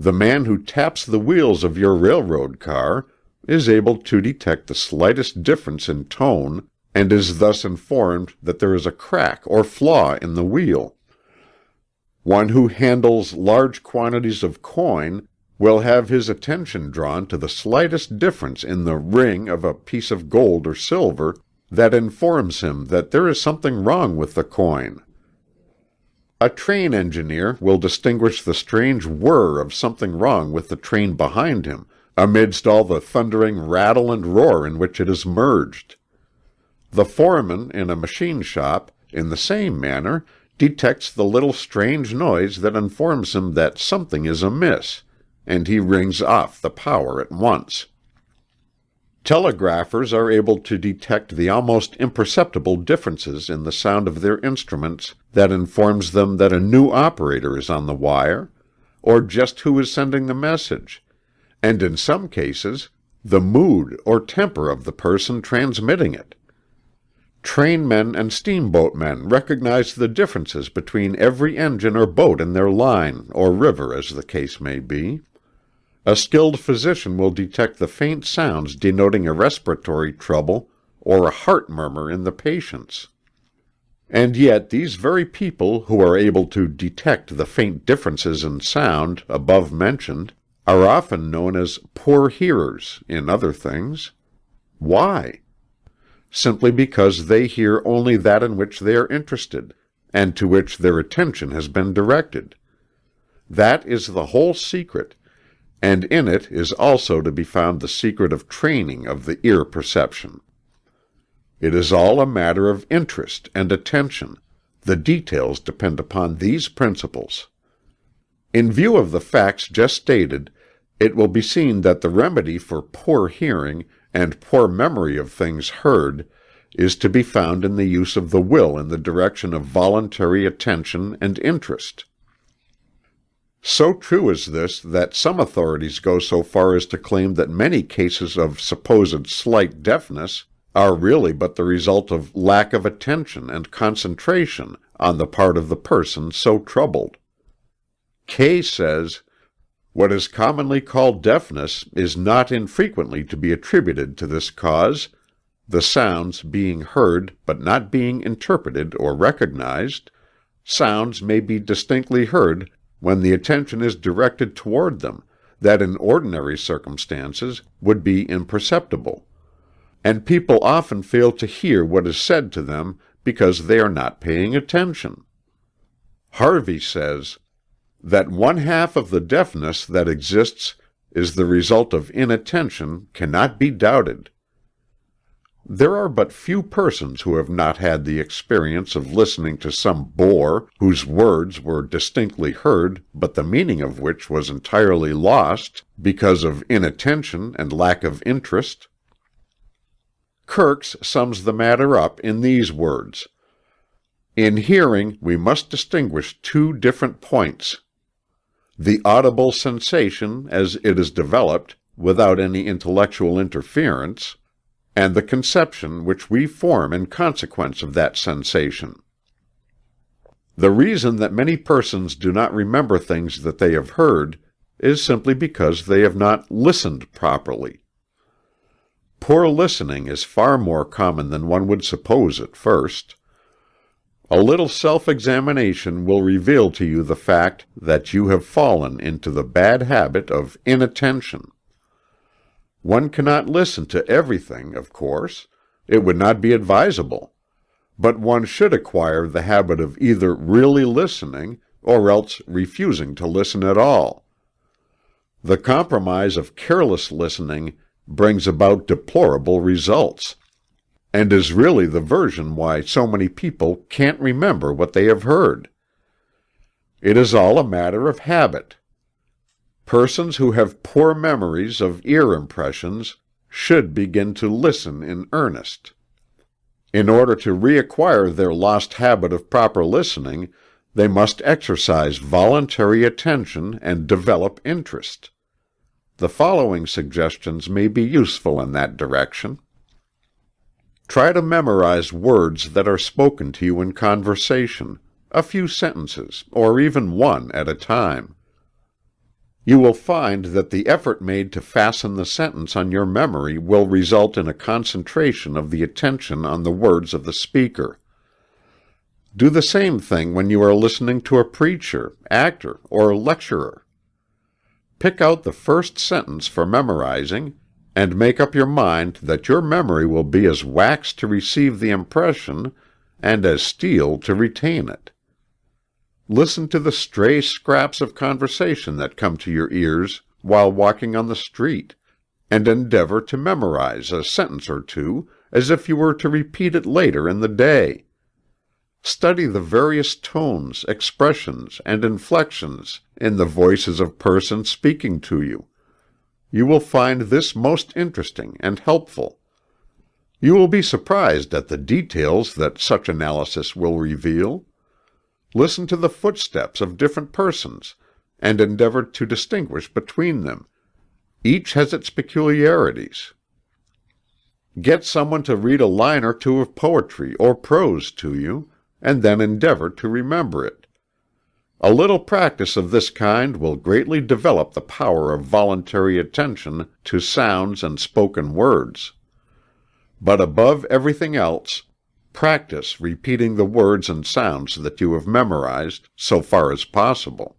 The man who taps the wheels of your railroad car is able to detect the slightest difference in tone, and is thus informed that there is a crack or flaw in the wheel. One who handles large quantities of coin will have his attention drawn to the slightest difference in the ring of a piece of gold or silver that informs him that there is something wrong with the coin. A train engineer will distinguish the strange whir of something wrong with the train behind him, amidst all the thundering rattle and roar in which it is merged. The foreman in a machine shop, in the same manner, detects the little strange noise that informs him that something is amiss, and he rings off the power at once. Telegraphers are able to detect the almost imperceptible differences in the sound of their instruments that informs them that a new operator is on the wire, or just who is sending the message, and in some cases, the mood or temper of the person transmitting it. Trainmen and steamboatmen recognize the differences between every engine or boat in their line or river, as the case may be. A skilled physician will detect the faint sounds denoting a respiratory trouble or a heart murmur in the patients. And yet these very people who are able to detect the faint differences in sound above mentioned are often known as poor hearers in other things. Why? Simply because they hear only that in which they are interested, and to which their attention has been directed. That is the whole secret, and in it is also to be found the secret of training of the ear perception. It is all a matter of interest and attention. The details depend upon these principles. In view of the facts just stated, it will be seen that the remedy for poor hearing and poor memory of things heard is to be found in the use of the will in the direction of voluntary attention and interest. So true is this that some authorities go so far as to claim that many cases of supposed slight deafness are really but the result of lack of attention and concentration on the part of the person so troubled. Kay says, "What is commonly called deafness is not infrequently to be attributed to this cause, the sounds being heard but not being interpreted or recognized. Sounds may be distinctly heard when the attention is directed toward them, that in ordinary circumstances would be imperceptible. And people often fail to hear what is said to them because they are not paying attention." Harvey says, "That one half of the deafness that exists is the result of inattention cannot be doubted." There are but few persons who have not had the experience of listening to some bore whose words were distinctly heard but the meaning of which was entirely lost because of inattention and lack of interest. Kirks sums the matter up in these words: In hearing, we must distinguish two different points: the audible sensation as it is developed, without any intellectual interference, and the conception which we form in consequence of that sensation. The reason that many persons do not remember things that they have heard is simply because they have not listened properly. Poor listening is far more common than one would suppose at first. A little self-examination will reveal to you the fact that you have fallen into the bad habit of inattention. One cannot listen to everything, of course. It would not be advisable. But one should acquire the habit of either really listening or else refusing to listen at all. The compromise of careless listening brings about deplorable results, and is really the reason why so many people can't remember what they have heard. It is all a matter of habit. Persons who have poor memories of ear impressions should begin to listen in earnest. In order to reacquire their lost habit of proper listening, they must exercise voluntary attention and develop interest. The following suggestions may be useful in that direction. Try to memorize words that are spoken to you in conversation, a few sentences, or even one at a time. You will find that the effort made to fasten the sentence on your memory will result in a concentration of the attention on the words of the speaker. Do the same thing when you are listening to a preacher, actor, or lecturer. Pick out the first sentence for memorizing, and make up your mind that your memory will be as wax to receive the impression and as steel to retain it. Listen to the stray scraps of conversation that come to your ears while walking on the street, and endeavor to memorize a sentence or two as if you were to repeat it later in the day. Study the various tones, expressions, and inflections in the voices of persons speaking to you. You will find this most interesting and helpful. You will be surprised at the details that such analysis will reveal. Listen to the footsteps of different persons, and endeavor to distinguish between them. Each has its peculiarities. Get someone to read a line or two of poetry or prose to you, and then endeavor to remember it. A little practice of this kind will greatly develop the power of voluntary attention to sounds and spoken words. But above everything else, practice repeating the words and sounds that you have memorized, so far as possible.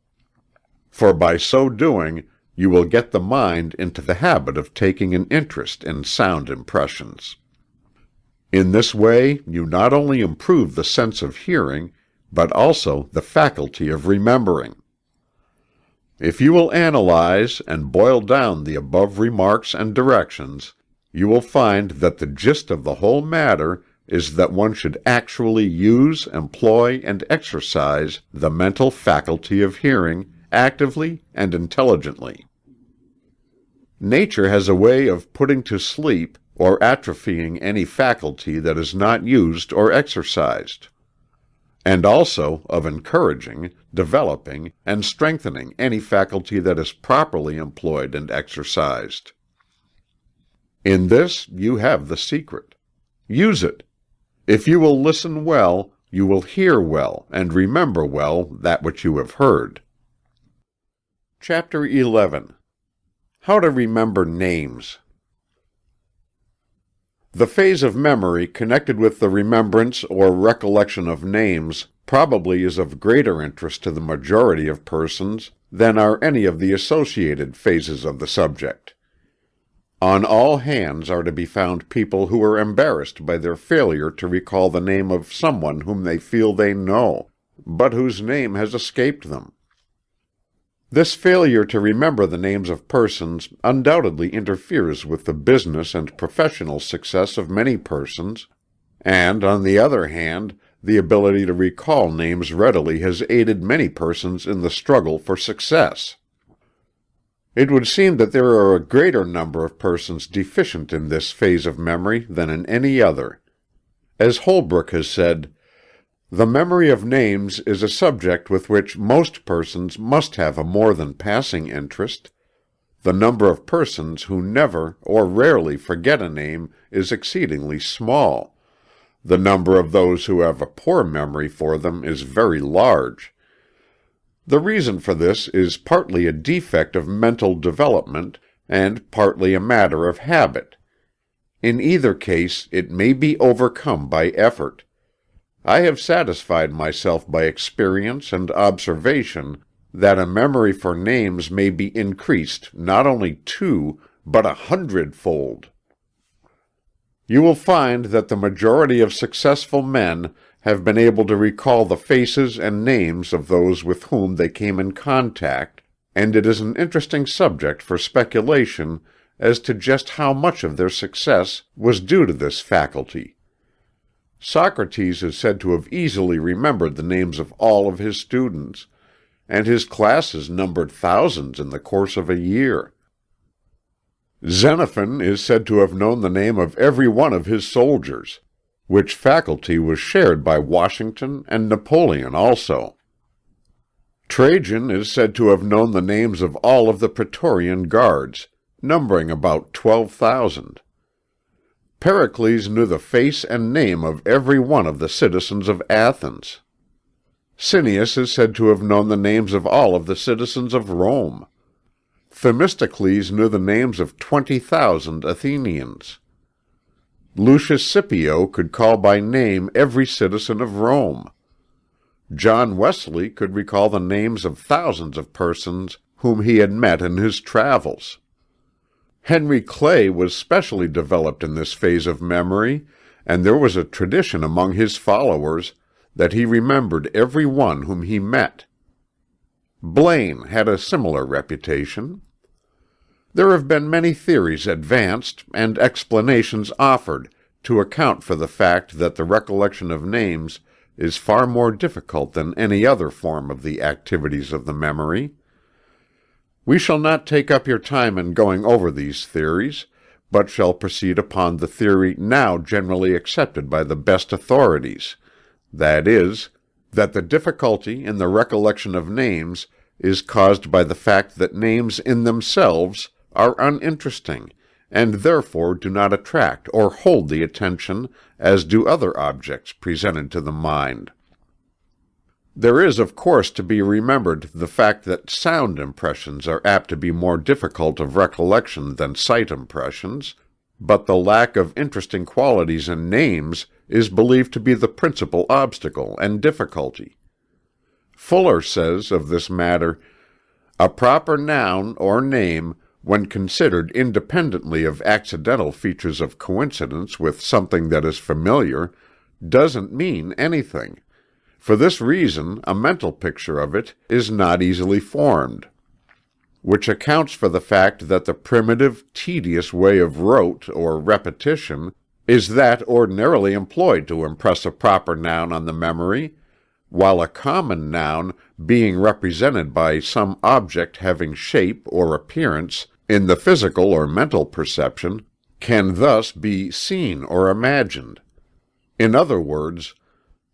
For by so doing, you will get the mind into the habit of taking an interest in sound impressions. In this way, you not only improve the sense of hearing, but also the faculty of remembering. If you will analyze and boil down the above remarks and directions, you will find that the gist of the whole matter is that one should actually use, employ, and exercise the mental faculty of hearing actively and intelligently. Nature has a way of putting to sleep or atrophying any faculty that is not used or exercised, and also of encouraging, developing, and strengthening any faculty that is properly employed and exercised. In this you have the secret. Use it. If you will listen well, you will hear well and remember well that which you have heard. Chapter 11. How to Remember Names. The phase of memory connected with the remembrance or recollection of names probably is of greater interest to the majority of persons than are any of the associated phases of the subject. On all hands are to be found people who are embarrassed by their failure to recall the name of someone whom they feel they know, but whose name has escaped them. This failure to remember the names of persons undoubtedly interferes with the business and professional success of many persons, and, on the other hand, the ability to recall names readily has aided many persons in the struggle for success. It would seem that there are a greater number of persons deficient in this phase of memory than in any other. As Holbrook has said, The memory of names is a subject with which most persons must have a more than passing interest. The number of persons who never or rarely forget a name is exceedingly small. The number of those who have a poor memory for them is very large. The reason for this is partly a defect of mental development and partly a matter of habit. In either case, it may be overcome by effort. I have satisfied myself by experience and observation that a memory for names may be increased not only 2, but 100-fold. You will find that the majority of successful men have been able to recall the faces and names of those with whom they came in contact, and it is an interesting subject for speculation as to just how much of their success was due to this faculty. Socrates is said to have easily remembered the names of all of his students, and his classes numbered thousands in the course of a year. Xenophon is said to have known the name of every one of his soldiers, which faculty was shared by Washington and Napoleon also. Trajan is said to have known the names of all of the Praetorian Guards, numbering about 12,000. Pericles knew the face and name of every one of the citizens of Athens. Cineas is said to have known the names of all of the citizens of Rome. Themistocles knew the names of 20,000 Athenians. Lucius Scipio could call by name every citizen of Rome. John Wesley could recall the names of thousands of persons whom he had met in his travels. Henry Clay was specially developed in this phase of memory, and there was a tradition among his followers that he remembered every one whom he met. Blaine had a similar reputation. There have been many theories advanced and explanations offered to account for the fact that the recollection of names is far more difficult than any other form of the activities of the memory. We shall not take up your time in going over these theories, but shall proceed upon the theory now generally accepted by the best authorities, that is, that the difficulty in the recollection of names is caused by the fact that names in themselves are uninteresting, and therefore do not attract or hold the attention as do other objects presented to the mind. There is, of course, to be remembered the fact that sound impressions are apt to be more difficult of recollection than sight impressions, but the lack of interesting qualities in names is believed to be the principal obstacle and difficulty. Fuller says of this matter, "A proper noun or name, when considered independently of accidental features of coincidence with something that is familiar, doesn't mean anything. For this reason, a mental picture of it is not easily formed, which accounts for the fact that the primitive, tedious way of rote or repetition is that ordinarily employed to impress a proper noun on the memory, while a common noun, being represented by some object having shape or appearance in the physical or mental perception, can thus be seen or imagined. In other words,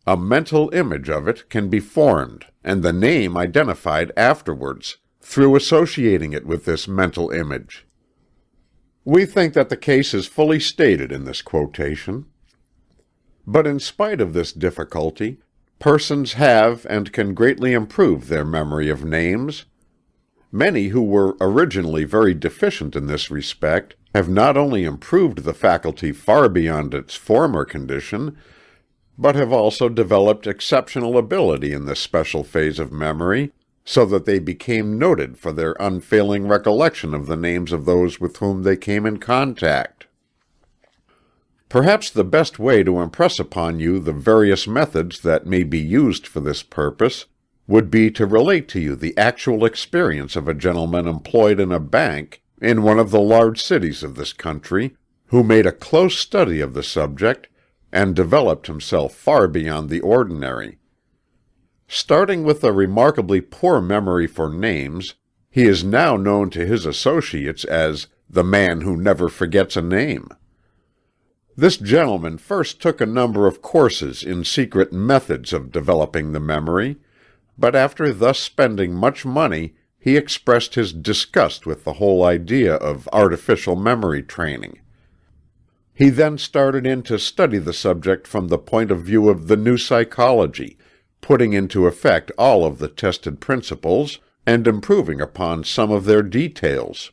a mental image of it can be formed, and the name identified afterwards, through associating it with this mental image." We think that the case is fully stated in this quotation. But in spite of this difficulty, persons have and can greatly improve their memory of names. Many who were originally very deficient in this respect have not only improved the faculty far beyond its former condition, but have also developed exceptional ability in this special phase of memory, so that they became noted for their unfailing recollection of the names of those with whom they came in contact. Perhaps the best way to impress upon you the various methods that may be used for this purpose would be to relate to you the actual experience of a gentleman employed in a bank in one of the large cities of this country, who made a close study of the subject and developed himself far beyond the ordinary. Starting with a remarkably poor memory for names, he is now known to his associates as the man who never forgets a name. This gentleman first took a number of courses in secret methods of developing the memory, but after thus spending much money, he expressed his disgust with the whole idea of artificial memory training. He then started in to study the subject from the point of view of the new psychology, putting into effect all of the tested principles and improving upon some of their details.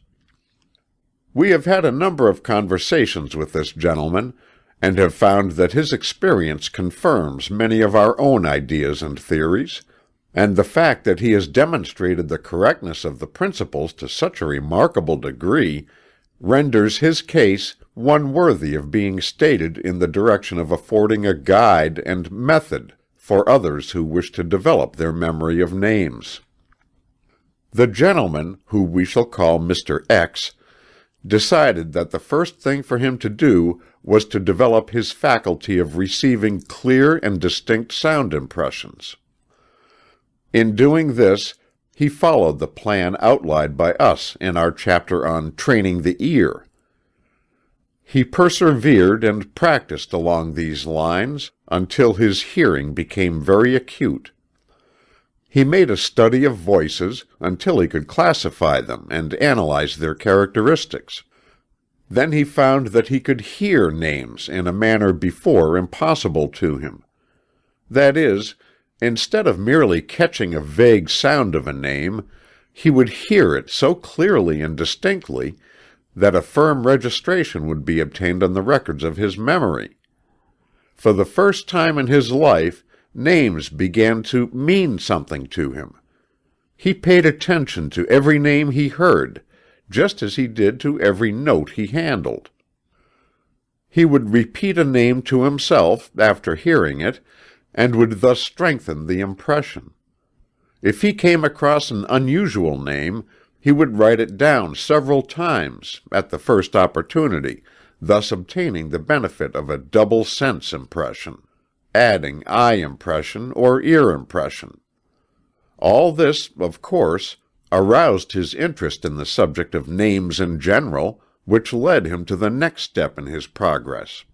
We have had a number of conversations with this gentleman, and have found that his experience confirms many of our own ideas and theories, and the fact that he has demonstrated the correctness of the principles to such a remarkable degree renders his case one worthy of being stated in the direction of affording a guide and method for others who wish to develop their memory of names. The gentleman, who we shall call Mr. X, decided that the first thing for him to do was to develop his faculty of receiving clear and distinct sound impressions. In doing this, he followed the plan outlined by us in our chapter on Training the Ear. He persevered and practiced along these lines until his hearing became very acute. He made a study of voices until he could classify them and analyze their characteristics. Then he found that he could hear names in a manner before impossible to him. That is, instead of merely catching a vague sound of a name, he would hear it so clearly and distinctly that a firm registration would be obtained on the records of his memory. For the first time in his life, names began to mean something to him. He paid attention to every name he heard, just as he did to every note he handled. He would repeat a name to himself after hearing it, and would thus strengthen the impression. If he came across an unusual name, he would write it down several times at the first opportunity, thus obtaining the benefit of a double sense impression, adding eye impression or ear impression. All this, of course, aroused his interest in the subject of names in general, which led him to the next step in his progress.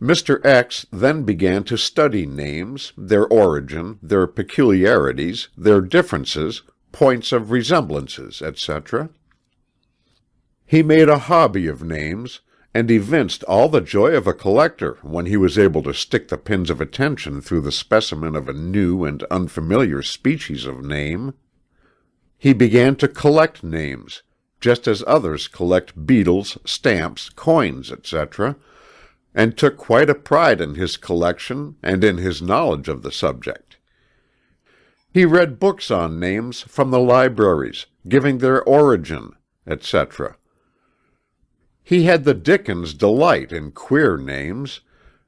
Mr. X then began to study names, their origin, their peculiarities, their differences, points of resemblances, etc. He made a hobby of names, and evinced all the joy of a collector when he was able to stick the pins of attention through the specimen of a new and unfamiliar species of name. He began to collect names, just as others collect beetles, stamps, coins, etc., and took quite a pride in his collection and in his knowledge of the subject. He read books on names from the libraries, giving their origin, etc. He had the Dickens delight in queer names,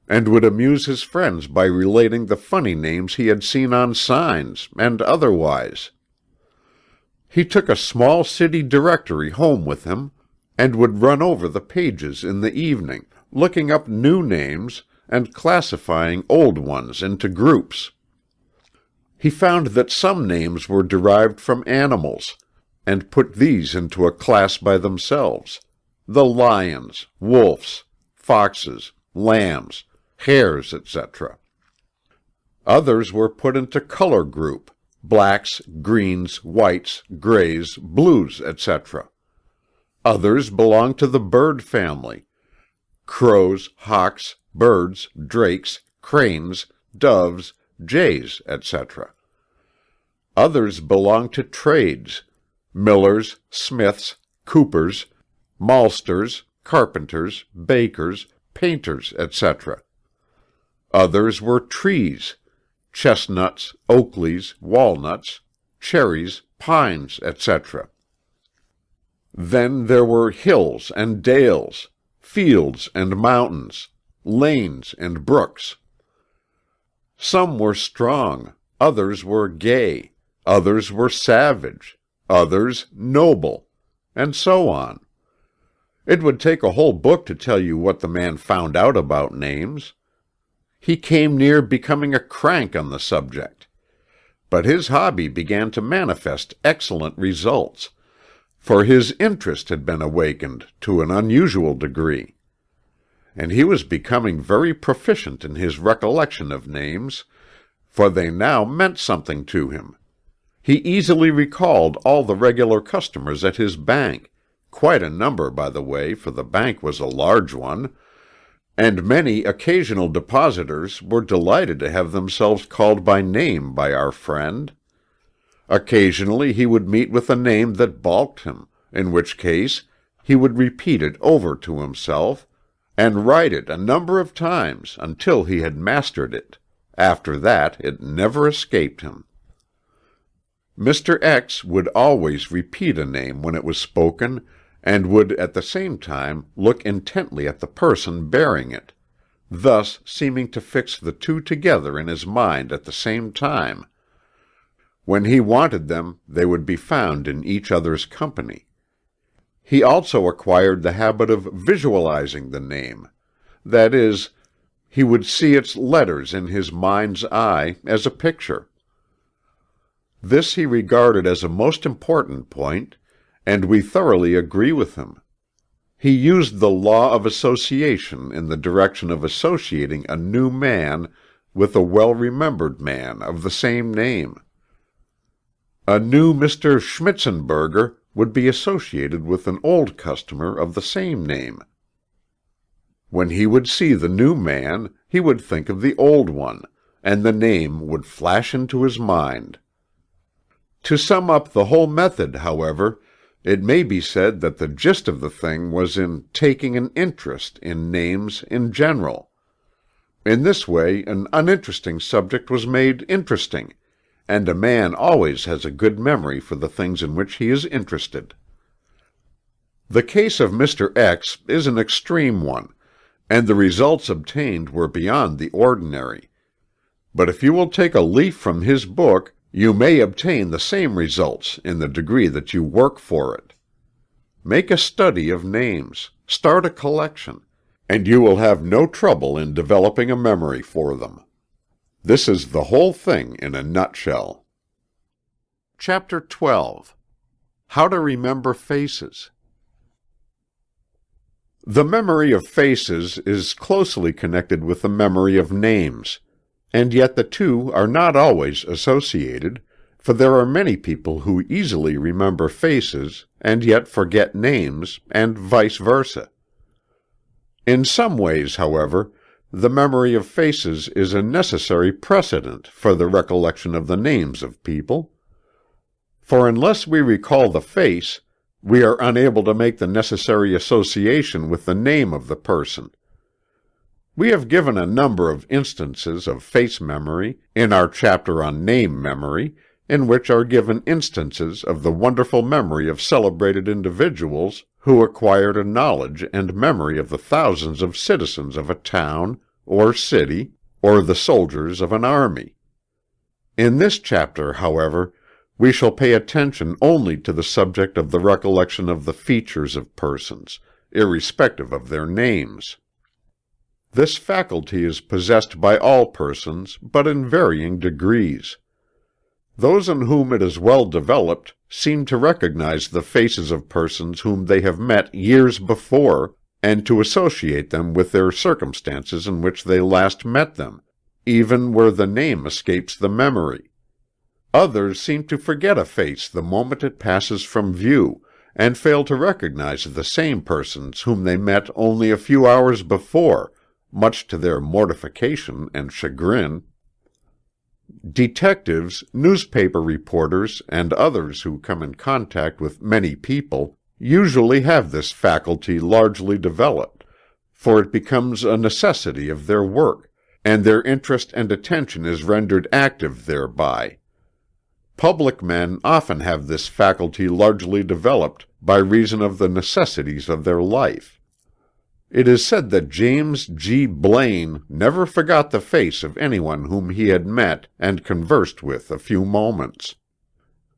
and would amuse his friends by relating the funny names he had seen on signs, and otherwise. He took a small city directory home with him, and would run over the pages in the evening, looking up new names and classifying old ones into groups. He found that some names were derived from animals, and put these into a class by themselves: the lions, wolves, foxes, lambs, hares, etc. Others were put into color group: blacks, greens, whites, grays, blues, etc. Others belonged to the bird family: crows, hawks, birds, drakes, cranes, doves, jays, etc. Others belonged to trades: millers, smiths, coopers, maltsters, carpenters, bakers, painters, etc. Others were trees: chestnuts, oakleys, walnuts, cherries, pines, etc. Then there were hills and dales, fields and mountains, lanes and brooks. Some were strong, others were gay, others were savage, others noble, and so on. It would take a whole book to tell you what the man found out about names. He came near becoming a crank on the subject. But his hobby began to manifest excellent results, for his interest had been awakened to an unusual degree. and he was becoming very proficient in his recollection of names, for they now meant something to him. He easily recalled all the regular customers at his bank, quite a number, by the way, for the bank was a large one, and many occasional depositors were delighted to have themselves called by name by our friend. Occasionally he would meet with a name that balked him, in which case he would repeat it over to himself, and write it a number of times until he had mastered it. After that it never escaped him. Mr. X would always repeat a name when it was spoken, and would at the same time look intently at the person bearing it, thus seeming to fix the two together in his mind at the same time. When he wanted them, they would be found in each other's company. He also acquired the habit of visualizing the name. That is, he would see its letters in his mind's eye as a picture. This he regarded as a most important point, and we thoroughly agree with him. He used the law of association in the direction of associating a new man with a well-remembered man of the same name. A new Mr. Schmitzenberger would be associated with an old customer of the same name. When he would see the new man, he would think of the old one, and the name would flash into his mind. To sum up the whole method, however, it may be said that the gist of the thing was in taking an interest in names in general. In this way an uninteresting subject was made interesting, and a man always has a good memory for the things in which he is interested. The case of Mr. X is an extreme one, and the results obtained were beyond the ordinary. But if you will take a leaf from his book, you may obtain the same results in the degree that you work for it. Make a study of names, start a collection, and you will have no trouble in developing a memory for them. This is the whole thing in a nutshell. Chapter 12. How to Remember Faces. The memory of faces is closely connected with the memory of names, and yet the two are not always associated, for there are many people who easily remember faces and yet forget names, and vice versa. In some ways, however, the memory of faces is a necessary precedent for the recollection of the names of people. For unless we recall the face, we are unable to make the necessary association with the name of the person. We have given a number of instances of face memory in our chapter on name memory, in which are given instances of the wonderful memory of celebrated individuals who acquired a knowledge and memory of the thousands of citizens of a town or city, or the soldiers of an army. In this chapter, however, we shall pay attention only to the subject of the recollection of the features of persons, irrespective of their names. This faculty is possessed by all persons, but in varying degrees. Those in whom it is well developed seem to recognize the faces of persons whom they have met years before, and to associate them with their circumstances in which they last met them, even where the name escapes the memory. Others seem to forget a face the moment it passes from view, and fail to recognize the same persons whom they met only a few hours before, much to their mortification and chagrin. Detectives, newspaper reporters, and others who come in contact with many people usually have this faculty largely developed, for it becomes a necessity of their work, and their interest and attention is rendered active thereby. Public men often have this faculty largely developed by reason of the necessities of their life. It is said that James G. Blaine never forgot the face of anyone whom he had met and conversed with a few moments.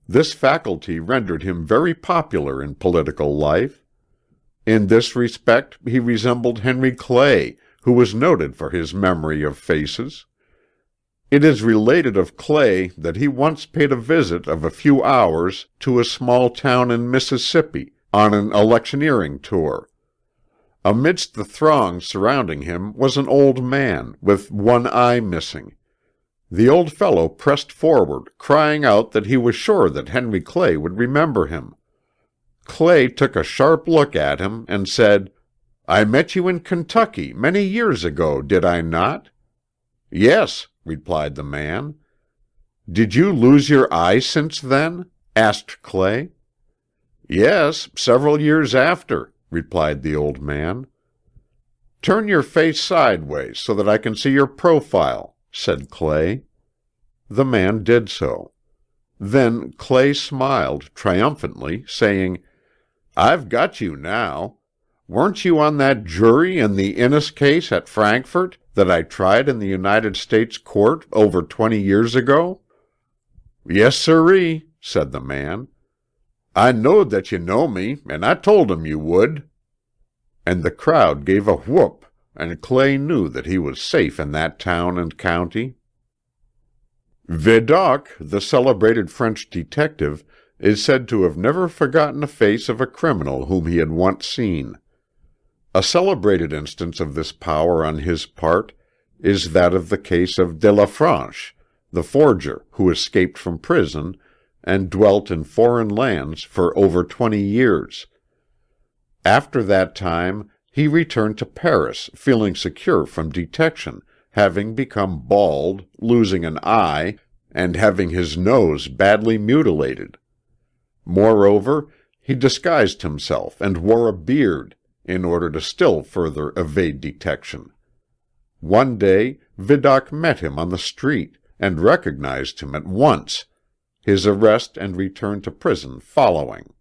This faculty rendered him very popular in political life. In this respect he resembled Henry Clay, who was noted for his memory of faces. It is related of Clay that he once paid a visit of a few hours to a small town in Mississippi on an electioneering tour. Amidst the throng surrounding him was an old man, with one eye missing. The old fellow pressed forward, crying out that he was sure that Henry Clay would remember him. Clay took a sharp look at him and said, "I met you in Kentucky many years ago, did I not?" "Yes," replied the man. "Did you lose your eye since then?" asked Clay. "Yes, several years after," replied the old man. "Turn your face sideways so that I can see your profile," said Clay. The man did so. Then Clay smiled triumphantly, saying, "I've got you now. Weren't you on that jury in the Innes case at Frankfort that I tried in the United States Court over 20 years ago?" "Yes, sirree," said the man. "I knowed that you know me, and I told 'em you would." And the crowd gave a whoop, and Clay knew that he was safe in that town and county. Vidocq, the celebrated French detective, is said to have never forgotten the face of a criminal whom he had once seen. A celebrated instance of this power on his part is that of the case of De la Franche, the forger who escaped from prison and dwelt in foreign lands for over 20 years. After that time he returned to Paris, feeling secure from detection, having become bald, losing an eye, and having his nose badly mutilated. Moreover, he disguised himself and wore a beard, in order to still further evade detection. One day Vidocq met him on the street, and recognized him at once, his arrest and return to prison following.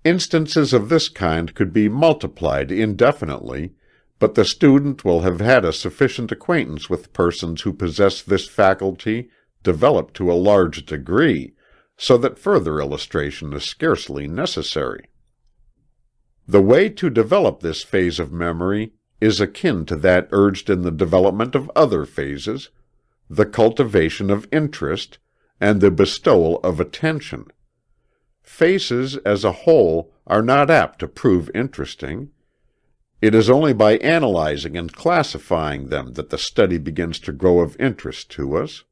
Instances of this kind could be multiplied indefinitely, but the student will have had a sufficient acquaintance with persons who possess this faculty developed to a large degree, so that further illustration is scarcely necessary. The way to develop this phase of memory is akin to that urged in the development of other phases, the cultivation of interest, and the bestowal of attention. Faces as a whole are not apt to prove interesting. It is only by analyzing and classifying them that the study begins to grow of interest to us.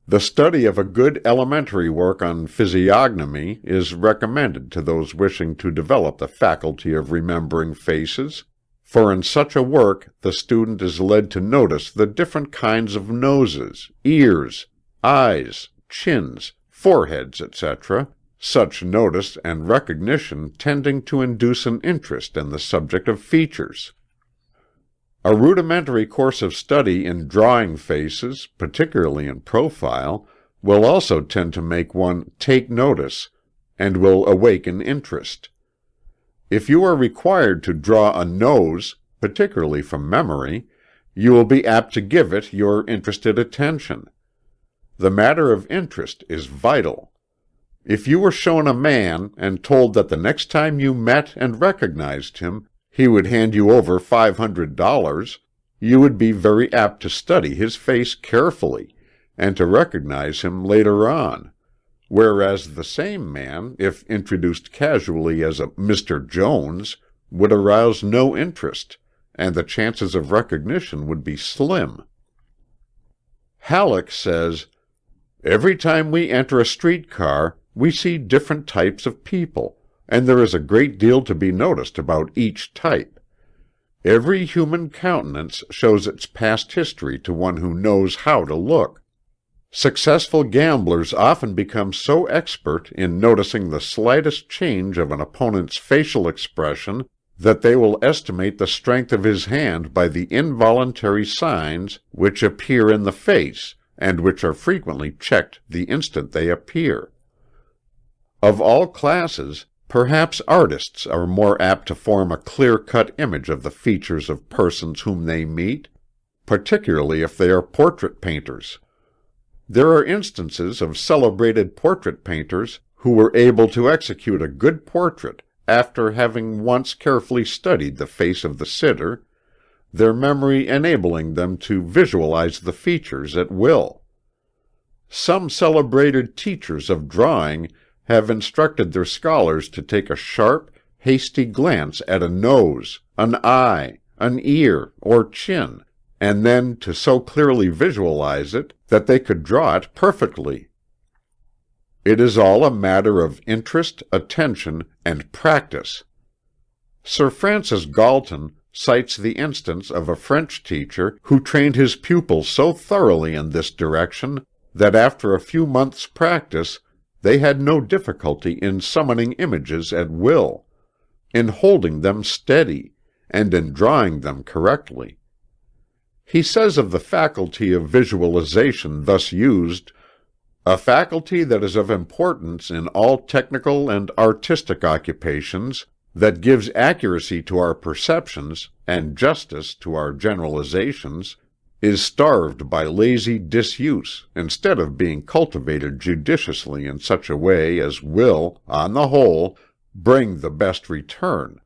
The study of a good elementary work on physiognomy is recommended to those wishing to develop the faculty of remembering faces, for in such a work the student is led to notice the different kinds of noses, ears, eyes, chins, foreheads, etc., such notice and recognition tending to induce an interest in the subject of features. A rudimentary course of study in drawing faces, particularly in profile, will also tend to make one take notice, and will awaken interest. If you are required to draw a nose, particularly from memory, you will be apt to give it your interested attention. The matter of interest is vital. If you were shown a man and told that the next time you met and recognized him, he would hand you over $500, you would be very apt to study his face carefully, and to recognize him later on, whereas the same man, if introduced casually as a Mr. Jones, would arouse no interest, and the chances of recognition would be slim. Halleck says, "Every time we enter a streetcar, we see different types of people, and there is a great deal to be noticed about each type. Every human countenance shows its past history to one who knows how to look. Successful gamblers often become so expert in noticing the slightest change of an opponent's facial expression that they will estimate the strength of his hand by the involuntary signs which appear in the face, and which are frequently checked the instant they appear. Of all classes, perhaps artists are more apt to form a clear-cut image of the features of persons whom they meet, particularly if they are portrait painters. There are instances of celebrated portrait painters who were able to execute a good portrait after having once carefully studied the face of the sitter, their memory enabling them to visualize the features at will. Some celebrated teachers of drawing have instructed their scholars to take a sharp, hasty glance at a nose, an eye, an ear, or chin, and then to so clearly visualize it that they could draw it perfectly. It is all a matter of interest, attention, and practice. Sir Francis Galton cites the instance of a French teacher who trained his pupils so thoroughly in this direction that after a few months' practice they had no difficulty in summoning images at will, in holding them steady, and in drawing them correctly. He says of the faculty of visualization thus used, "A faculty that is of importance in all technical and artistic occupations, that gives accuracy to our perceptions and justice to our generalizations, is starved by lazy disuse, instead of being cultivated judiciously in such a way as will, on the whole, bring the best return.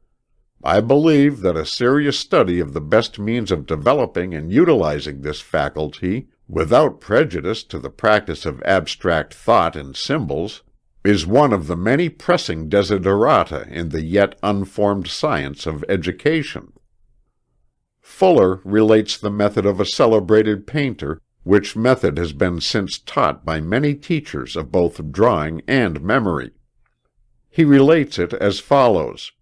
I believe that a serious study of the best means of developing and utilizing this faculty, without prejudice to the practice of abstract thought in symbols, is one of the many pressing desiderata in the yet unformed science of education." Fuller relates the method of a celebrated painter, which method has been since taught by many teachers of both drawing and memory. He relates it as follows: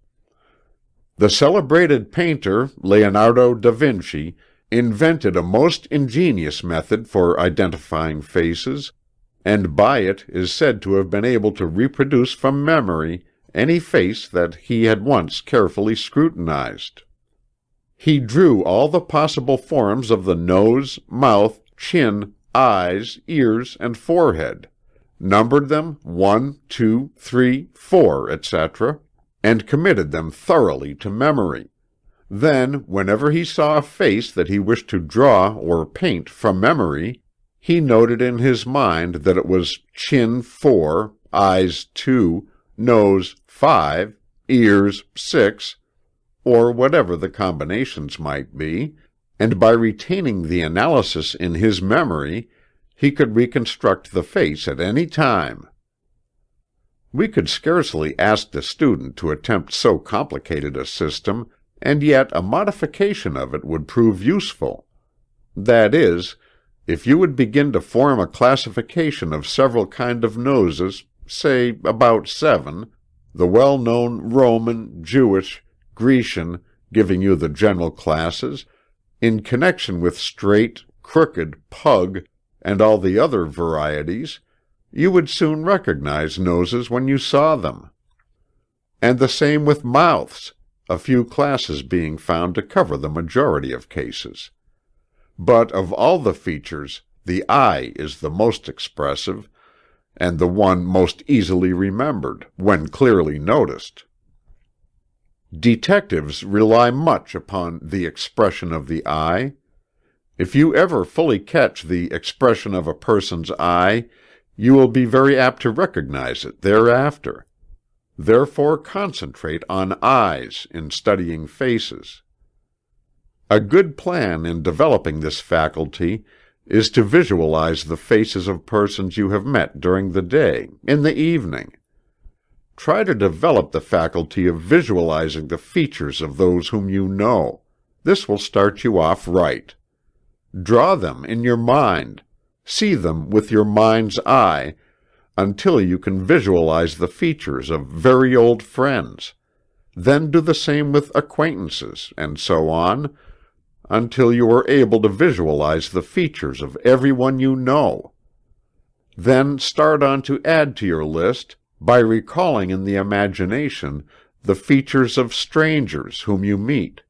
"The celebrated painter, Leonardo da Vinci, invented a most ingenious method for identifying faces, and by it is said to have been able to reproduce from memory any face that he had once carefully scrutinized. He drew all the possible forms of the nose, mouth, chin, eyes, ears, and forehead, numbered them 1, 2, 3, 4, etc., and committed them thoroughly to memory. Then, whenever he saw a face that he wished to draw or paint from memory, he noted in his mind that it was chin 4, eyes 2, nose 5, ears 6, or whatever the combinations might be, and by retaining the analysis in his memory, he could reconstruct the face at any time." We could scarcely ask the student to attempt so complicated a system, and yet a modification of it would prove useful. That is, if you would begin to form a classification of several kinds of noses, say about 7, the well-known Roman, Jewish, Grecian, giving you the general classes, in connection with straight, crooked, pug, and all the other varieties, you would soon recognize noses when you saw them. And the same with mouths, a few classes being found to cover the majority of cases. But of all the features, the eye is the most expressive, and the one most easily remembered, when clearly noticed. Detectives rely much upon the expression of the eye. If you ever fully catch the expression of a person's eye, you will be very apt to recognize it thereafter. Therefore concentrate on eyes in studying faces. A good plan in developing this faculty is to visualize the faces of persons you have met during the day, in the evening. Try to develop the faculty of visualizing the features of those whom you know. This will start you off right. Draw them in your mind. See them with your mind's eye, until you can visualize the features of very old friends. Then do the same with acquaintances, and so on, until you are able to visualize the features of everyone you know. Then start on to add to your list by recalling in the imagination the features of strangers whom you meet.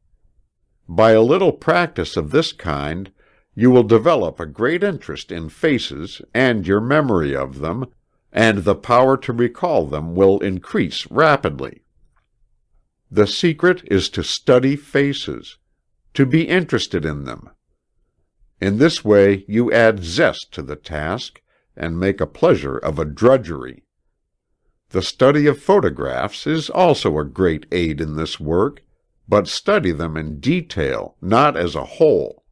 By a little practice of this kind, you will develop a great interest in faces and your memory of them, and the power to recall them will increase rapidly. The secret is to study faces, to be interested in them. In this way you add zest to the task and make a pleasure of a drudgery. The study of photographs is also a great aid in this work, but study them in detail, not as a whole.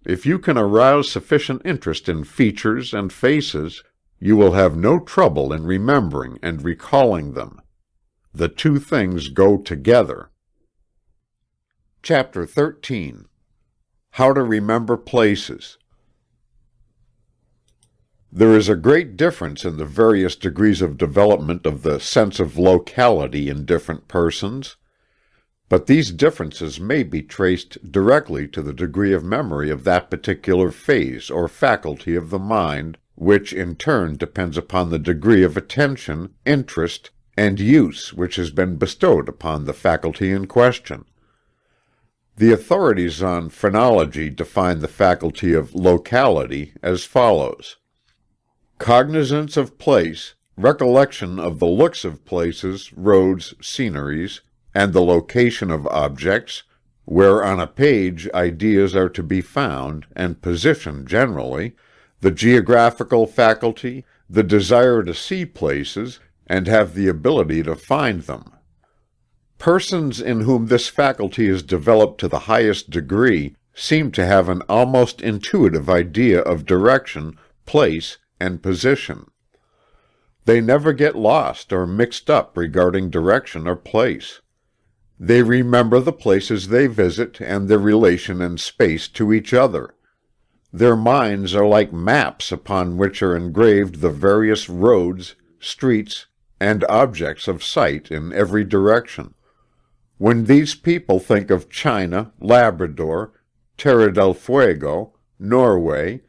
If you can arouse sufficient interest in features and faces, you will have no trouble in remembering and recalling them. The two things go together. Chapter 13. How to Remember Places. There is a great difference in the various degrees of development of the sense of locality in different persons, but these differences may be traced directly to the degree of memory of that particular phase or faculty of the mind, which in turn depends upon the degree of attention, interest, and use which has been bestowed upon the faculty in question. The authorities on phrenology define the faculty of locality as follows: cognizance of place, recollection of the looks of places, roads, sceneries, and the location of objects, where on a page ideas are to be found, and position generally, the geographical faculty, the desire to see places, and have the ability to find them. Persons in whom this faculty is developed to the highest degree seem to have an almost intuitive idea of direction, place, and position. They never get lost or mixed up regarding direction or place. They remember the places they visit and their relation in space to each other. Their minds are like maps upon which are engraved the various roads, streets, and objects of sight in every direction. When these people think of China, Labrador, Terra del Fuego, Norway,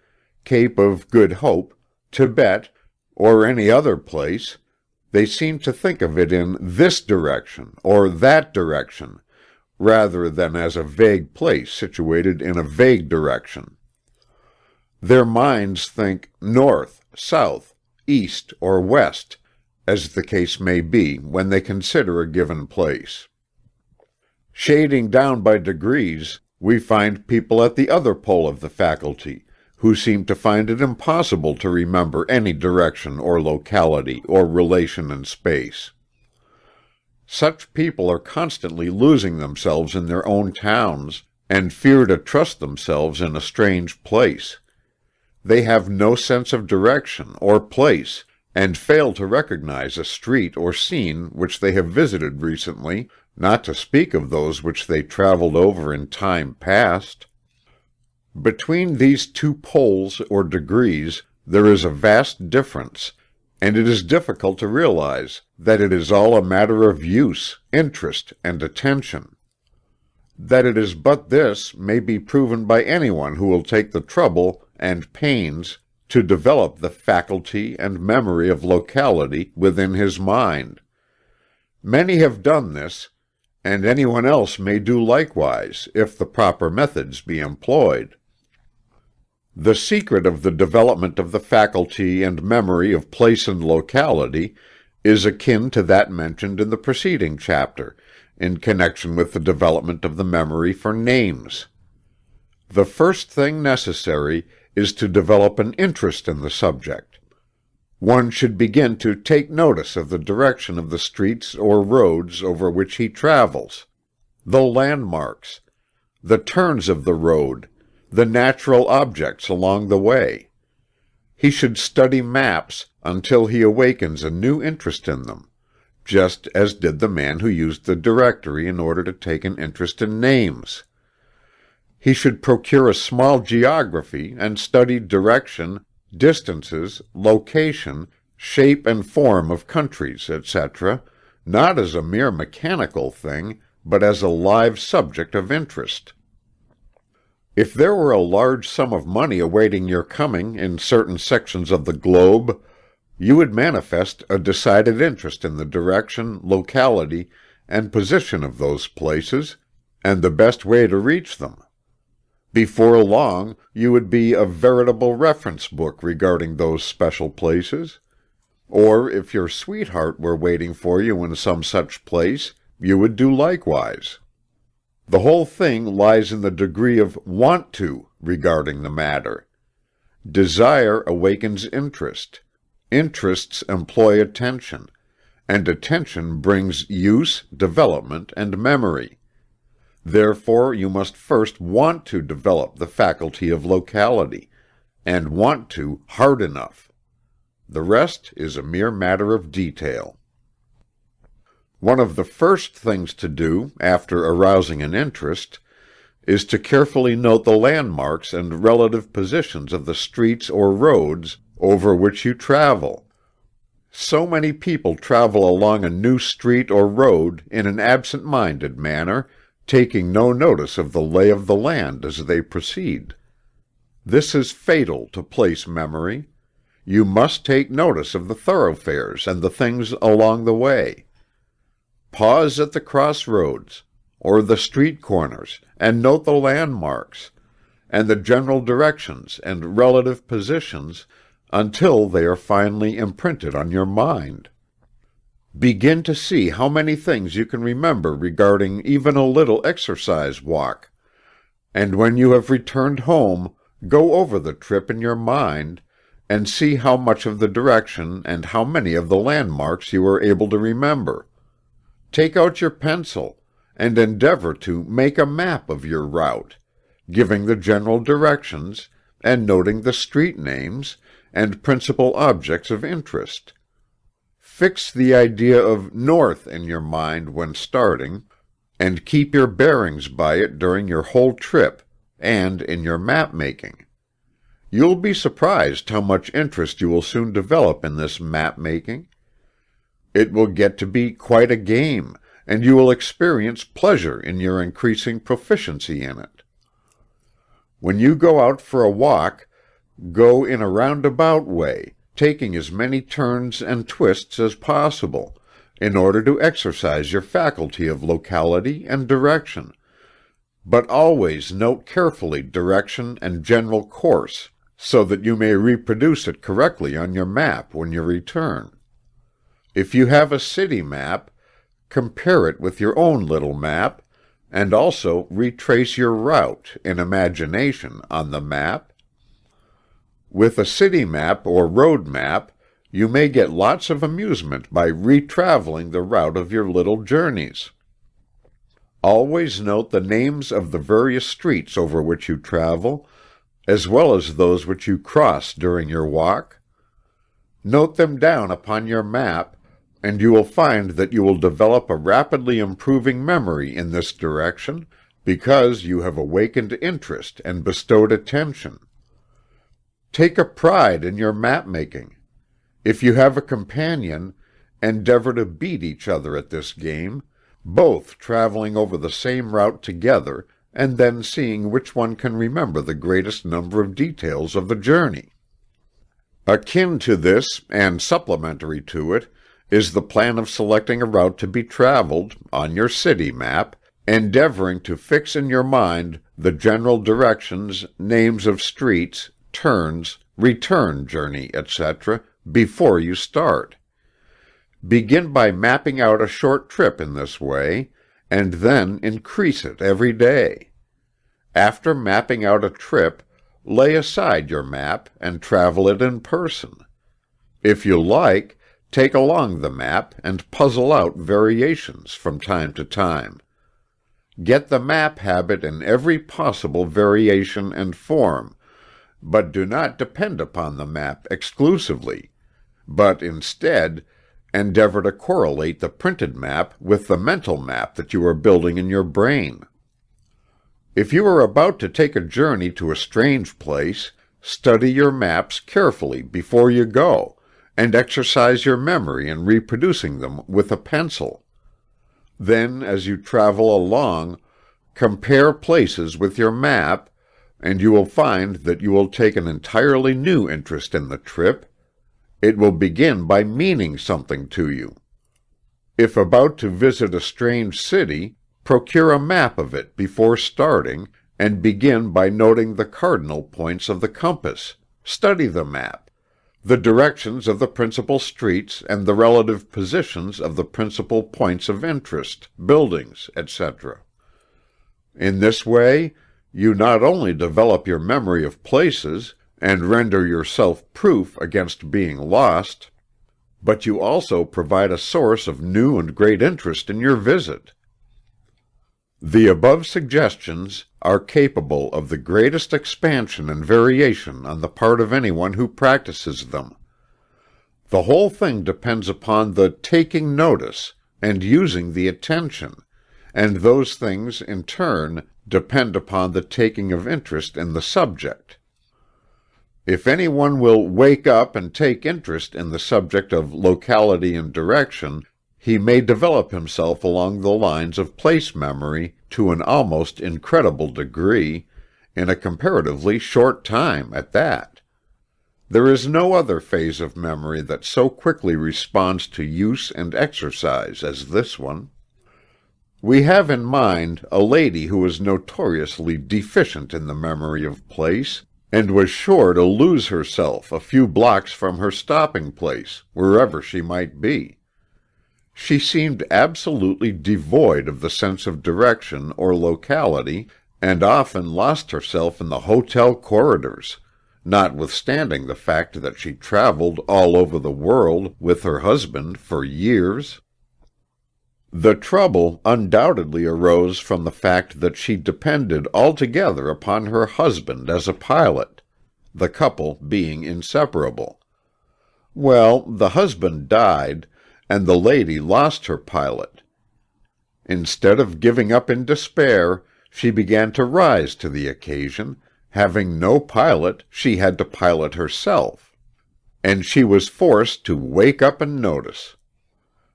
Cape of Good Hope, Tibet, or any other place, they seem to think of it in this direction or that direction, rather than as a vague place situated in a vague direction. Their minds think north, south, east, or west, as the case may be, when they consider a given place. Shading down by degrees, we find people at the other pole of the faculty, who seem to find it impossible to remember any direction or locality or relation in space. Such people are constantly losing themselves in their own towns, and fear to trust themselves in a strange place. They have no sense of direction or place, and fail to recognize a street or scene which they have visited recently, not to speak of those which they traveled over in time past. Between these two poles or degrees there is a vast difference, and it is difficult to realize that it is all a matter of use, interest, and attention. That it is but this may be proven by anyone who will take the trouble and pains to develop the faculty and memory of locality within his mind. Many have done this, and anyone else may do likewise if the proper methods be employed. The secret of the development of the faculty and memory of place and locality is akin to that mentioned in the preceding chapter, in connection with the development of the memory for names. The first thing necessary is to develop an interest in the subject. One should begin to take notice of the direction of the streets or roads over which he travels, the landmarks, the turns of the road, the natural objects along the way. He should study maps until he awakens a new interest in them, just as did the man who used the directory in order to take an interest in names. He should procure a small geography and study direction, distances, location, shape and form of countries, etc., not as a mere mechanical thing, but as a live subject of interest. If there were a large sum of money awaiting your coming in certain sections of the globe, you would manifest a decided interest in the direction, locality, and position of those places, and the best way to reach them. Before long, you would be a veritable reference book regarding those special places. Or if your sweetheart were waiting for you in some such place, you would do likewise. The whole thing lies in the degree of want to regarding the matter. Desire awakens interest. Interests employ attention, and attention brings use, development, and memory. Therefore you must first want to develop the faculty of locality, and want to hard enough. The rest is a mere matter of detail. One of the first things to do after arousing an interest is to carefully note the landmarks and relative positions of the streets or roads over which you travel. So many people travel along a new street or road in an absent-minded manner, taking no notice of the lay of the land as they proceed. This is fatal to place memory. You must take notice of the thoroughfares and the things along the way. Pause at the crossroads or the street corners and note the landmarks and the general directions and relative positions until they are finally imprinted on your mind. Begin to see how many things you can remember regarding even a little exercise walk, and when you have returned home, go over the trip in your mind and see how much of the direction and how many of the landmarks you were able to remember. Take out your pencil and endeavor to make a map of your route, giving the general directions and noting the street names and principal objects of interest. Fix the idea of north in your mind when starting, and keep your bearings by it during your whole trip and in your map making. You'll be surprised how much interest you will soon develop in this map making. It will get to be quite a game, and you will experience pleasure in your increasing proficiency in it. When you go out for a walk, go in a roundabout way, taking as many turns and twists as possible, in order to exercise your faculty of locality and direction. But always note carefully direction and general course, so that you may reproduce it correctly on your map when you return. If you have a city map, compare it with your own little map, and also retrace your route in imagination on the map. With a city map or road map, you may get lots of amusement by retraveling the route of your little journeys. Always note the names of the various streets over which you travel, as well as those which you cross during your walk. Note them down upon your map, and you will find that you will develop a rapidly improving memory in this direction, because you have awakened interest and bestowed attention. Take a pride in your map-making. If you have a companion, endeavor to beat each other at this game, both traveling over the same route together, and then seeing which one can remember the greatest number of details of the journey. Akin to this, and supplementary to it, is the plan of selecting a route to be traveled on your city map, endeavoring to fix in your mind the general directions, names of streets, turns, return journey, etc., before you start. Begin by mapping out a short trip in this way, and then increase it every day. After mapping out a trip, lay aside your map and travel it in person. If you like, take along the map and puzzle out variations from time to time. Get the map habit in every possible variation and form, but do not depend upon the map exclusively, but instead endeavor to correlate the printed map with the mental map that you are building in your brain. If you are about to take a journey to a strange place, study your maps carefully before you go, and exercise your memory in reproducing them with a pencil. Then, as you travel along, compare places with your map, and you will find that you will take an entirely new interest in the trip. It will begin by meaning something to you. If about to visit a strange city, procure a map of it before starting, and begin by noting the cardinal points of the compass. Study the map, the directions of the principal streets, and the relative positions of the principal points of interest, buildings, etc. In this way, you not only develop your memory of places and render yourself proof against being lost, but you also provide a source of new and great interest in your visit. The above suggestions are capable of the greatest expansion and variation on the part of anyone who practices them. The whole thing depends upon the taking notice, and using the attention, and those things, in turn, depend upon the taking of interest in the subject. If anyone will wake up and take interest in the subject of locality and direction, he may develop himself along the lines of place memory to an almost incredible degree, in a comparatively short time at that. There is no other phase of memory that so quickly responds to use and exercise as this one. We have in mind a lady who was notoriously deficient in the memory of place, and was sure to lose herself a few blocks from her stopping place, wherever she might be. She seemed absolutely devoid of the sense of direction or locality, and often lost herself in the hotel corridors, notwithstanding the fact that she traveled all over the world with her husband for years. The trouble undoubtedly arose from the fact that she depended altogether upon her husband as a pilot, the couple being inseparable. Well, the husband died, and the lady lost her pilot. Instead of giving up in despair, she began to rise to the occasion. Having no pilot, she had to pilot herself. And she was forced to wake up and notice.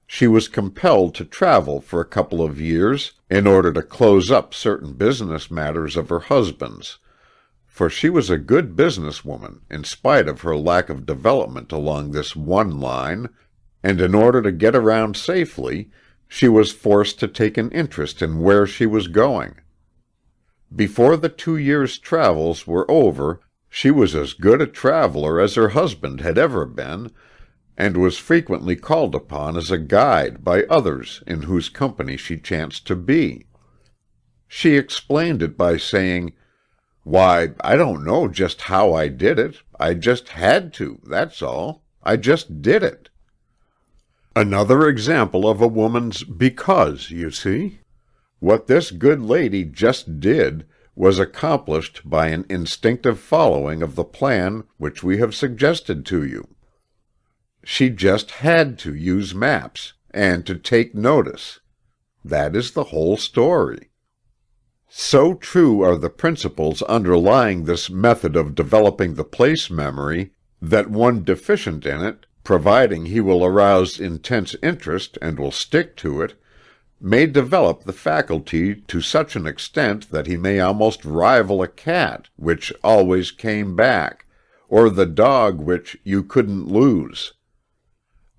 She was compelled to travel for a couple of years in order to close up certain business matters of her husband's, for she was a good businesswoman in spite of her lack of development along this one line, and in order to get around safely, she was forced to take an interest in where she was going. Before the 2 years' travels were over, she was as good a traveler as her husband had ever been, and was frequently called upon as a guide by others in whose company she chanced to be. She explained it by saying, "Why, I don't know just how I did it. I just had to, that's all. I just did it." Another example of a woman's because, you see. What this good lady just did was accomplished by an instinctive following of the plan which we have suggested to you. She just had to use maps, and to take notice. That is the whole story. So true are the principles underlying this method of developing the place memory, that one deficient in it, providing he will arouse intense interest and will stick to it, may develop the faculty to such an extent that he may almost rival a cat, which always came back, or the dog which you couldn't lose.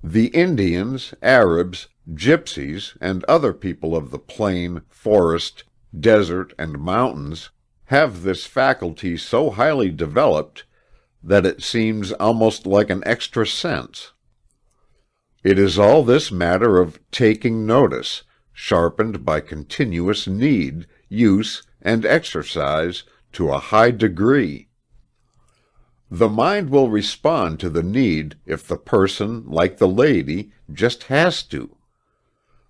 The Indians, Arabs, gypsies, and other people of the plain, forest, desert, and mountains have this faculty so highly developed that it seems almost like an extra sense. It is all this matter of taking notice, sharpened by continuous need, use, and exercise to a high degree. The mind will respond to the need if the person, like the lady, just has to.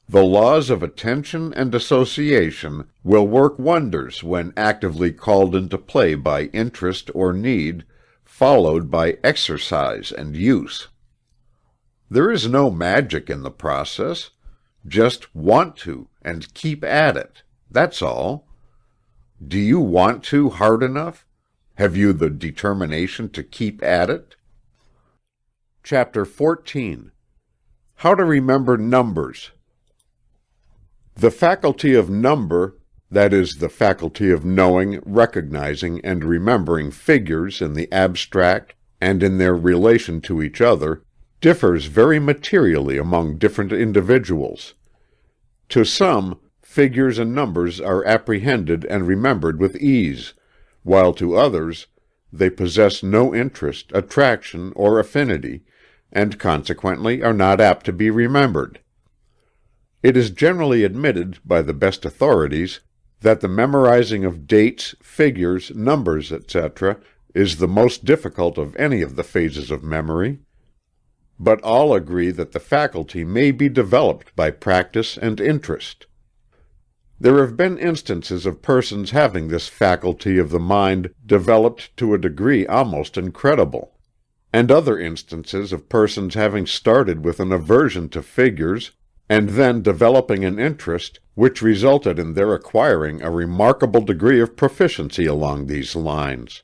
The laws of attention and association will work wonders when actively called into play by interest or need, followed by exercise and use. There is no magic in the process. Just want to, and keep at it. That's all. Do you want to hard enough? Have you the determination to keep at it? Chapter 14. How to Remember Numbers. The faculty of number, that is, the faculty of knowing, recognizing, and remembering figures in the abstract and in their relation to each other, differs very materially among different individuals. To some, figures and numbers are apprehended and remembered with ease, while to others they possess no interest, attraction, or affinity, and consequently are not apt to be remembered. It is generally admitted by the best authorities that the memorizing of dates, figures, numbers, etc., is the most difficult of any of the phases of memory. But all agree that the faculty may be developed by practice and interest. There have been instances of persons having this faculty of the mind developed to a degree almost incredible, and other instances of persons having started with an aversion to figures, and then developing an interest which resulted in their acquiring a remarkable degree of proficiency along these lines.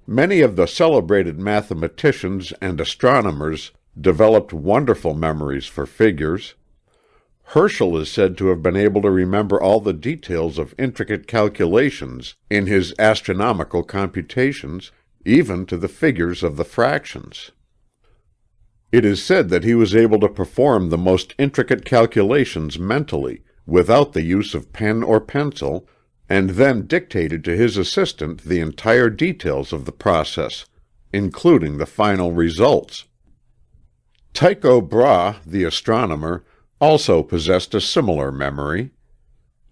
Many of the celebrated mathematicians and astronomers developed wonderful memories for figures. Herschel is said to have been able to remember all the details of intricate calculations in his astronomical computations, even to the figures of the fractions. It is said that he was able to perform the most intricate calculations mentally, without the use of pen or pencil, and then dictated to his assistant the entire details of the process, including the final results. Tycho Brahe, the astronomer, also possessed a similar memory.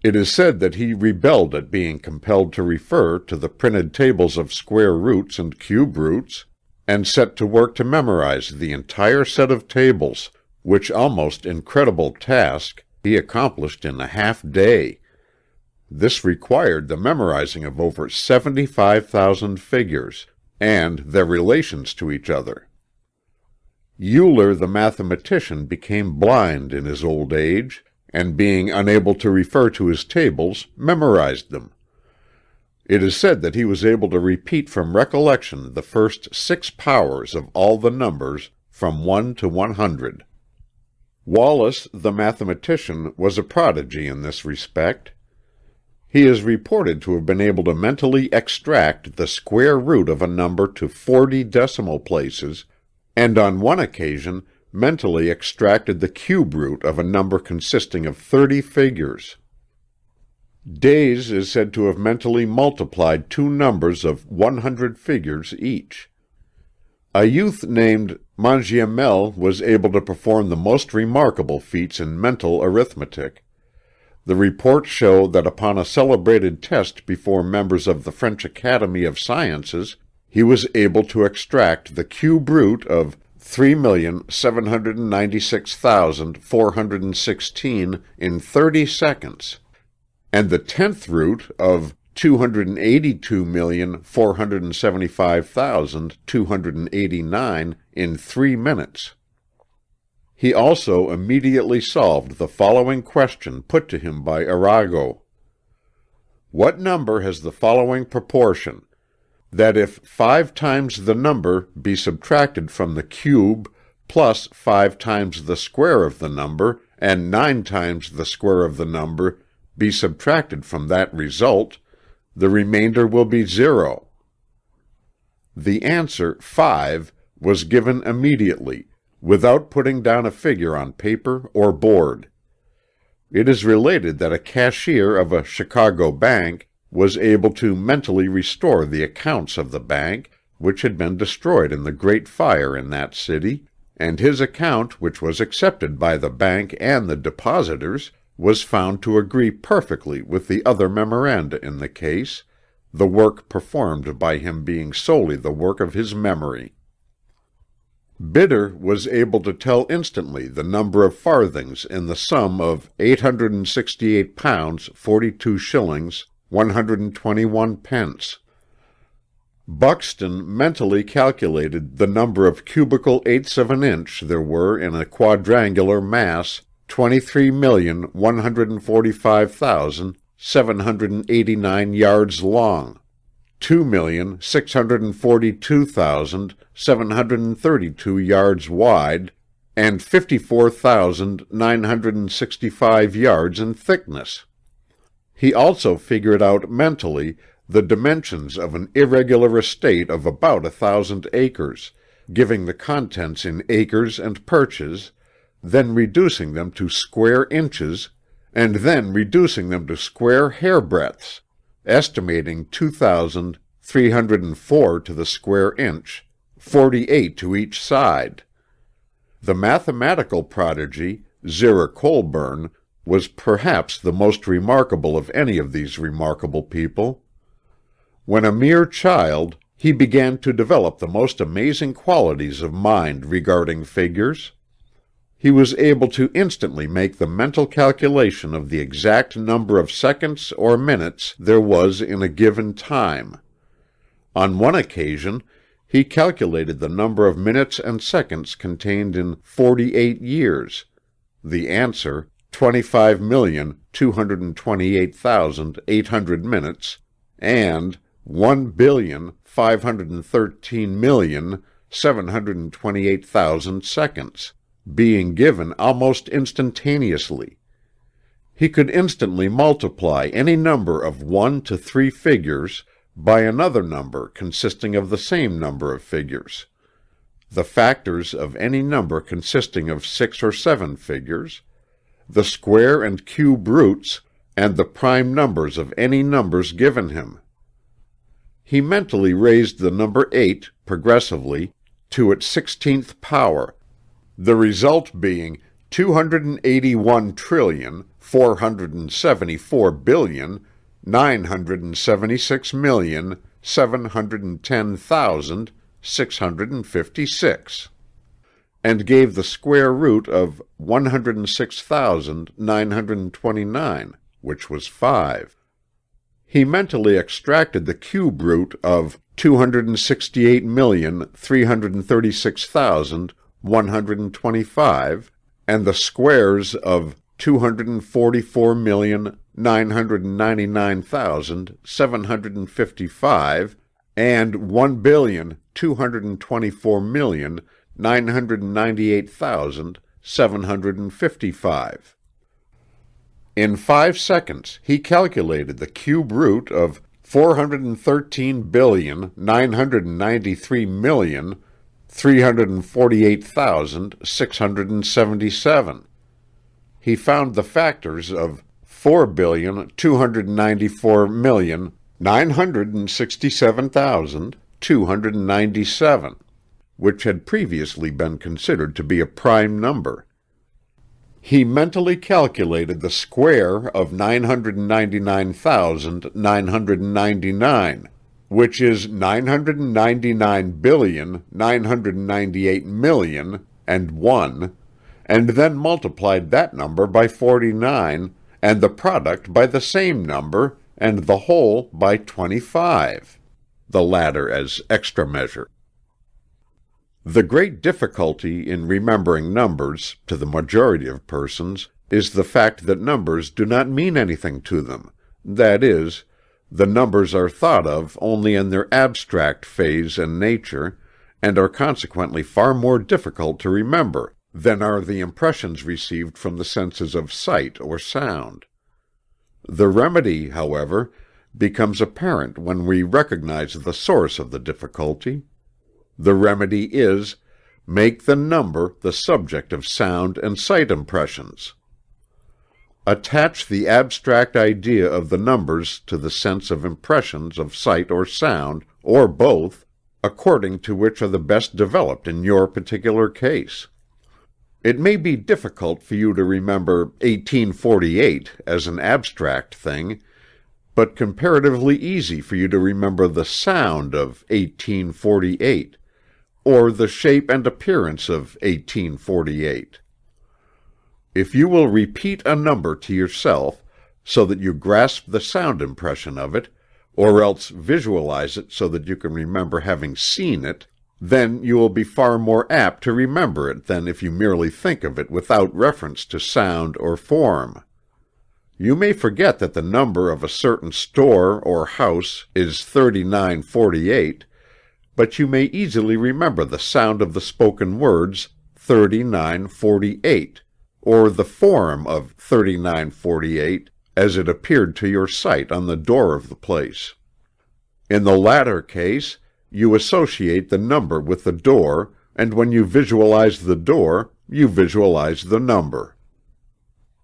It is said that he rebelled at being compelled to refer to the printed tables of square roots and cube roots, and set to work to memorize the entire set of tables, which almost incredible task he accomplished in a half-day. This required the memorizing of over 75,000 figures, and their relations to each other. Euler the mathematician became blind in his old age, and being unable to refer to his tables, memorized them. It is said that he was able to repeat from recollection the first 6 powers of all the numbers from 1 to 100. Wallace the mathematician was a prodigy in this respect. He is reported to have been able to mentally extract the square root of a number to 40 decimal places, and on one occasion mentally extracted the cube root of a number consisting of 30 figures. Days is said to have mentally multiplied 2 numbers of 100 figures each. A youth named Mangiamel was able to perform the most remarkable feats in mental arithmetic. The reports show that upon a celebrated test before members of the French Academy of Sciences, he was able to extract the cube root of 3,796,416 in 30 seconds, and the 10th root of 282,475,289 in 3 minutes. He also immediately solved the following question put to him by Arago. What number has the following proportion, that if 5 times the number be subtracted from the cube plus 5 times the square of the number and 9 times the square of the number be subtracted from that result, the remainder will be 0. The answer 5 was given immediately, without putting down a figure on paper or board. It is related that a cashier of a Chicago bank was able to mentally restore the accounts of the bank, which had been destroyed in the Great Fire in that city, and his account, which was accepted by the bank and the depositors, was found to agree perfectly with the other memoranda in the case, the work performed by him being solely the work of his memory. Bidder was able to tell instantly the number of farthings in the sum of 868 pounds 42 shillings 121 pence. Buxton mentally calculated the number of cubical eighths of an inch there were in a quadrangular mass 23,145,789 yards long, 2,642,732 yards wide, and 54,965 yards in thickness. He also figured out mentally the dimensions of an irregular estate of about 1,000 acres, giving the contents in acres and perches, then reducing them to square inches, and then reducing them to square hairbreadths, estimating 2,304 to the square inch, 48 to each side. The mathematical prodigy, Zerah Colburn, was perhaps the most remarkable of any of these remarkable people. When a mere child, he began to develop the most amazing qualities of mind regarding figures. He was able to instantly make the mental calculation of the exact number of seconds or minutes there was in a given time. On one occasion, he calculated the number of minutes and seconds contained in 48 years, the answer 25,228,800 minutes, and 1,513,728,000 seconds, being given almost instantaneously. He could instantly multiply any number of 1 to 3 figures by another number consisting of the same number of figures, the factors of any number consisting of 6 or 7 figures, the square and cube roots, and the prime numbers of any numbers given him. He mentally raised the number 8 progressively to its 16th power, the result being 281,474,976,710,656, and gave the square root of 106,929, which was 5. He mentally extracted the cube root of 268,336,125, and the squares of 244,999,755, and 1,224,998,755. In 5 seconds, he calculated the cube root of 413,993,348,677. He found the factors of 4,294,967,297, which had previously been considered to be a prime number. He mentally calculated the square of 999,999, which is 999,998,000,001, and then multiplied that number by 49, and the product by the same number, and the whole by 25, the latter as extra measure. The great difficulty in remembering numbers, to the majority of persons, is the fact that numbers do not mean anything to them. That is, the numbers are thought of only in their abstract phase and nature, and are consequently far more difficult to remember than are the impressions received from the senses of sight or sound. The remedy, however, becomes apparent when we recognize the source of the difficulty. The remedy is, make the number the subject of sound and sight impressions. Attach the abstract idea of the numbers to the sense of impressions of sight or sound, or both, according to which are the best developed in your particular case. It may be difficult for you to remember 1848 as an abstract thing, but comparatively easy for you to remember the sound of 1848, or the shape and appearance of 1848. If you will repeat a number to yourself so that you grasp the sound impression of it, or else visualize it so that you can remember having seen it, then you will be far more apt to remember it than if you merely think of it without reference to sound or form. You may forget that the number of a certain store or house is 3948, but you may easily remember the sound of the spoken words 3948, or the form of 3948 as it appeared to your sight on the door of the place. In the latter case, you associate the number with the door, and when you visualize the door, you visualize the number.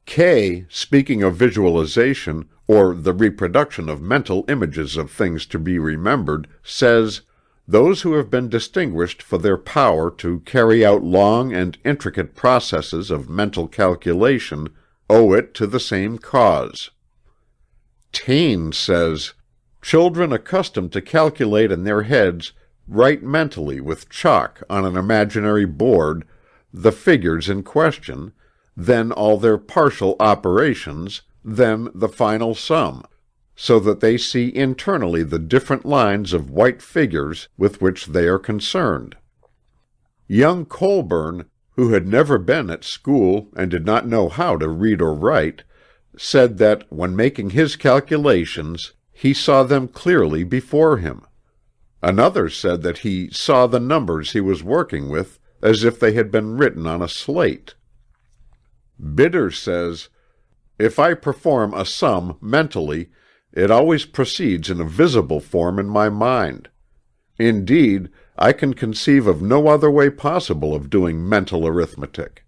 Kay, speaking of visualization, or the reproduction of mental images of things to be remembered, says, "Those who have been distinguished for their power to carry out long and intricate processes of mental calculation owe it to the same cause." Taine says, "Children accustomed to calculate in their heads write mentally with chalk on an imaginary board the figures in question, then all their partial operations, then the final sum, so that they see internally the different lines of white figures with which they are concerned." Young Colburn, who had never been at school and did not know how to read or write, said that, when making his calculations, he saw them clearly before him. Another said that he saw the numbers he was working with as if they had been written on a slate. Bidder says, "If I perform a sum mentally, it always proceeds in a visible form in my mind. Indeed, I can conceive of no other way possible of doing mental arithmetic."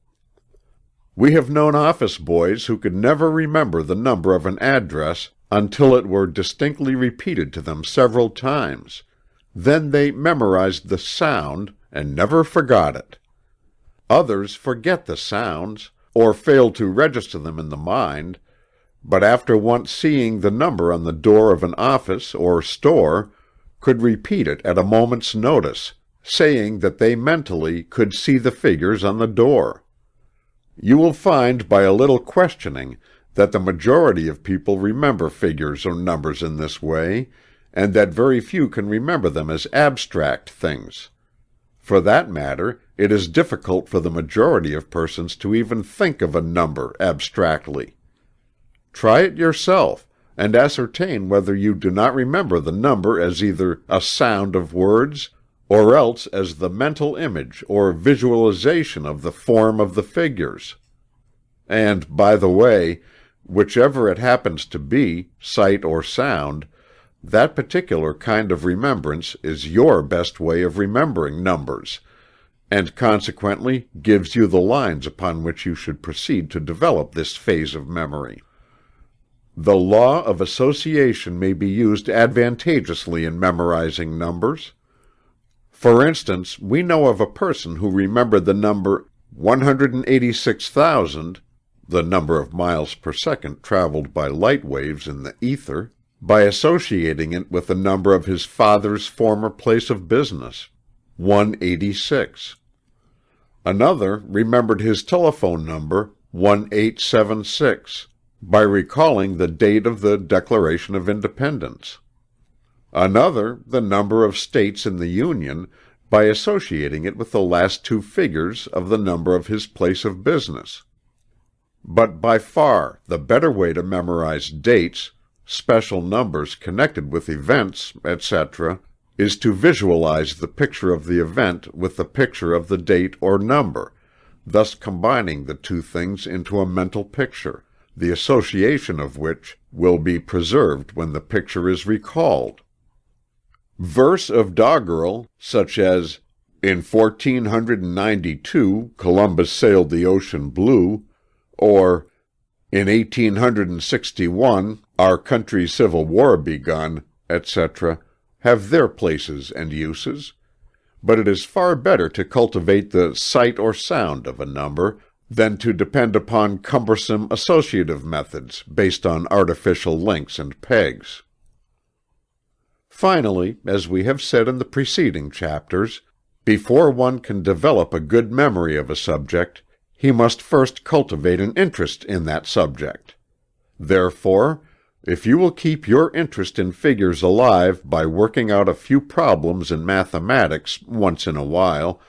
We have known office boys who could never remember the number of an address until it were distinctly repeated to them several times. Then they memorized the sound and never forgot it. Others forget the sounds, or fail to register them in the mind, but after once seeing the number on the door of an office or store, could repeat it at a moment's notice, saying that they mentally could see the figures on the door. You will find by a little questioning that the majority of people remember figures or numbers in this way, and that very few can remember them as abstract things. For that matter, it is difficult for the majority of persons to even think of a number abstractly. Try it yourself, and ascertain whether you do not remember the number as either a sound of words, or else as the mental image or visualization of the form of the figures. And, by the way, whichever it happens to be, sight or sound, that particular kind of remembrance is your best way of remembering numbers, and consequently gives you the lines upon which you should proceed to develop this phase of memory. The law of association may be used advantageously in memorizing numbers. For instance, we know of a person who remembered the number 186,000, the number of miles per second traveled by light waves in the ether, by associating it with the number of his father's former place of business, 186. Another remembered his telephone number, 1876, by recalling the date of the Declaration of Independence. Another, the number of states in the Union, by associating it with the last two figures of the number of his place of business. But by far the better way to memorize dates, special numbers connected with events, etc., is to visualize the picture of the event with the picture of the date or number, thus combining the two things into a mental picture, the association of which will be preserved when the picture is recalled. Verse of doggerel, such as, "In 1492 Columbus sailed the ocean blue," or "In 1861 our country's Civil War begun," etc., have their places and uses, but it is far better to cultivate the sight or sound of a number than to depend upon cumbersome associative methods based on artificial links and pegs. Finally, as we have said in the preceding chapters, before one can develop a good memory of a subject, he must first cultivate an interest in that subject. Therefore, if you will keep your interest in figures alive by working out a few problems in mathematics once in a while,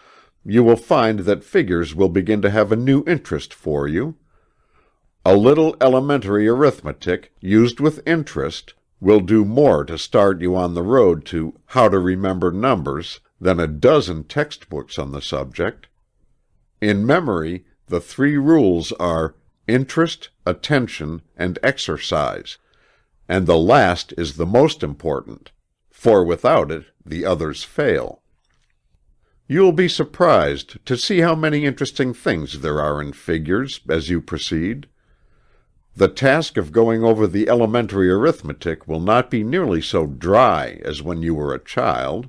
you will find that figures will begin to have a new interest for you. A little elementary arithmetic, used with interest, will do more to start you on the road to how to remember numbers than a dozen textbooks on the subject. In memory, the three rules are interest, attention, and exercise, and the last is the most important, for without it the others fail. You will be surprised to see how many interesting things there are in figures as you proceed. The task of going over the elementary arithmetic will not be nearly so dry as when you were a child.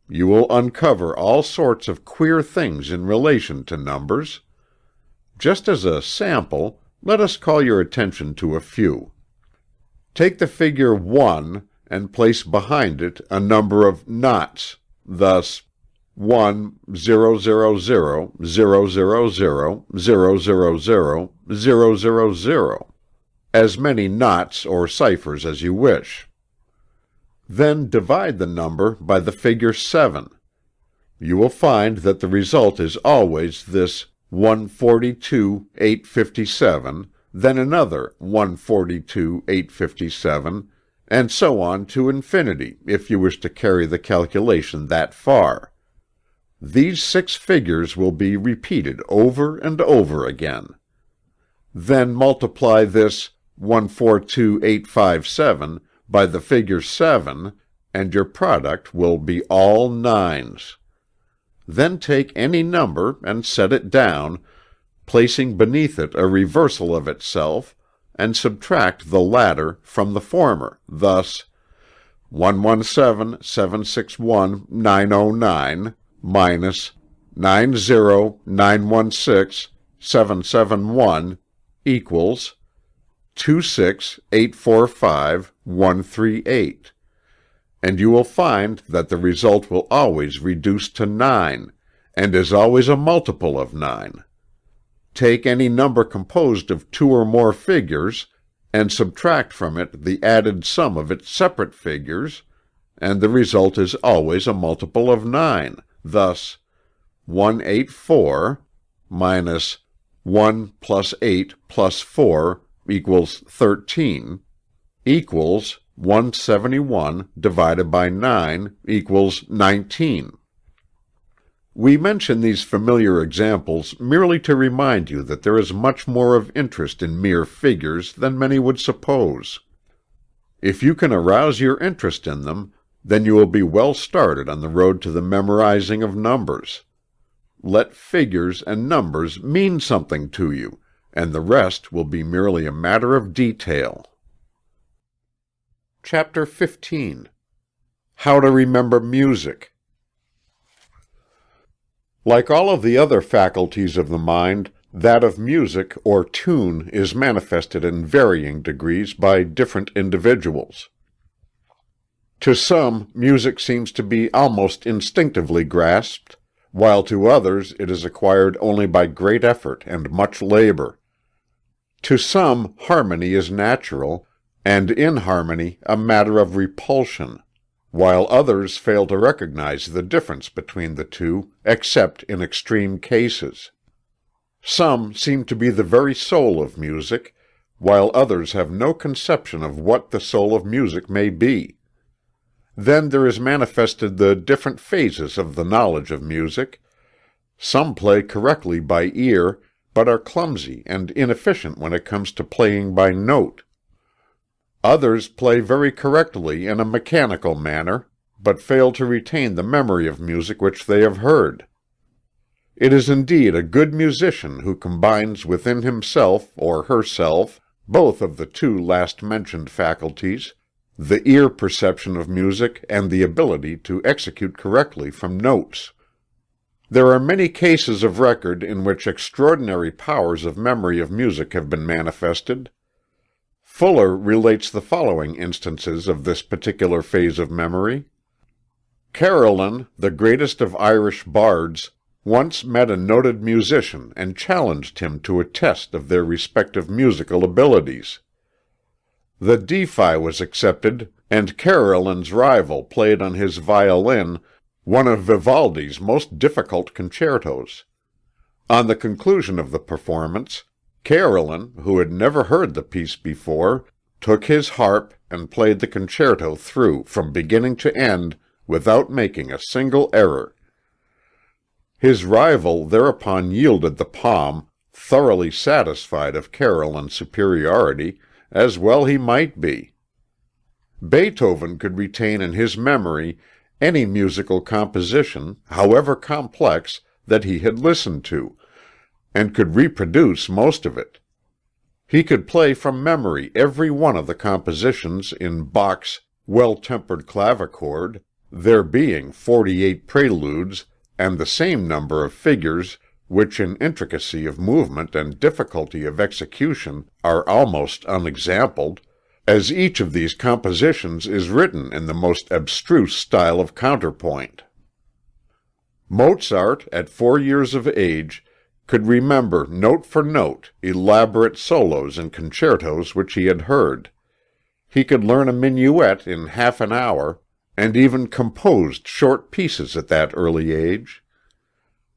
You will uncover all sorts of queer things in relation to numbers. Just as a sample, let us call your attention to a few. Take the figure 1 and place behind it a number of noughts, thus 1, 0, 0, 0, 0, 0, 0, 0, 0, 0, 0, 0, 0, as many noughts or ciphers as you wish. Then divide the number by the figure 7. you will find that the result is always this 142,857, then another 142,857, and so on to infinity, if you wish to carry the calculation that far. These 6 figures will be repeated over and over again. Then multiply this 142,857 by the figure 7, and your product will be all 9s. Then take any number and set it down, placing beneath it a reversal of itself, and subtract the latter from the former, thus 117,761,909 minus 90,916,771 equals 26,845,138. And you will find that the result will always reduce to 9, and is always a multiple of 9. Take any number composed of 2 or more figures, and subtract from it the added sum of its separate figures, and the result is always a multiple of 9, thus 184 minus 1 plus 8 plus 4 equals 13 equals 171 divided by 9 equals 19. We mention these familiar examples merely to remind you that there is much more of interest in mere figures than many would suppose. If you can arouse your interest in them, then you will be well started on the road to the memorizing of numbers. Let figures and numbers mean something to you, and the rest will be merely a matter of detail. Chapter 15. How to Remember Music. Like all of the other faculties of the mind, that of music or tune is manifested in varying degrees by different individuals. To some, music seems to be almost instinctively grasped, while to others it is acquired only by great effort and much labor. To some, harmony is natural, and inharmony a matter of repulsion, while others fail to recognize the difference between the two, except in extreme cases. Some seem to be the very soul of music, while others have no conception of what the soul of music may be. Then there is manifested the different phases of the knowledge of music. Some play correctly by ear, but are clumsy and inefficient when it comes to playing by note. Others play very correctly in a mechanical manner, but fail to retain the memory of music which they have heard. It is indeed a good musician who combines within himself or herself both of the 2 last mentioned faculties, the ear perception of music and the ability to execute correctly from notes. There are many cases of record in which extraordinary powers of memory of music have been manifested. Fuller relates the following instances of this particular phase of memory. Carolan, the greatest of Irish bards, once met a noted musician and challenged him to a test of their respective musical abilities. The defi was accepted, and Carolan's rival played on his violin one of Vivaldi's most difficult concertos. On the conclusion of the performance, Carolan, who had never heard the piece before, took his harp and played the concerto through from beginning to end without making a single error. His rival thereupon yielded the palm, thoroughly satisfied of Carolan's superiority, as well he might be. Beethoven could retain in his memory any musical composition, however complex, that he had listened to, and could reproduce most of it. He could play from memory every one of the compositions in Bach's Well-Tempered Clavichord, there being 48 preludes and the same number of figures which in intricacy of movement and difficulty of execution are almost unexampled, as each of these compositions is written in the most abstruse style of counterpoint. Mozart, at 4 years of age, could remember note for note elaborate solos and concertos which he had heard. He could learn a minuet in half an hour, and even composed short pieces at that early age.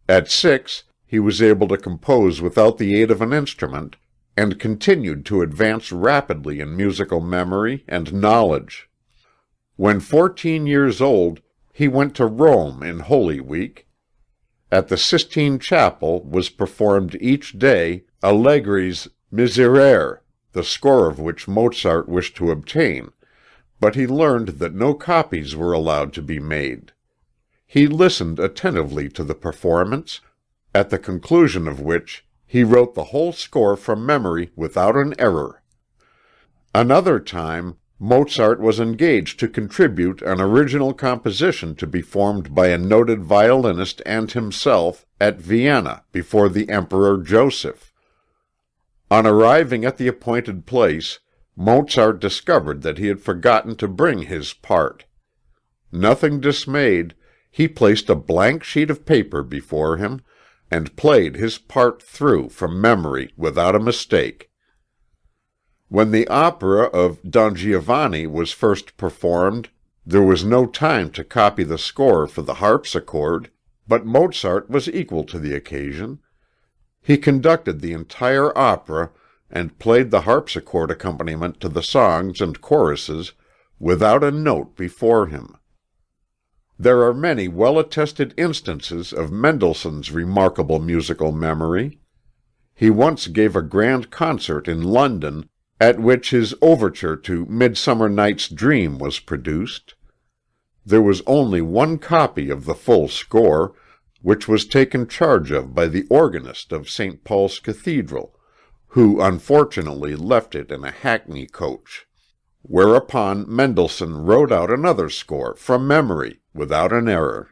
At 6, he was able to compose without the aid of an instrument, and continued to advance rapidly in musical memory and knowledge. When 14 years old, he went to Rome in Holy Week. At the Sistine Chapel was performed each day Allegri's Miserere, the score of which Mozart wished to obtain, but he learned that no copies were allowed to be made. He listened attentively to the performance, at the conclusion of which he wrote the whole score from memory without an error. Another time, Mozart was engaged to contribute an original composition to be formed by a noted violinist and himself at Vienna before the Emperor Joseph. On arriving at the appointed place, Mozart discovered that he had forgotten to bring his part. Nothing dismayed, he placed a blank sheet of paper before him, and played his part through from memory without a mistake. When the opera of Don Giovanni was first performed, there was no time to copy the score for the harpsichord, but Mozart was equal to the occasion. He conducted the entire opera and played the harpsichord accompaniment to the songs and choruses without a note before him. There are many well-attested instances of Mendelssohn's remarkable musical memory. He once gave a grand concert in London, at which his overture to Midsummer Night's Dream was produced. There was only one copy of the full score, which was taken charge of by the organist of St. Paul's Cathedral, who unfortunately left it in a hackney coach, whereupon Mendelssohn wrote out another score from memory, without an error.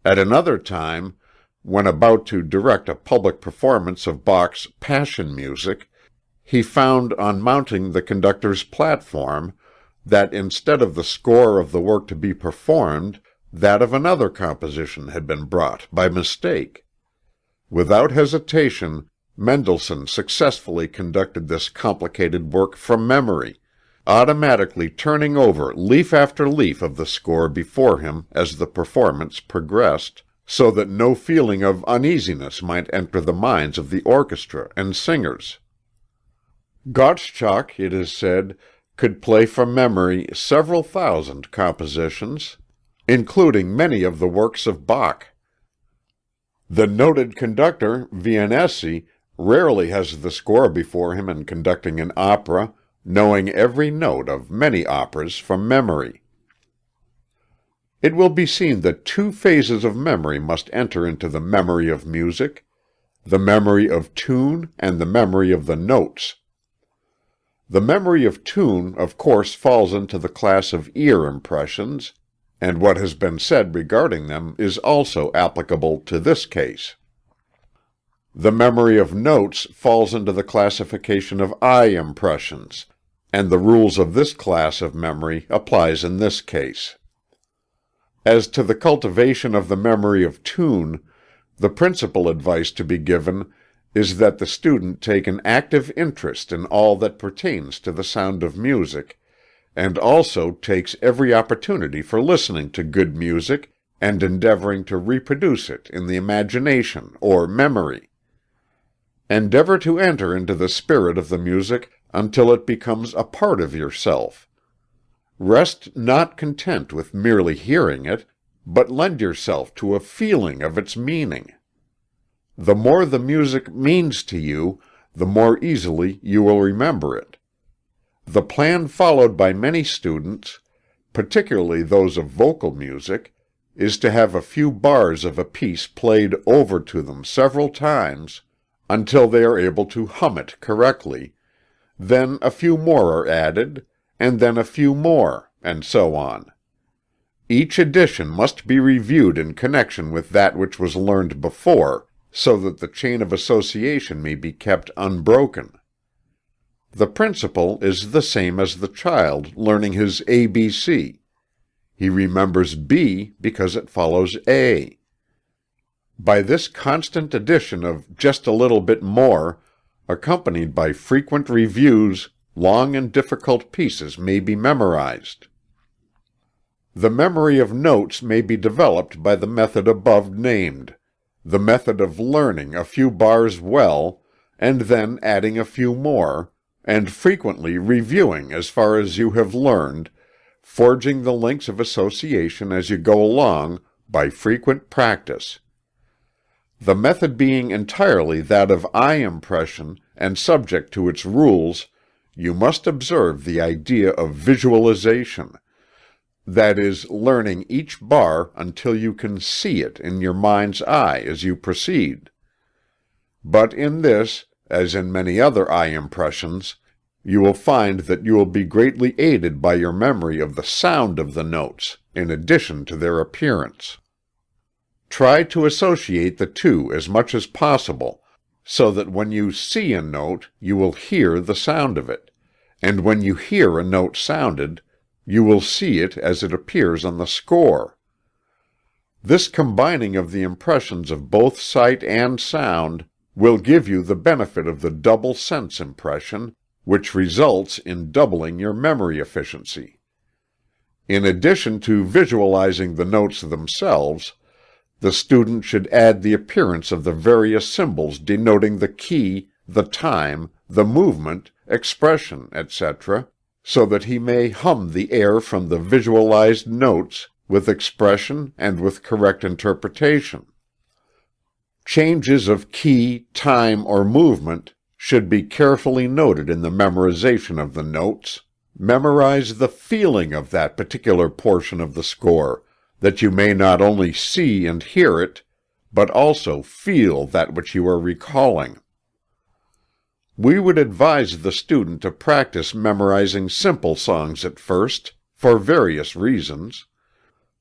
At another time, when about to direct a public performance of Bach's Passion music, he found on mounting the conductor's platform that instead of the score of the work to be performed, that of another composition had been brought by mistake. Without hesitation, Mendelssohn successfully conducted this complicated work from memory, automatically turning over leaf after leaf of the score before him as the performance progressed, so that no feeling of uneasiness might enter the minds of the orchestra and singers. Gottschalk, it is said, could play from memory several thousand compositions, including many of the works of Bach. The noted conductor, Viennese, rarely has the score before him in conducting an opera, knowing every note of many operas from memory. It will be seen that two phases of memory must enter into the memory of music: the memory of tune and the memory of the notes. The memory of tune, of course, falls into the class of ear impressions, and what has been said regarding them is also applicable to this case. The memory of notes falls into the classification of eye impressions, and the rules of this class of memory applies in this case. As to the cultivation of the memory of tune, the principal advice to be given is that the student take an active interest in all that pertains to the sound of music, and also takes every opportunity for listening to good music and endeavoring to reproduce it in the imagination or memory. Endeavor to enter into the spirit of the music until it becomes a part of yourself. Rest not content with merely hearing it, but lend yourself to a feeling of its meaning. The more the music means to you, the more easily you will remember it. The plan followed by many students, particularly those of vocal music, is to have a few bars of a piece played over to them several times until they are able to hum it correctly, then a few more are added, and then a few more, and so on. Each edition must be reviewed in connection with that which was learned before, so that the chain of association may be kept unbroken. The principle is the same as the child learning his ABC. He remembers B because it follows A. By this constant addition of just a little bit more, accompanied by frequent reviews, long and difficult pieces may be memorized. The memory of notes may be developed by the method above named, the method of learning a few bars well, and then adding a few more, and frequently reviewing as far as you have learned, forging the links of association as you go along by frequent practice. The method being entirely that of eye impression and subject to its rules, you must observe the idea of visualization. That is, learning each bar until you can see it in your mind's eye as you proceed. But in this, as in many other eye impressions, you will find that you will be greatly aided by your memory of the sound of the notes, in addition to their appearance. Try to associate the two as much as possible, so that when you see a note, you will hear the sound of it, and when you hear a note sounded, you will see it as it appears on the score. This combining of the impressions of both sight and sound will give you the benefit of the double sense impression, which results in doubling your memory efficiency. In addition to visualizing the notes themselves, the student should add the appearance of the various symbols denoting the key, the time, the movement, expression, etc., so that he may hum the air from the visualized notes with expression and with correct interpretation. Changes of key, time, or movement should be carefully noted in the memorization of the notes. Memorize the feeling of that particular portion of the score, that you may not only see and hear it, but also feel that which you are recalling. We would advise the student to practice memorizing simple songs at first, for various reasons.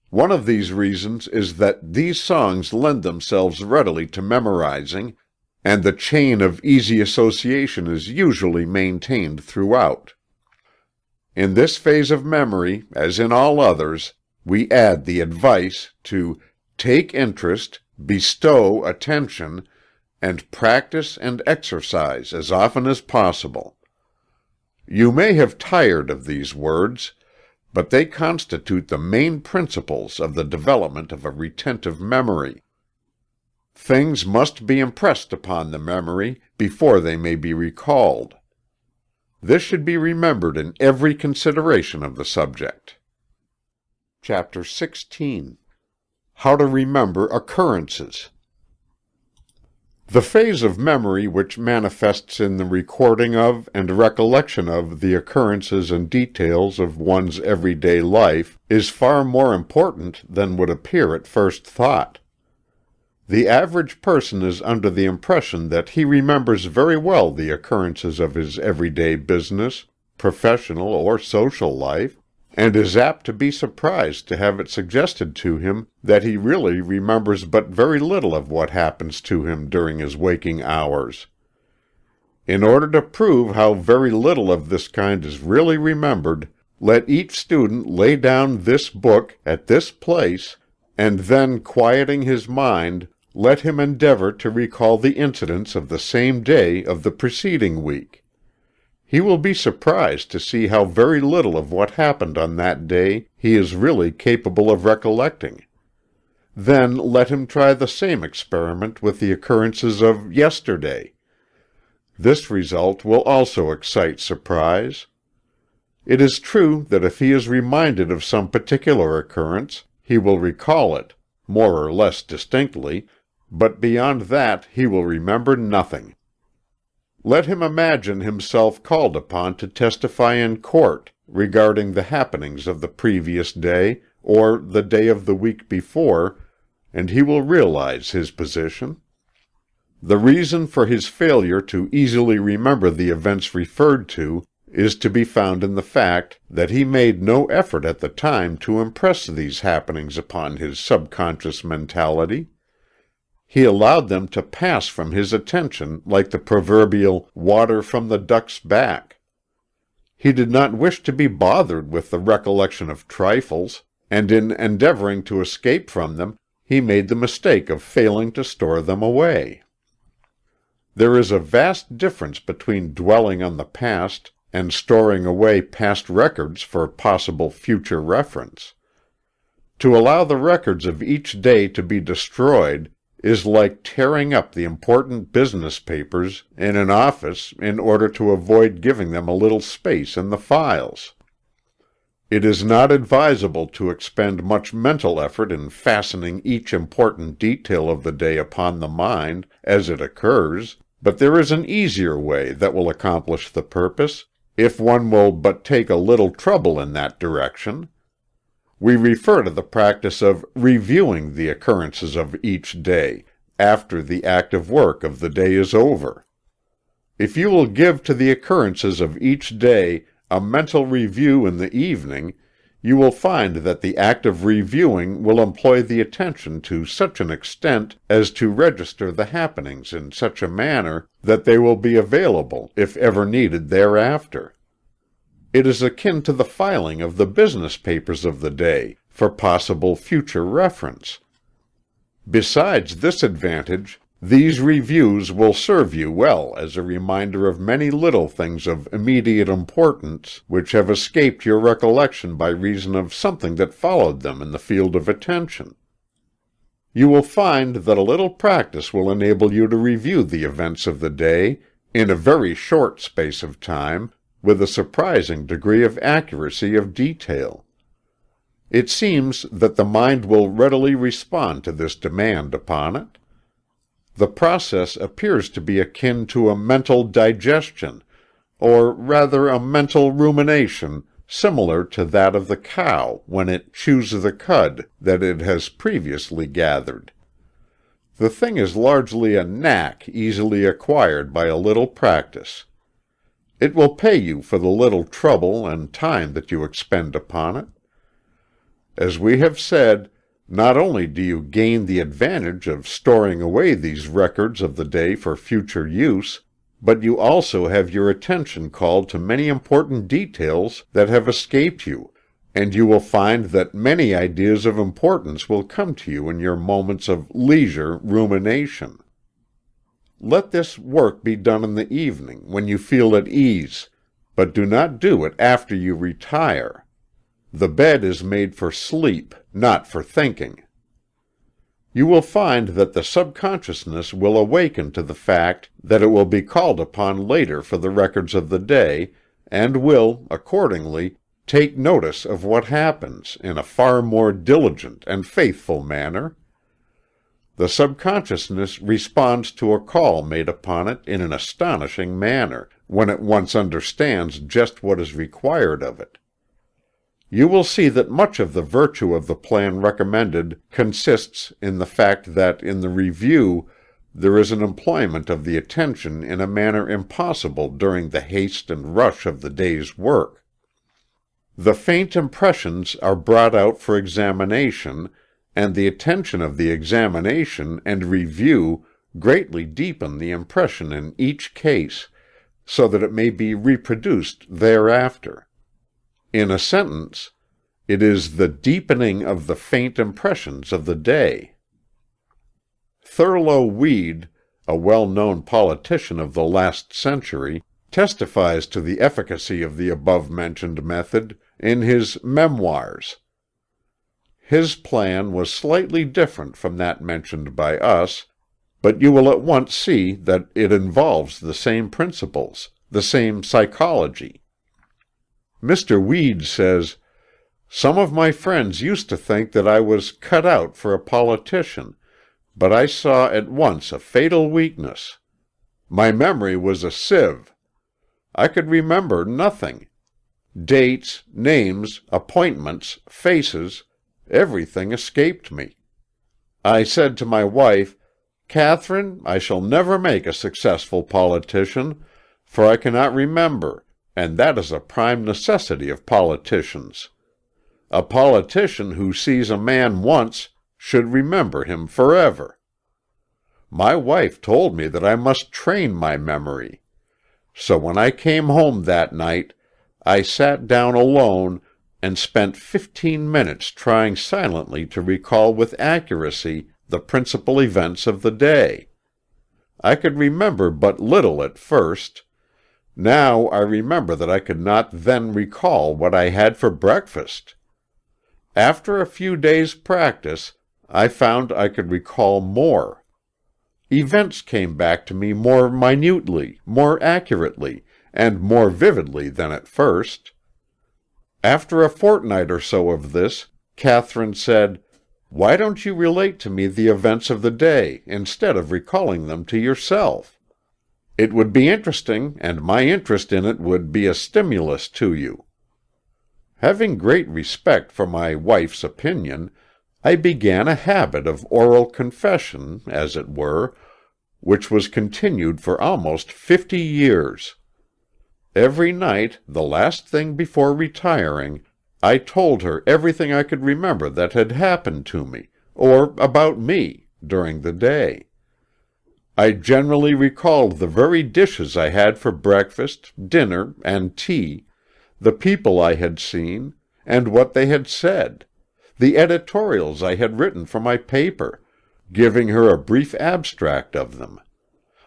One of these reasons is that these songs lend themselves readily to memorizing, and the chain of easy association is usually maintained throughout. In this phase of memory, as in all others, we add the advice to take interest, bestow attention, and practice and exercise as often as possible. You may have tired of these words, but they constitute the main principles of the development of a retentive memory. Things must be impressed upon the memory before they may be recalled. This should be remembered in every consideration of the subject. Chapter 16. How to Remember Occurrences. The phase of memory which manifests in the recording of and recollection of the occurrences and details of one's everyday life is far more important than would appear at first thought. The average person is under the impression that he remembers very well the occurrences of his everyday business, professional or social life, and is apt to be surprised to have it suggested to him that he really remembers but very little of what happens to him during his waking hours. In order to prove how very little of this kind is really remembered, let each student lay down this book at this place, and then, quieting his mind, let him endeavor to recall the incidents of the same day of the preceding week. He will be surprised to see how very little of what happened on that day he is really capable of recollecting. Then let him try the same experiment with the occurrences of yesterday. This result will also excite surprise. It is true that if he is reminded of some particular occurrence, he will recall it, more or less distinctly, but beyond that he will remember nothing. Let him imagine himself called upon to testify in court regarding the happenings of the previous day or the day of the week before, and he will realize his position. The reason for his failure to easily remember the events referred to is to be found in the fact that he made no effort at the time to impress these happenings upon his subconscious mentality. He allowed them to pass from his attention like the proverbial water from the duck's back. He did not wish to be bothered with the recollection of trifles, and in endeavoring to escape from them, he made the mistake of failing to store them away. There is a vast difference between dwelling on the past and storing away past records for possible future reference. To allow the records of each day to be destroyed is like tearing up the important business papers in an office in order to avoid giving them a little space in the files. It is not advisable to expend much mental effort in fastening each important detail of the day upon the mind as it occurs, but there is an easier way that will accomplish the purpose, if one will but take a little trouble in that direction. We refer to the practice of reviewing the occurrences of each day, after the active work of the day is over. If you will give to the occurrences of each day a mental review in the evening, you will find that the act of reviewing will employ the attention to such an extent as to register the happenings in such a manner that they will be available if ever needed thereafter. It is akin to the filing of the business papers of the day for possible future reference. Besides this advantage, these reviews will serve you well as a reminder of many little things of immediate importance which have escaped your recollection by reason of something that followed them in the field of attention. You will find that a little practice will enable you to review the events of the day in a very short space of time with a surprising degree of accuracy of detail. It seems that the mind will readily respond to this demand upon it. The process appears to be akin to a mental digestion, or rather a mental rumination, similar to that of the cow when it chews the cud that it has previously gathered. The thing is largely a knack easily acquired by a little practice. It will pay you for the little trouble and time that you expend upon it. As we have said, not only do you gain the advantage of storing away these records of the day for future use, but you also have your attention called to many important details that have escaped you, and you will find that many ideas of importance will come to you in your moments of leisure rumination. Let this work be done in the evening, when you feel at ease, but do not do it after you retire. The bed is made for sleep, not for thinking. You will find that the subconsciousness will awaken to the fact that it will be called upon later for the records of the day, and will, accordingly, take notice of what happens in a far more diligent and faithful manner. The subconsciousness responds to a call made upon it in an astonishing manner, when it once understands just what is required of it. You will see that much of the virtue of the plan recommended consists in the fact that in the review there is an employment of the attention in a manner impossible during the haste and rush of the day's work. The faint impressions are brought out for examination, and the attention of the examination and review greatly deepen the impression in each case, so that it may be reproduced thereafter. In a sentence, it is the deepening of the faint impressions of the day. Thurlow Weed, a well-known politician of the last century, testifies to the efficacy of the above-mentioned method in his Memoirs. His plan was slightly different from that mentioned by us, but you will at once see that it involves the same principles, the same psychology. Mr. Weed says, "Some of my friends used to think that I was cut out for a politician, but I saw at once a fatal weakness. My memory was a sieve. I could remember nothing. Dates, names, appointments, faces, everything escaped me. I said to my wife, 'Catherine, I shall never make a successful politician, for I cannot remember, and that is a prime necessity of politicians. A politician who sees a man once should remember him forever.' My wife told me that I must train my memory. So when I came home that night, I sat down alone and spent 15 minutes trying silently to recall with accuracy the principal events of the day. I could remember but little at first. Now I remember that I could not then recall what I had for breakfast. After a few days' practice, I found I could recall more. Events came back to me more minutely, more accurately, and more vividly than at first. After a fortnight or so of this, Catherine said, "Why don't you relate to me the events of the day, instead of recalling them to yourself? It would be interesting, and my interest in it would be a stimulus to you." Having great respect for my wife's opinion, I began a habit of oral confession, as it were, which was continued for almost 50 years. Every night, the last thing before retiring, I told her everything I could remember that had happened to me, or about me, during the day. I generally recalled the very dishes I had for breakfast, dinner, and tea, the people I had seen, and what they had said, the editorials I had written for my paper, giving her a brief abstract of them.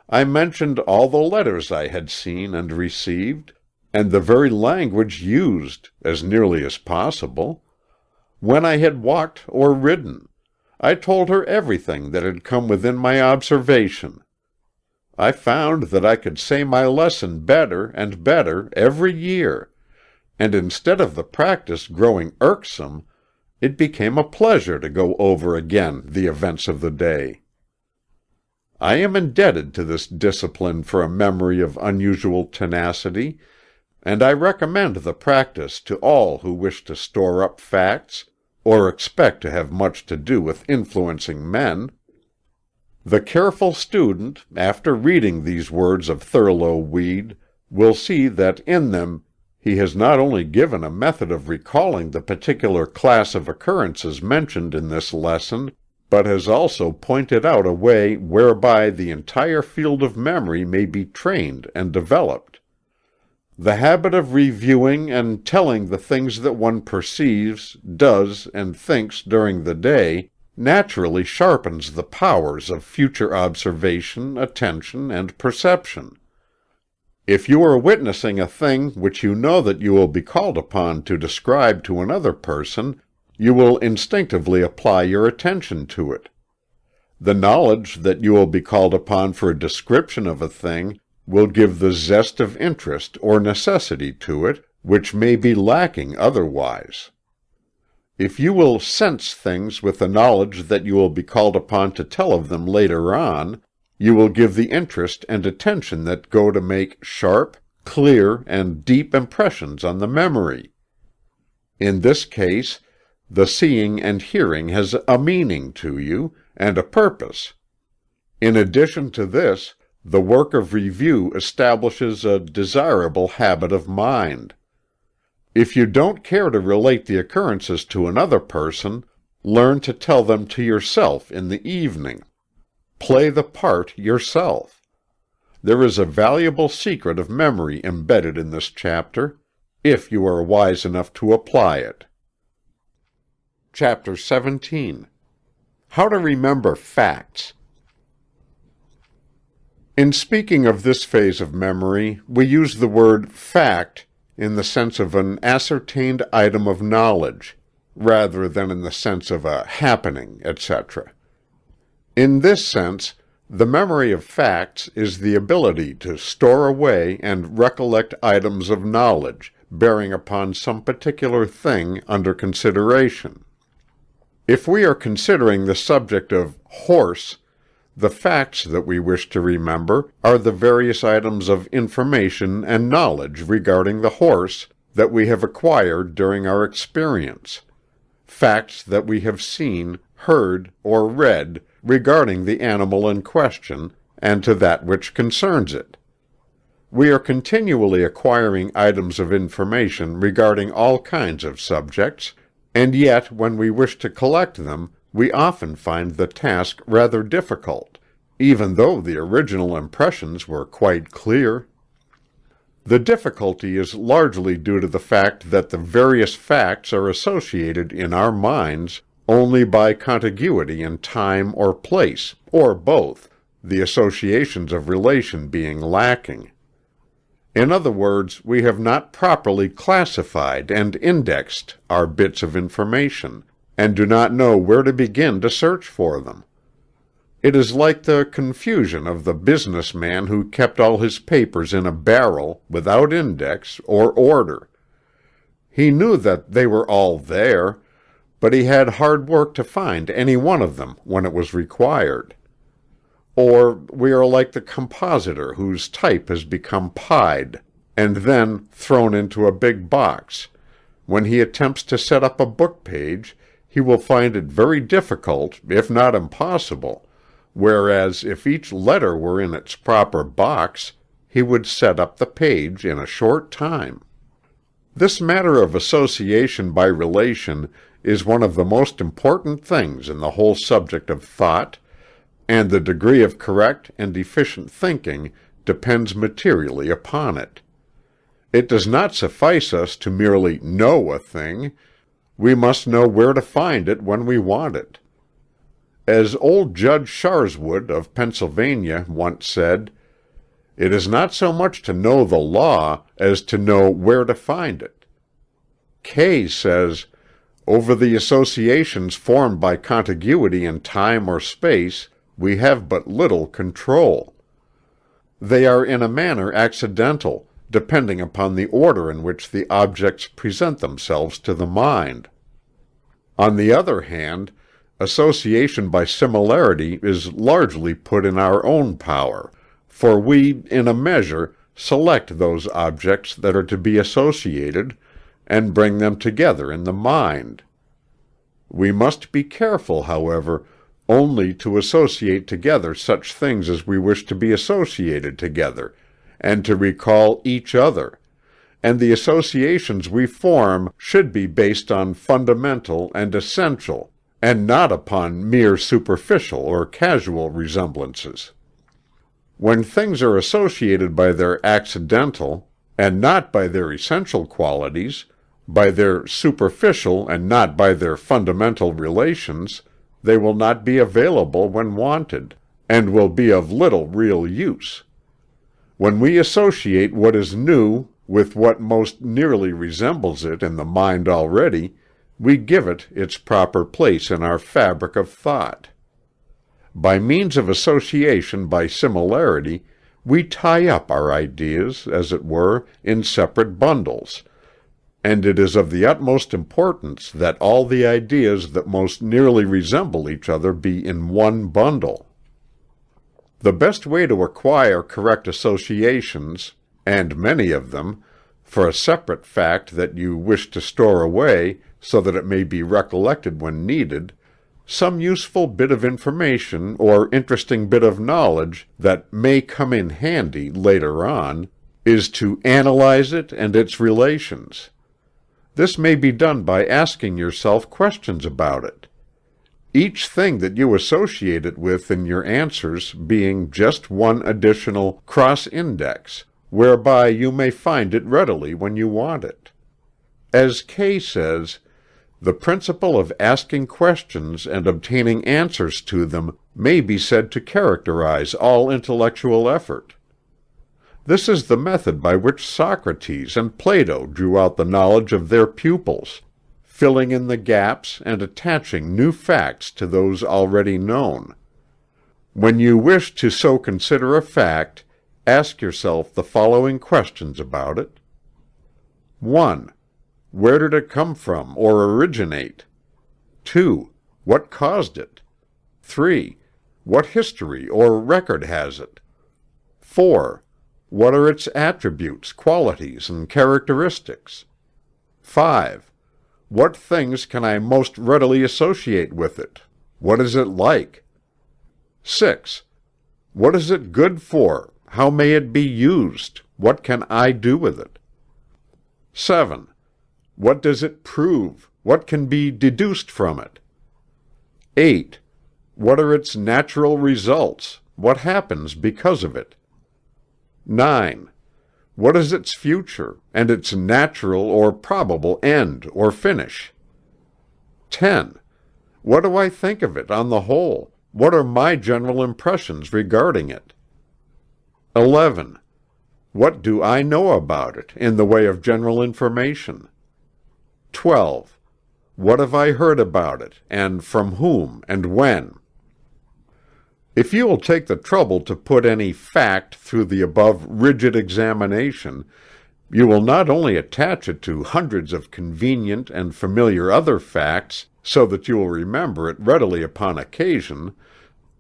I mentioned all the letters I had seen and received, and the very language used, as nearly as possible. When I had walked or ridden, I told her everything that had come within my observation. I found that I could say my lesson better and better every year, and instead of the practice growing irksome, it became a pleasure to go over again the events of the day. I am indebted to this discipline for a memory of unusual tenacity, and I recommend the practice to all who wish to store up facts, or expect to have much to do with influencing men. The careful student, after reading these words of Thurlow Weed, will see that in them he has not only given a method of recalling the particular class of occurrences mentioned in this lesson, but has also pointed out a way whereby the entire field of memory may be trained and developed. The habit of reviewing and telling the things that one perceives, does, and thinks during the day naturally sharpens the powers of future observation, attention, and perception. If you are witnessing a thing which you know that you will be called upon to describe to another person, you will instinctively apply your attention to it. The knowledge that you will be called upon for a description of a thing will give the zest of interest or necessity to it, which may be lacking otherwise. If you will sense things with the knowledge that you will be called upon to tell of them later on, you will give the interest and attention that go to make sharp, clear, and deep impressions on the memory. In this case, the seeing and hearing has a meaning to you, and a purpose. In addition to this, the work of review establishes a desirable habit of mind. If you don't care to relate the occurrences to another person, learn to tell them to yourself in the evening. Play the part yourself. There is a valuable secret of memory embedded in this chapter, if you are wise enough to apply it. Chapter 17. How to Remember Facts. In speaking of this phase of memory, we use the word fact in the sense of an ascertained item of knowledge, rather than in the sense of a happening, etc. In this sense, the memory of facts is the ability to store away and recollect items of knowledge bearing upon some particular thing under consideration. If we are considering the subject of horse, the facts that we wish to remember are the various items of information and knowledge regarding the horse that we have acquired during our experience, facts that we have seen, heard, or read regarding the animal in question, and to that which concerns it. We are continually acquiring items of information regarding all kinds of subjects, and yet when we wish to collect them, we often find the task rather difficult, even though the original impressions were quite clear. The difficulty is largely due to the fact that the various facts are associated in our minds only by contiguity in time or place, or both, the associations of relation being lacking. In other words, we have not properly classified and indexed our bits of information, and do not know where to begin to search for them. It is like the confusion of the businessman who kept all his papers in a barrel, without index or order. He knew that they were all there, but he had hard work to find any one of them when it was required. Or we are like the compositor whose type has become pied, and then thrown into a big box. When he attempts to set up a book page, he will find it very difficult, if not impossible, whereas if each letter were in its proper box, he would set up the page in a short time. This matter of association by relation is one of the most important things in the whole subject of thought, and the degree of correct and efficient thinking depends materially upon it. It does not suffice us to merely know a thing. We must know where to find it when we want it. As old Judge Sharswood of Pennsylvania once said, "It is not so much to know the law as to know where to find it." Kay says, "Over the associations formed by contiguity in time or space, we have but little control. They are in a manner accidental, depending upon the order in which the objects present themselves to the mind. On the other hand, association by similarity is largely put in our own power, for we, in a measure, select those objects that are to be associated, and bring them together in the mind. We must be careful, however, only to associate together such things as we wish to be associated together, and to recall each other, and the associations we form should be based on fundamental and essential, and not upon mere superficial or casual resemblances. When things are associated by their accidental, and not by their essential qualities, by their superficial and not by their fundamental relations, they will not be available when wanted, and will be of little real use. When we associate what is new with what most nearly resembles it in the mind already, we give it its proper place in our fabric of thought. By means of association by similarity, we tie up our ideas, as it were, in separate bundles, and it is of the utmost importance that all the ideas that most nearly resemble each other be in one bundle. The best way to acquire correct associations, and many of them, for a separate fact that you wish to store away so that it may be recollected when needed, some useful bit of information or interesting bit of knowledge that may come in handy later on, is to analyze it and its relations. This may be done by asking yourself questions about it, each thing that you associate it with in your answers being just one additional cross-index, whereby you may find it readily when you want it. As Kay says, the principle of asking questions and obtaining answers to them may be said to characterize all intellectual effort. This is the method by which Socrates and Plato drew out the knowledge of their pupils, filling in the gaps and attaching new facts to those already known. When you wish to so consider a fact, ask yourself the following questions about it. 1. Where did it come from or originate? 2. What caused it? 3. What history or record has it? 4. What are its attributes, qualities, and characteristics? 5. What things can I most readily associate with it? What is it like? 6. What is it good for? How may it be used? What can I do with it? 7. What does it prove? What can be deduced from it? 8. What are its natural results? What happens because of it? 9. What is its future, and its natural or probable end or finish? 10. What do I think of it on the whole? What are my general impressions regarding it? 11. What do I know about it in the way of general information? 12. What have I heard about it, and from whom, and when? If you will take the trouble to put any fact through the above rigid examination, you will not only attach it to hundreds of convenient and familiar other facts, so that you will remember it readily upon occasion,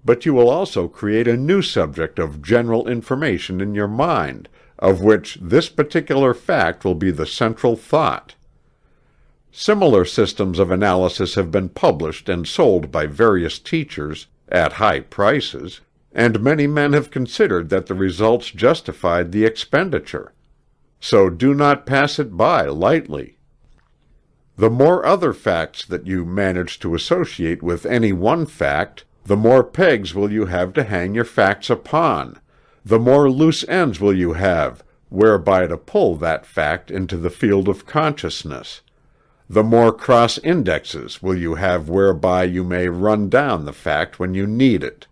but you will also create a new subject of general information in your mind, of which this particular fact will be the central thought. Similar systems of analysis have been published and sold by various teachers, at high prices, and many men have considered that the results justified the expenditure. So do not pass it by lightly. The more other facts that you manage to associate with any one fact, the more pegs will you have to hang your facts upon, the more loose ends will you have whereby to pull that fact into the field of consciousness, the more cross-indexes will you have whereby you may run down the fact when you need it.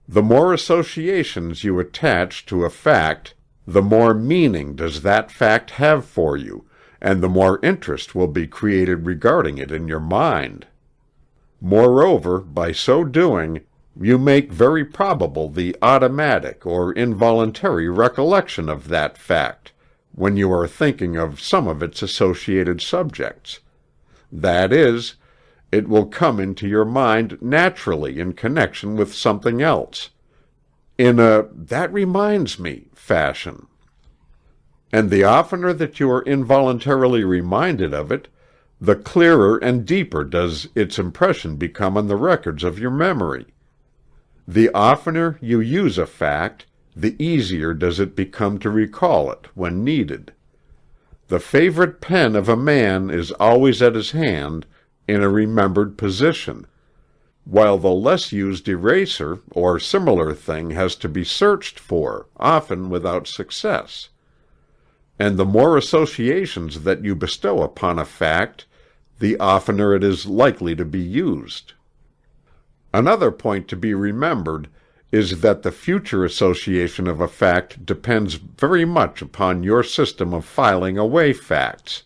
The more associations you attach to a fact, the more meaning does that fact have for you, and the more interest will be created regarding it in your mind. Moreover, by so doing, you make very probable the automatic or involuntary recollection of that fact, when you are thinking of some of its associated subjects. That is, it will come into your mind naturally in connection with something else, in a "that reminds me" fashion. And the oftener that you are involuntarily reminded of it, the clearer and deeper does its impression become on the records of your memory. The oftener you use a fact, the easier does it become to recall it when needed. The favorite pen of a man is always at his hand in a remembered position, while the less used eraser or similar thing has to be searched for, often without success. And the more associations that you bestow upon a fact, the oftener it is likely to be used. Another point to be remembered is that the future association of a fact depends very much upon your system of filing away facts.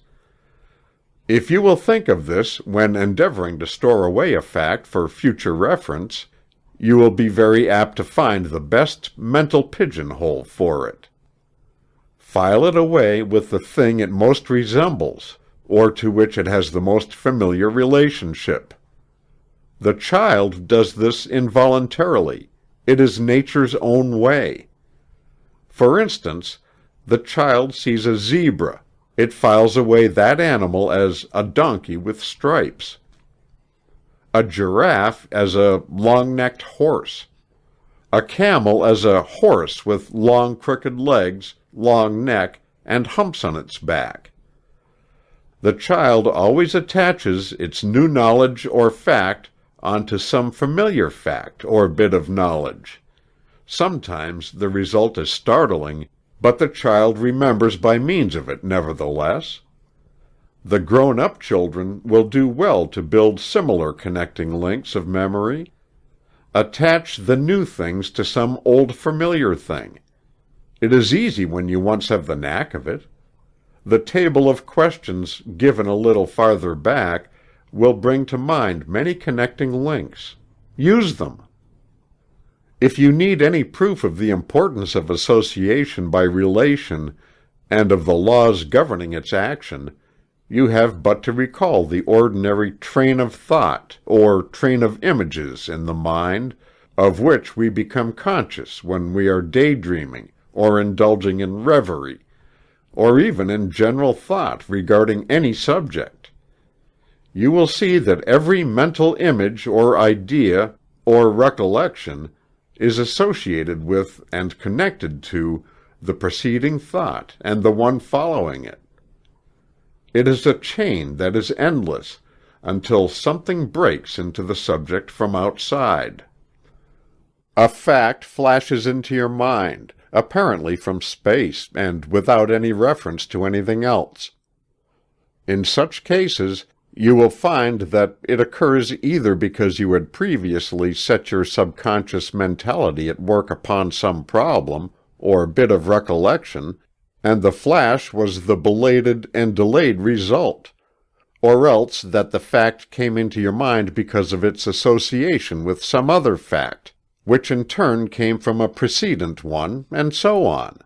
If you will think of this when endeavoring to store away a fact for future reference, you will be very apt to find the best mental pigeonhole for it. File it away with the thing it most resembles, or to which it has the most familiar relationship. The child does this involuntarily. It is nature's own way. For instance, the child sees a zebra. It files away that animal as a donkey with stripes, a giraffe as a long-necked horse, a camel as a horse with long crooked legs, long neck, and humps on its back. The child always attaches its new knowledge or fact onto some familiar fact or bit of knowledge. Sometimes the result is startling, but the child remembers by means of it nevertheless. The grown-up children will do well to build similar connecting links of memory. Attach the new things to some old familiar thing. It is easy when you once have the knack of it. The table of questions given a little farther back will bring to mind many connecting links. Use them. If you need any proof of the importance of association by relation and of the laws governing its action, you have but to recall the ordinary train of thought or train of images in the mind, of which we become conscious when we are daydreaming or indulging in reverie, or even in general thought regarding any subject. You will see that every mental image or idea or recollection is associated with and connected to the preceding thought and the one following it. It is a chain that is endless until something breaks into the subject from outside. A fact flashes into your mind, apparently from space and without any reference to anything else. In such cases, you will find that it occurs either because you had previously set your subconscious mentality at work upon some problem, or bit of recollection, and the flash was the belated and delayed result, or else that the fact came into your mind because of its association with some other fact, which in turn came from a precedent one, and so on.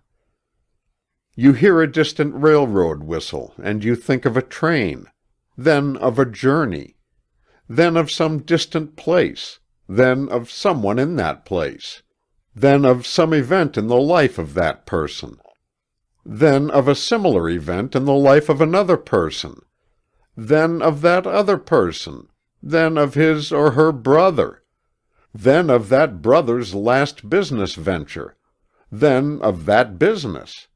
You hear a distant railroad whistle, and you think of a train, then of a journey, then of some distant place, then of someone in that place, then of some event in the life of that person, then of a similar event in the life of another person, then of that other person, then of his or her brother, then of that brother's last business venture, then of that business,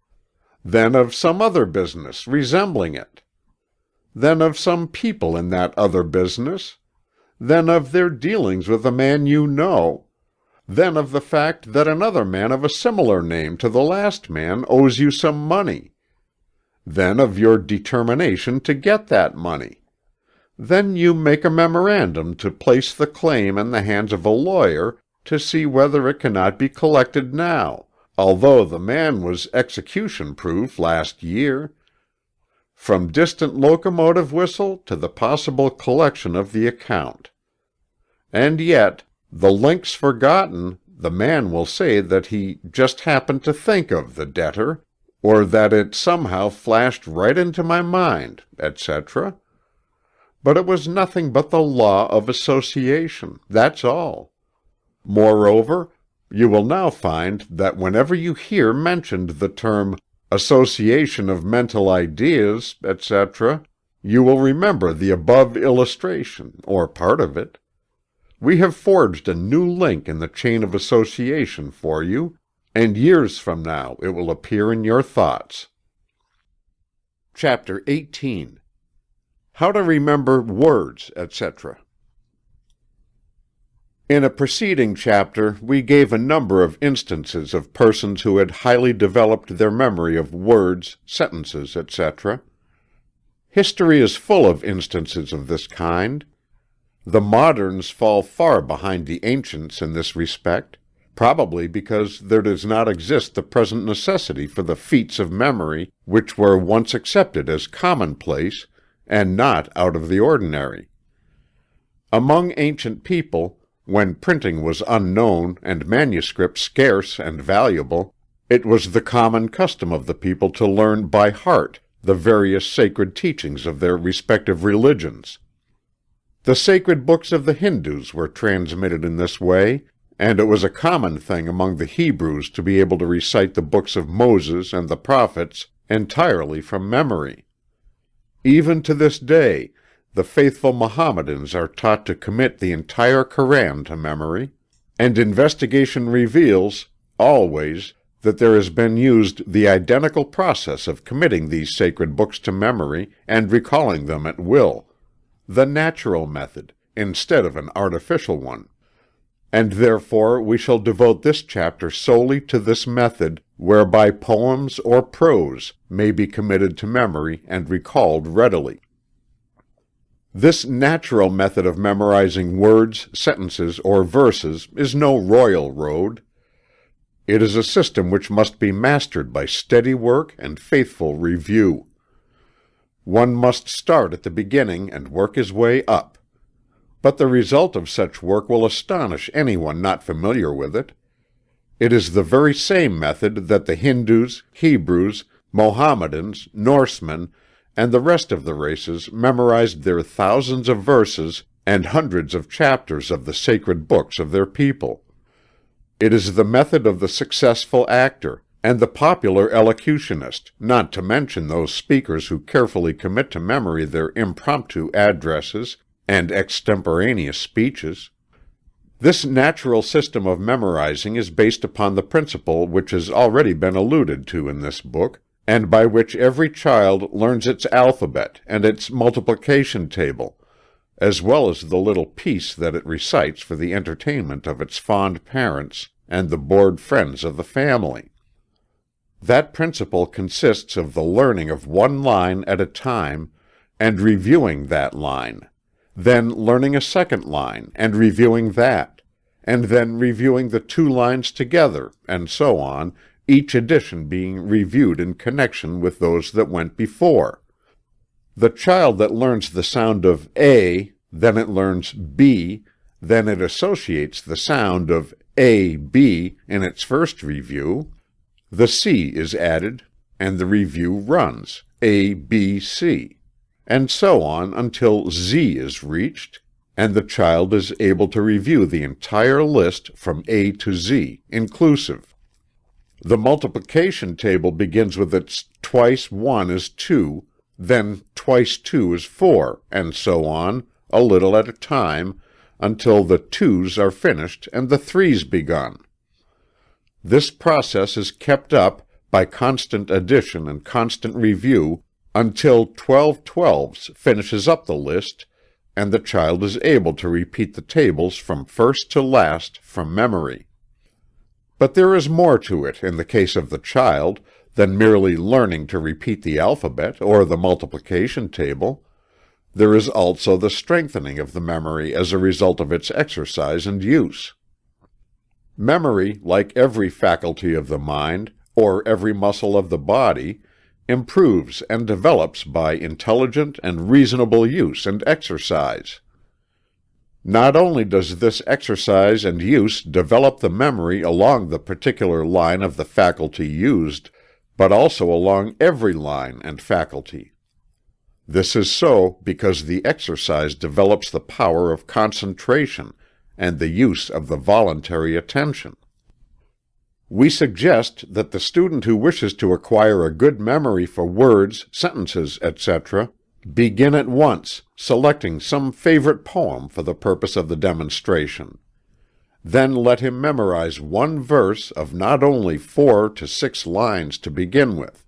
then of some other business resembling it, then of some people in that other business, then of their dealings with a man you know, then of the fact that another man of a similar name to the last man owes you some money, then of your determination to get that money. Then you make a memorandum to place the claim in the hands of a lawyer to see whether it cannot be collected now, although the man was execution-proof last year. From distant locomotive whistle to the possible collection of the account. And yet, the links forgotten, the man will say that he just happened to think of the debtor, or that it somehow flashed right into my mind, etc. But it was nothing but the law of association, that's all. Moreover, you will now find that whenever you hear mentioned the term association of mental ideas, etc., you will remember the above illustration, or part of it. We have forged a new link in the chain of association for you, and years from now it will appear in your thoughts. Chapter 18. How to Remember Words, etc. In a preceding chapter, we gave a number of instances of persons who had highly developed their memory of words, sentences, etc. History is full of instances of this kind. The moderns fall far behind the ancients in this respect, probably because there does not exist the present necessity for the feats of memory which were once accepted as commonplace and not out of the ordinary. Among ancient people, when printing was unknown and manuscripts scarce and valuable, it was the common custom of the people to learn by heart the various sacred teachings of their respective religions. The sacred books of the Hindus were transmitted in this way, and it was a common thing among the Hebrews to be able to recite the books of Moses and the prophets entirely from memory. Even to this day, the faithful Mohammedans are taught to commit the entire Koran to memory, and investigation reveals, always, that there has been used the identical process of committing these sacred books to memory and recalling them at will, the natural method, instead of an artificial one. And therefore we shall devote this chapter solely to this method, whereby poems or prose may be committed to memory and recalled readily. This natural method of memorizing words, sentences, or verses is no royal road. It is a system which must be mastered by steady work and faithful review. One must start at the beginning and work his way up. But the result of such work will astonish anyone not familiar with it. It is the very same method that the Hindus, Hebrews, Mohammedans, Norsemen, and the rest of the races memorized their thousands of verses and hundreds of chapters of the sacred books of their people. It is the method of the successful actor and the popular elocutionist, not to mention those speakers who carefully commit to memory their impromptu addresses and extemporaneous speeches. This natural system of memorizing is based upon the principle which has already been alluded to in this book, and by which every child learns its alphabet and its multiplication table, as well as the little piece that it recites for the entertainment of its fond parents and the bored friends of the family. That principle consists of the learning of one line at a time, and reviewing that line, then learning a second line and reviewing that, and then reviewing the two lines together, and so on, each edition being reviewed in connection with those that went before. The child that learns the sound of A, then it learns B, then it associates the sound of A, B in its first review. The C is added, and the review runs, A, B, C, and so on until Z is reached, and the child is able to review the entire list from A to Z, inclusive. The multiplication table begins with its twice 1 is 2, then twice 2 is 4, and so on, a little at a time, until the 2's are finished and the 3's begun. This process is kept up by constant addition and constant review until 12 12s finishes up the list, and the child is able to repeat the tables from first to last from memory. But there is more to it in the case of the child than merely learning to repeat the alphabet or the multiplication table. There is also the strengthening of the memory as a result of its exercise and use. Memory, like every faculty of the mind, or every muscle of the body, improves and develops by intelligent and reasonable use and exercise. Not only does this exercise and use develop the memory along the particular line of the faculty used, but also along every line and faculty. This is so because the exercise develops the power of concentration and the use of the voluntary attention. We suggest that the student who wishes to acquire a good memory for words, sentences, etc., begin at once, selecting some favorite poem for the purpose of the demonstration. Then let him memorize one verse of not only 4 to 6 lines to begin with.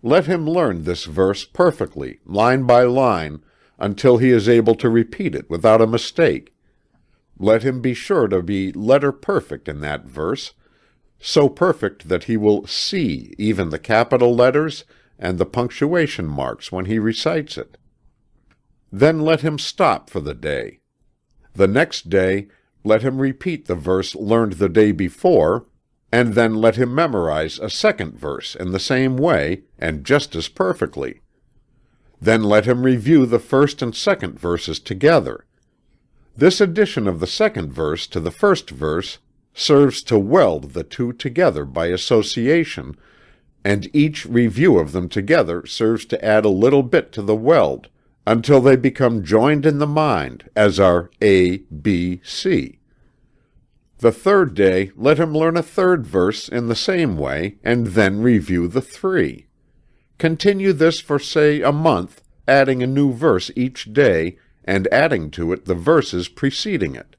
Let him learn this verse perfectly, line by line, until he is able to repeat it without a mistake. Let him be sure to be letter perfect in that verse, so perfect that he will see even the capital letters and the punctuation marks when he recites it. Then let him stop for the day. The next day, let him repeat the verse learned the day before, and then let him memorize a second verse in the same way and just as perfectly. Then let him review the first and second verses together. This addition of the second verse to the first verse serves to weld the two together by association, and each review of them together serves to add a little bit to the weld, until they become joined in the mind, as are A, B, C. The third day, let him learn a third verse in the same way, and then review the 3. Continue this for, say, a month, adding a new verse each day, and adding to it the verses preceding it.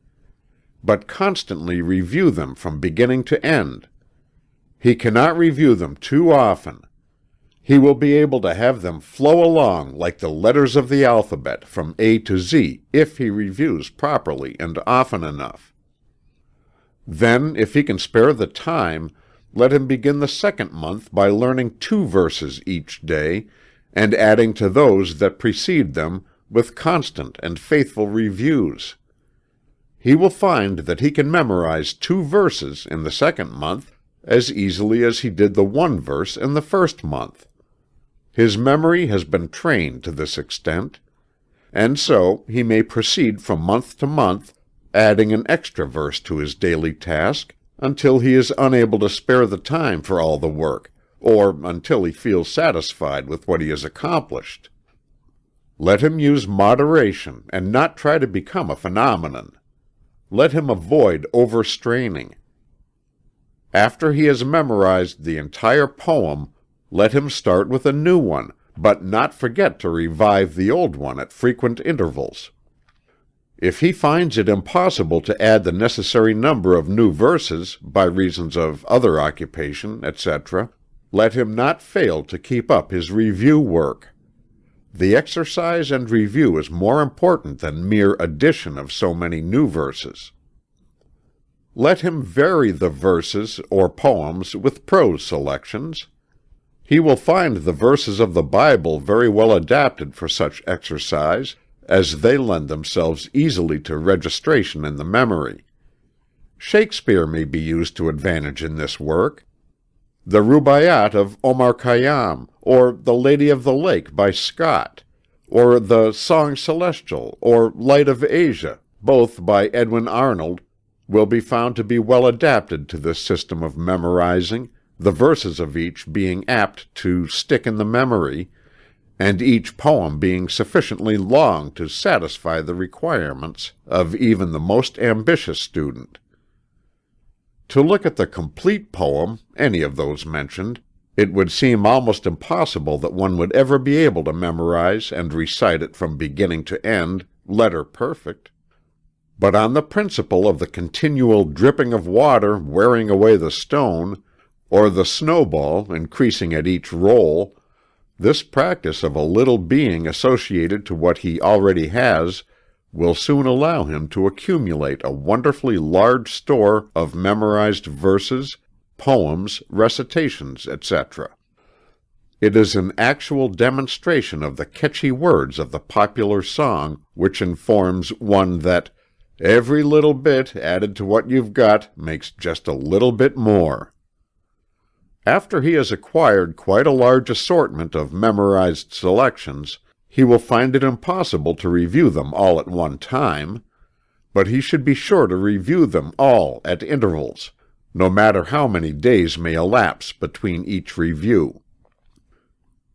But constantly review them from beginning to end. He cannot review them too often. He will be able to have them flow along like the letters of the alphabet from A to Z if he reviews properly and often enough. Then, if he can spare the time, let him begin the second month by learning 2 verses each day, and adding to those that precede them with constant and faithful reviews. He will find that he can memorize 2 verses in the second month as easily as he did the 1 verse in the first month. His memory has been trained to this extent, and so he may proceed from month to month, adding an extra verse to his daily task, until he is unable to spare the time for all the work, or until he feels satisfied with what he has accomplished. Let him use moderation and not try to become a phenomenon. Let him avoid overstraining. After he has memorized the entire poem, let him start with a new one, but not forget to revive the old one at frequent intervals. If he finds it impossible to add the necessary number of new verses by reasons of other occupation, etc., let him not fail to keep up his review work. The exercise and review is more important than mere addition of so many new verses. Let him vary the verses or poems with prose selections. He will find the verses of the Bible very well adapted for such exercise, as they lend themselves easily to registration in the memory. Shakespeare may be used to advantage in this work. the Rubaiyat of Omar Khayyam, or The Lady of the Lake by Scott, or the Song Celestial or Light of Asia, both by Edwin Arnold, will be found to be well adapted to this system of memorizing, the verses of each being apt to stick in the memory, and each poem being sufficiently long to satisfy the requirements of even the most ambitious student. To look at the complete poem, any of those mentioned, it would seem almost impossible that one would ever be able to memorize and recite it from beginning to end, letter perfect. But on the principle of the continual dripping of water wearing away the stone, or the snowball increasing at each roll, this practice of a little being associated to what he already has will soon allow him to accumulate a wonderfully large store of memorized verses, poems, recitations, etc. It is an actual demonstration of the catchy words of the popular song which informs one that every little bit added to what you've got makes just a little bit more. After he has acquired quite a large assortment of memorized selections, he will find it impossible to review them all at one time, but he should be sure to review them all at intervals, no matter how many days may elapse between each review.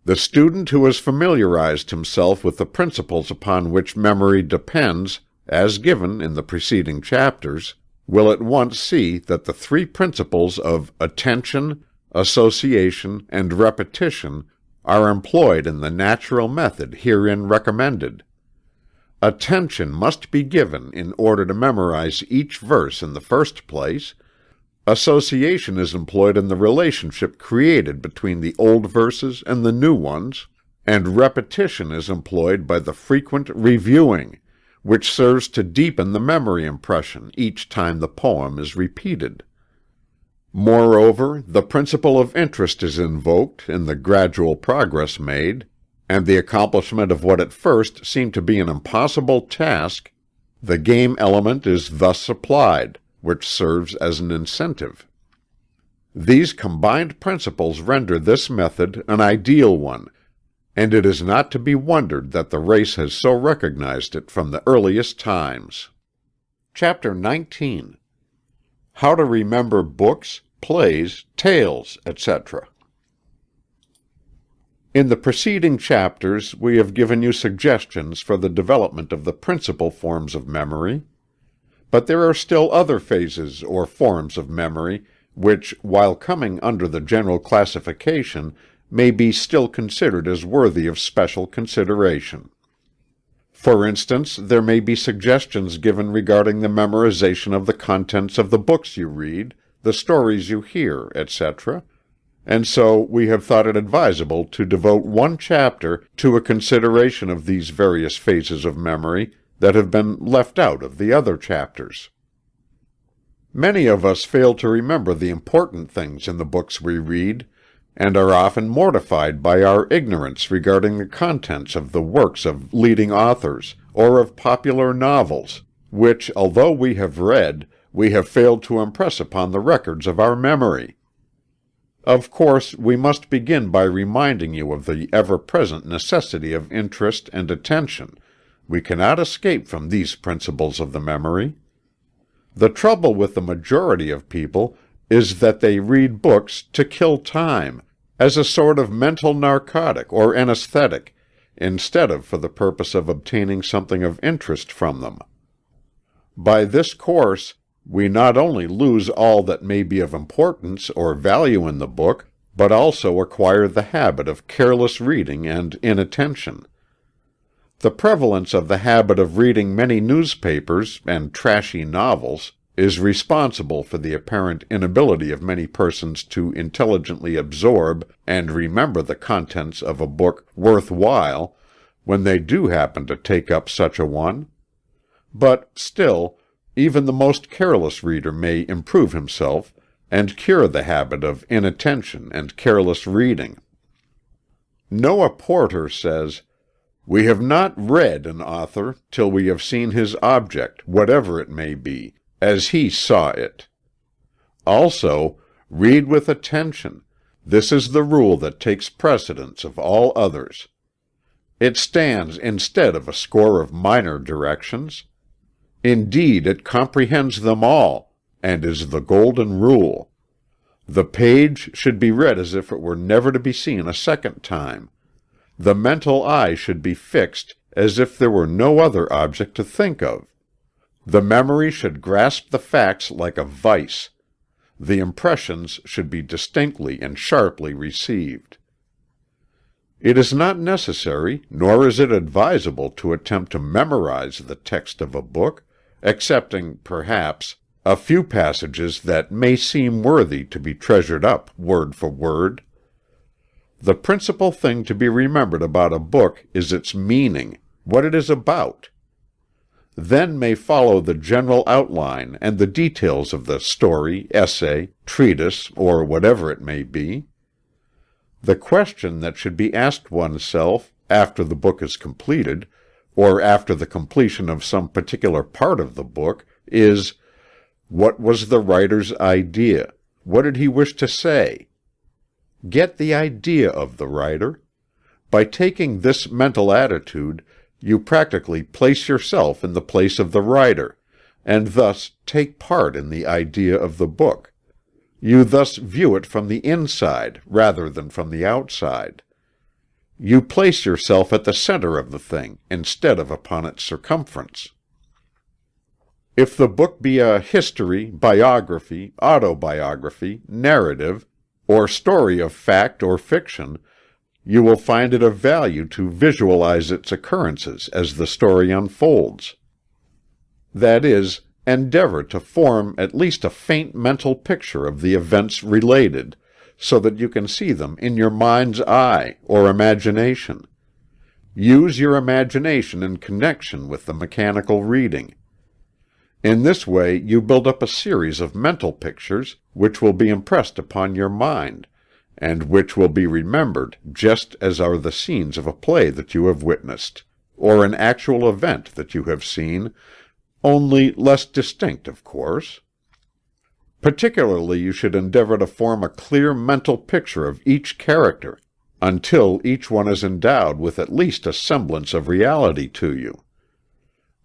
The student who has familiarized himself with the principles upon which memory depends, as given in the preceding chapters, will at once see that the three principles of attention, association, and repetition are employed in the natural method herein recommended. Attention must be given in order to memorize each verse in the first place. Association is employed in the relationship created between the old verses and the new ones, and repetition is employed by the frequent reviewing, which serves to deepen the memory impression each time the poem is repeated. Moreover, the principle of interest is invoked in the gradual progress made, and the accomplishment of what at first seemed to be an impossible task. The game element is thus supplied, which serves as an incentive. These combined principles render this method an ideal one, and it is not to be wondered that the race has so recognized it from the earliest times. Chapter 19. How to remember books, plays, tales, etc. In the preceding chapters we have given you suggestions for the development of the principal forms of memory. But there are still other phases or forms of memory which, while coming under the general classification, may be still considered as worthy of special consideration. For instance, there may be suggestions given regarding the memorization of the contents of the books you read, the stories you hear, etc., and so we have thought it advisable to devote one chapter to a consideration of these various phases of memory that have been left out of the other chapters. Many of us fail to remember the important things in the books we read, and are often mortified by our ignorance regarding the contents of the works of leading authors, or of popular novels, which, although we have read, we have failed to impress upon the records of our memory. Of course, we must begin by reminding you of the ever-present necessity of interest and attention. We cannot escape from these principles of the memory. The trouble with the majority of people is that they read books to kill time, as a sort of mental narcotic or anesthetic, instead of for the purpose of obtaining something of interest from them. By this course, we not only lose all that may be of importance or value in the book, but also acquire the habit of careless reading and inattention. The prevalence of the habit of reading many newspapers and trashy novels is responsible for the apparent inability of many persons to intelligently absorb and remember the contents of a book worth while when they do happen to take up such a one. But still, even the most careless reader may improve himself and cure the habit of inattention and careless reading. Noah Porter says, "We have not read an author till we have seen his object, whatever it may be, as he saw it. Also, read with attention, This is the rule that takes precedence of all others. It stands instead of a score of minor directions. Indeed, it comprehends them all, and is the golden rule. The page should be read as if it were never to be seen a second time. The mental eye should be fixed as if there were no other object to think of. The memory should grasp the facts like a vice. The impressions should be distinctly and sharply received. It is not necessary, nor is it advisable, to attempt to memorize the text of a book, excepting, perhaps, a few passages that may seem worthy to be treasured up word for word. The principal thing to be remembered about a book is its meaning, what it is about. Then may follow the general outline and the details of the story, essay, treatise, or whatever it may be. The question that should be asked oneself, after the book is completed, or after the completion of some particular part of the book, is, what was the writer's idea? What did he wish to say? Get the idea of the writer. By taking this mental attitude, you practically place yourself in the place of the writer, and thus take part in the idea of the book. You thus view it from the inside rather than from the outside. You place yourself at the center of the thing instead of upon its circumference. If the book be a history, biography, autobiography, narrative, or story of fact or fiction, you will find it of value to visualize its occurrences as the story unfolds. That is, endeavor to form at least a faint mental picture of the events related, so that you can see them in your mind's eye or imagination. Use your imagination in connection with the mechanical reading. In this way you build up a series of mental pictures which will be impressed upon your mind, and which will be remembered just as are the scenes of a play that you have witnessed, or an actual event that you have seen, only less distinct, of course. Particularly you should endeavor to form a clear mental picture of each character, until each one is endowed with at least a semblance of reality to you.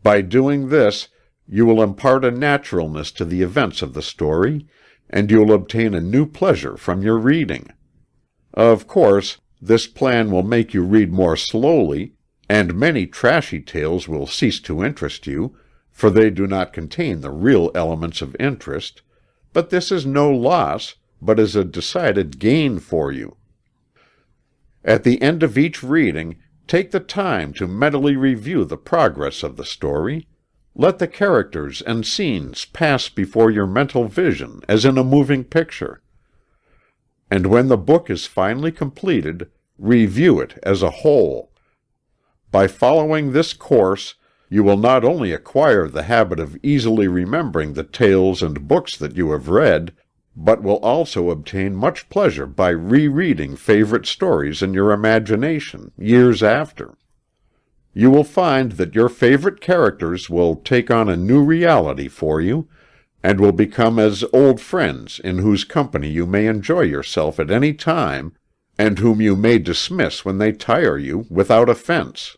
By doing this, you will impart a naturalness to the events of the story, and you will obtain a new pleasure from your reading. Of course, this plan will make you read more slowly, and many trashy tales will cease to interest you, for they do not contain the real elements of interest, but this is no loss, but is a decided gain for you. At the end of each reading, take the time to mentally review the progress of the story. Let the characters and scenes pass before your mental vision as in a moving picture. And when the book is finally completed, review it as a whole. By following this course, you will not only acquire the habit of easily remembering the tales and books that you have read, but will also obtain much pleasure by rereading favorite stories in your imagination years after. You will find that your favorite characters will take on a new reality for you, and will become as old friends in whose company you may enjoy yourself at any time, and whom you may dismiss when they tire you, without offense.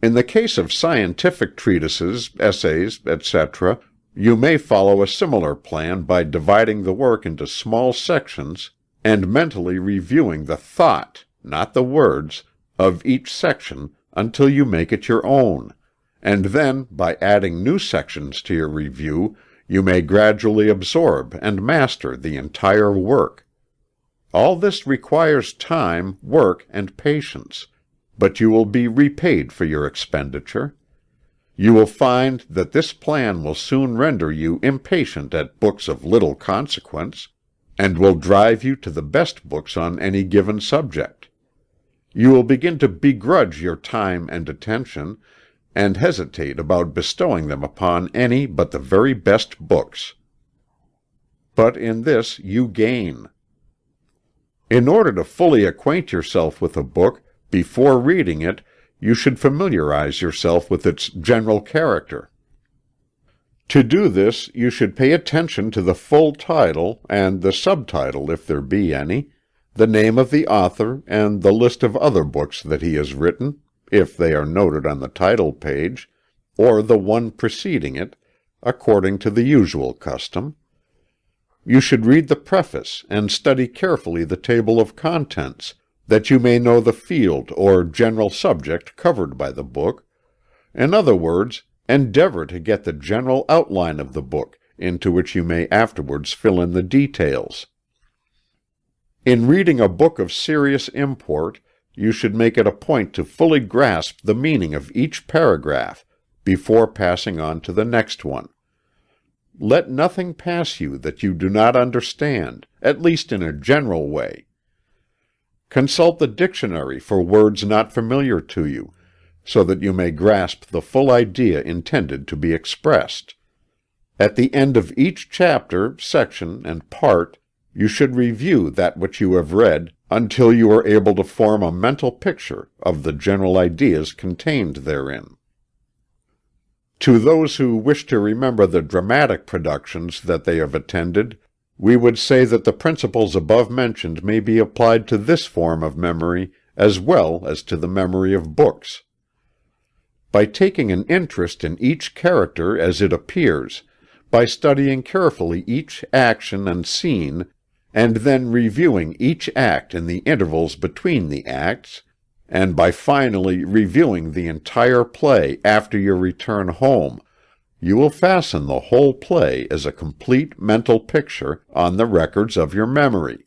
In the case of scientific treatises, essays, etc., you may follow a similar plan by dividing the work into small sections and mentally reviewing the thought, not the words, of each section until you make it your own, and then, by adding new sections to your review, you may gradually absorb and master the entire work. All this requires time, work, and patience, but you will be repaid for your expenditure. You will find that this plan will soon render you impatient at books of little consequence, and will drive you to the best books on any given subject. You will begin to begrudge your time and attention, and hesitate about bestowing them upon any but the very best books. But in this you gain. In order to fully acquaint yourself with a book, before reading it, you should familiarize yourself with its general character. To do this, you should pay attention to the full title and the subtitle if there be any, the name of the author, and the list of other books that he has written, if they are noted on the title page, or the one preceding it, according to the usual custom. You should read the preface and study carefully the table of contents, that you may know the field or general subject covered by the book. In other words, endeavor to get the general outline of the book, into which you may afterwards fill in the details. In reading a book of serious import, you should make it a point to fully grasp the meaning of each paragraph before passing on to the next one. Let nothing pass you that you do not understand, at least in a general way. Consult the dictionary for words not familiar to you, so that you may grasp the full idea intended to be expressed. At the end of each chapter, section, and part, you should review that which you have read until you are able to form a mental picture of the general ideas contained therein. To those who wish to remember the dramatic productions that they have attended, we would say that the principles above mentioned may be applied to this form of memory as well as to the memory of books. By taking an interest in each character as it appears, by studying carefully each action and scene, and then reviewing each act in the intervals between the acts, and by finally reviewing the entire play after your return home, you will fasten the whole play as a complete mental picture on the records of your memory.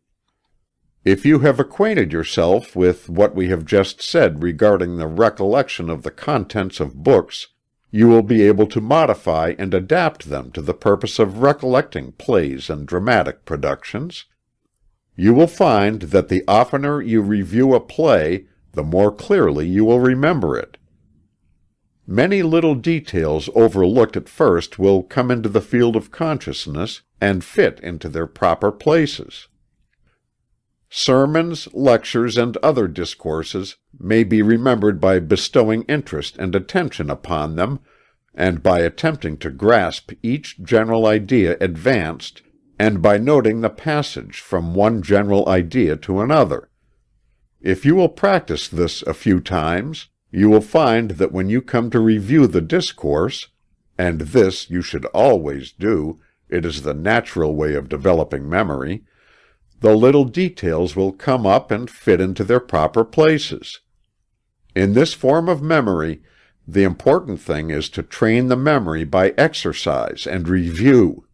If you have acquainted yourself with what we have just said regarding the recollection of the contents of books, you will be able to modify and adapt them to the purpose of recollecting plays and dramatic productions. You will find that the oftener you review a play, the more clearly you will remember it. Many little details overlooked at first will come into the field of consciousness and fit into their proper places. Sermons, lectures, and other discourses may be remembered by bestowing interest and attention upon them, and by attempting to grasp each general idea advanced, and by noting the passage from one general idea to another. If you will practice this a few times, you will find that when you come to review the discourse, and this you should always do, it is the natural way of developing memory, the little details will come up and fit into their proper places. In this form of memory, the important thing is to train the memory by exercise and review.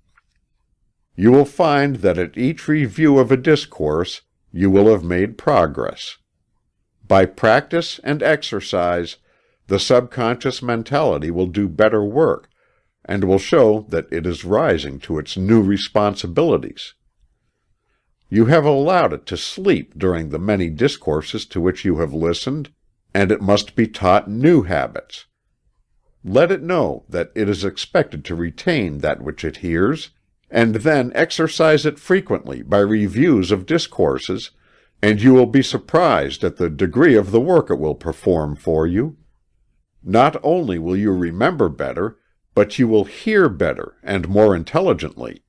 You will find that at each review of a discourse, you will have made progress. By practice and exercise, the subconscious mentality will do better work, and will show that it is rising to its new responsibilities. You have allowed it to sleep during the many discourses to which you have listened, and it must be taught new habits. Let it know that it is expected to retain that which it hears, and then exercise it frequently by reviews of discourses, and you will be surprised at the degree of the work it will perform for you. Not only will you remember better, but you will hear better and more intelligently.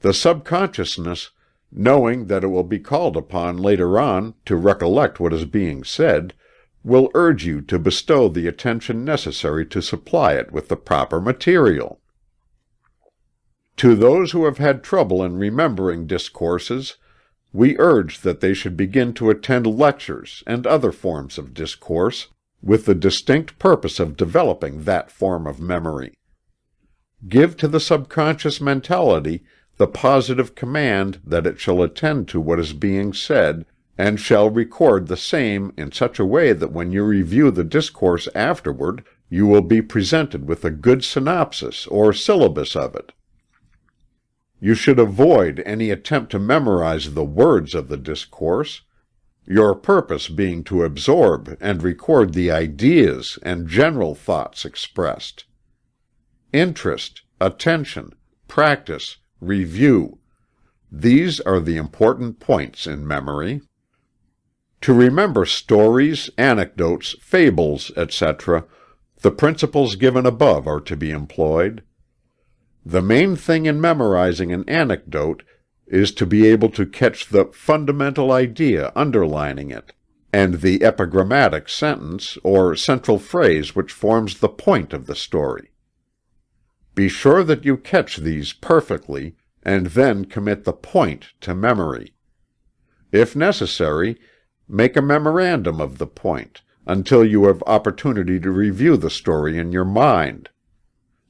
The subconsciousness, knowing that it will be called upon later on to recollect what is being said, will urge you to bestow the attention necessary to supply it with the proper material. To those who have had trouble in remembering discourses, we urge that they should begin to attend lectures and other forms of discourse, with the distinct purpose of developing that form of memory. Give to the subconscious mentality the positive command that it shall attend to what is being said, and shall record the same in such a way that when you review the discourse afterward, you will be presented with a good synopsis or syllabus of it. You should avoid any attempt to memorize the words of the discourse, your purpose being to absorb and record the ideas and general thoughts expressed. Interest, attention, practice, review. These are the important points in memory. To remember stories, anecdotes, fables, etc., the principles given above are to be employed. The main thing in memorizing an anecdote is to be able to catch the fundamental idea underlining it, and the epigrammatic sentence or central phrase which forms the point of the story. Be sure that you catch these perfectly, and then commit the point to memory. If necessary, make a memorandum of the point, until you have opportunity to review the story in your mind.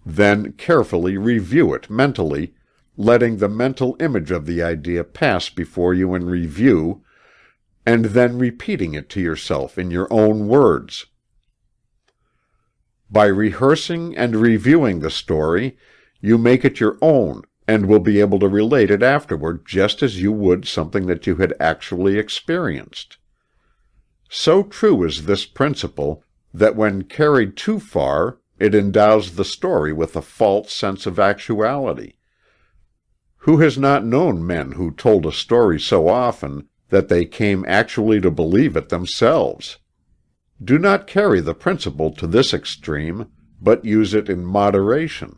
Then carefully review it mentally, letting the mental image of the idea pass before you in review, and then repeating it to yourself in your own words. By rehearsing and reviewing the story, you make it your own and will be able to relate it afterward just as you would something that you had actually experienced. So true is this principle that when carried too far, it endows the story with a false sense of actuality. Who has not known men who told a story so often that they came actually to believe it themselves? Do not carry the principle to this extreme, but use it in moderation.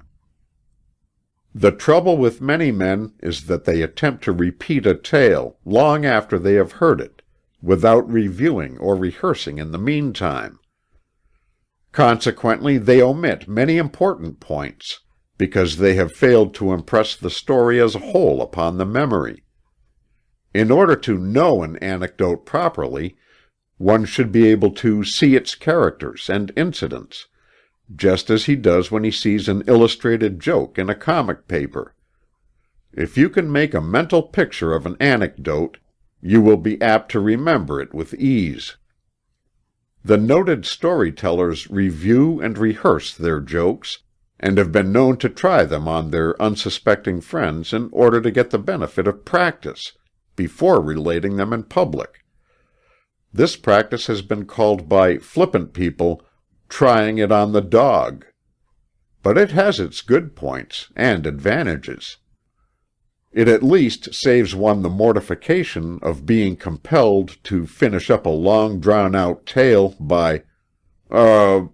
The trouble with many men is that they attempt to repeat a tale long after they have heard it, without reviewing or rehearsing in the meantime. Consequently, they omit many important points, because they have failed to impress the story as a whole upon the memory. In order to know an anecdote properly, one should be able to see its characters and incidents, just as he does when he sees an illustrated joke in a comic paper. If you can make a mental picture of an anecdote, you will be apt to remember it with ease. The noted storytellers review and rehearse their jokes, and have been known to try them on their unsuspecting friends in order to get the benefit of practice before relating them in public. This practice has been called by flippant people trying it on the dog. But it has its good points and advantages. It at least saves one the mortification of being compelled to finish up a long drawn-out tale by, I'm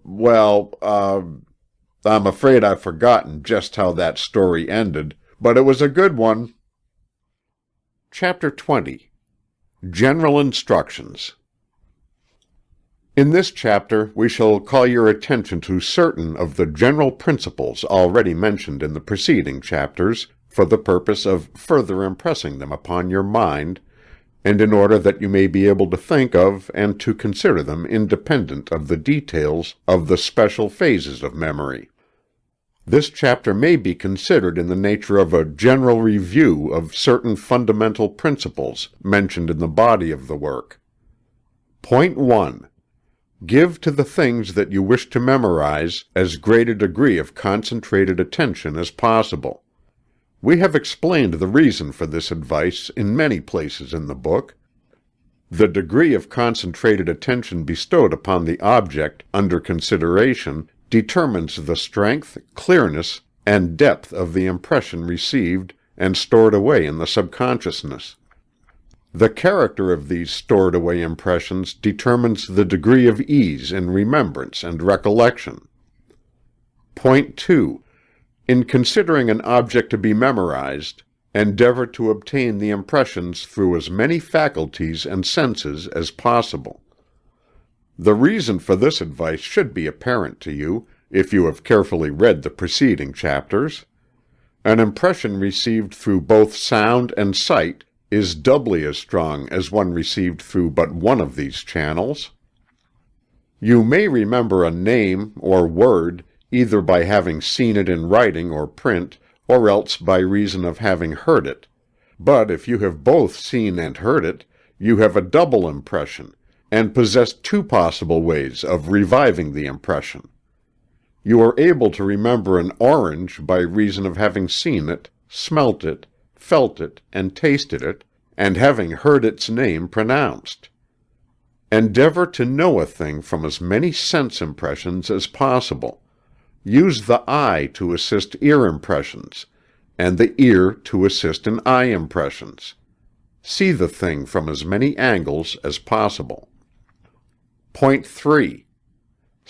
afraid I've forgotten just how that story ended, but it was a good one. Chapter 20. General Instructions. In this chapter, we shall call your attention to certain of the general principles already mentioned in the preceding chapters, for the purpose of further impressing them upon your mind, and in order that you may be able to think of and to consider them independent of the details of the special phases of memory. This chapter may be considered in the nature of a general review of certain fundamental principles mentioned in the body of the work. Point 1. Give to the things that you wish to memorize as great a degree of concentrated attention as possible. We have explained the reason for this advice in many places in the book. The degree of concentrated attention bestowed upon the object under consideration determines the strength, clearness, and depth of the impression received and stored away in the subconsciousness. The character of these stored away impressions determines the degree of ease in remembrance and recollection. Point 2. In considering an object to be memorized, endeavor to obtain the impressions through as many faculties and senses as possible. The reason for this advice should be apparent to you, if you have carefully read the preceding chapters. An impression received through both sound and sight is doubly as strong as one received through but one of these channels. You may remember a name or word either by having seen it in writing or print, or else by reason of having heard it. But if you have both seen and heard it, you have a double impression, and possess two possible ways of reviving the impression. You are able to remember an orange by reason of having seen it, smelt it, felt it, and tasted it, and having heard its name pronounced. Endeavor to know a thing from as many sense impressions as possible. Use the eye to assist ear impressions, and the ear to assist in eye impressions. See the thing from as many angles as possible. Point 3.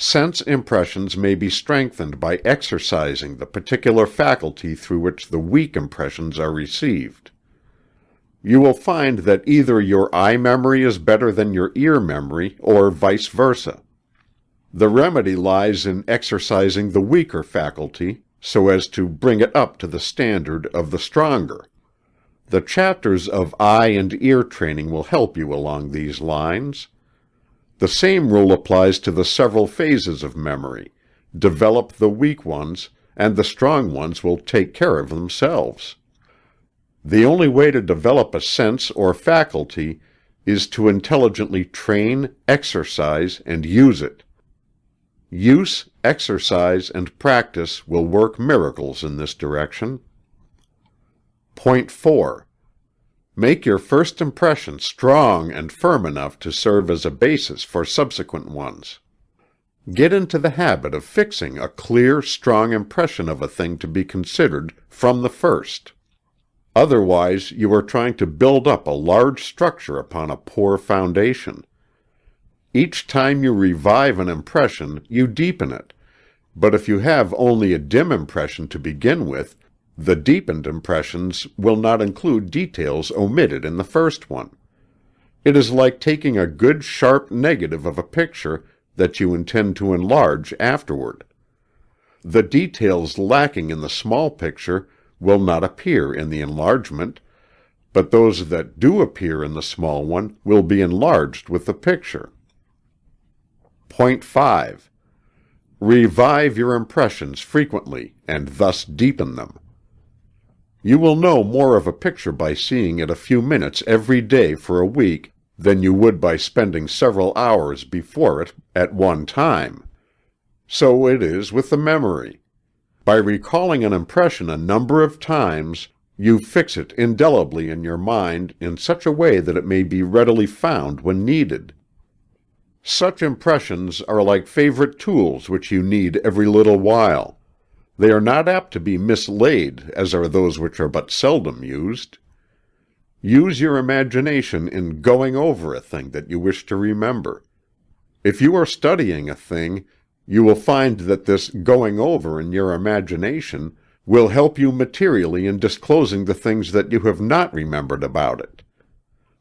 Sense impressions may be strengthened by exercising the particular faculty through which the weak impressions are received. You will find that either your eye memory is better than your ear memory, or vice versa. The remedy lies in exercising the weaker faculty so as to bring it up to the standard of the stronger. The chapters of eye and ear training will help you along these lines. The same rule applies to the several phases of memory. Develop the weak ones, and the strong ones will take care of themselves. The only way to develop a sense or faculty is to intelligently train, exercise, and use it. Use, exercise, and practice will work miracles in this direction. Point 4. Make your first impression strong and firm enough to serve as a basis for subsequent ones. Get into the habit of fixing a clear, strong impression of a thing to be considered from the first. Otherwise, you are trying to build up a large structure upon a poor foundation. Each time you revive an impression, you deepen it, but if you have only a dim impression to begin with, the deepened impressions will not include details omitted in the first one. It is like taking a good sharp negative of a picture that you intend to enlarge afterward. The details lacking in the small picture will not appear in the enlargement, but those that do appear in the small one will be enlarged with the picture. Point 5. Revive your impressions frequently and thus deepen them. You will know more of a picture by seeing it a few minutes every day for a week than you would by spending several hours before it at one time. So it is with the memory. By recalling an impression a number of times, you fix it indelibly in your mind in such a way that it may be readily found when needed. Such impressions are like favorite tools which you need every little while. They are not apt to be mislaid, as are those which are but seldom used. Use your imagination in going over a thing that you wish to remember. If you are studying a thing, you will find that this going over in your imagination will help you materially in disclosing the things that you have not remembered about it.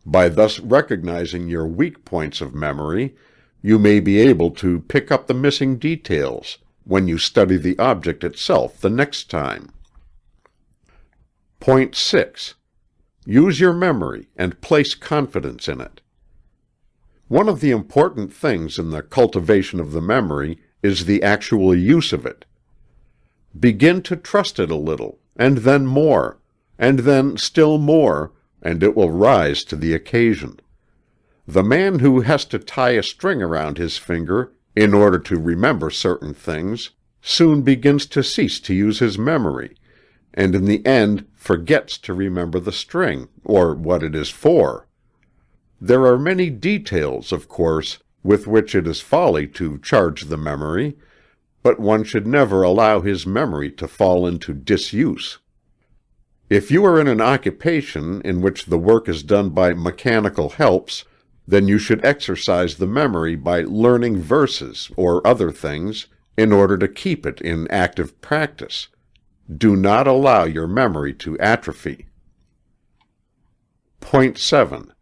By thus recognizing your weak points of memory, you may be able to pick up the missing details when you study the object itself the next time. Point 6. Use your memory and place confidence in it. One of the important things in the cultivation of the memory is the actual use of it. Begin to trust it a little, and then more, and then still more, and it will rise to the occasion. The man who has to tie a string around his finger in order to remember certain things soon begins to cease to use his memory, and in the end forgets to remember the string, or what it is for. There are many details, of course, with which it is folly to charge the memory, but one should never allow his memory to fall into disuse. If you are in an occupation in which the work is done by mechanical helps, then you should exercise the memory by learning verses or other things in order to keep it in active practice. Do not allow your memory to atrophy. Point 7.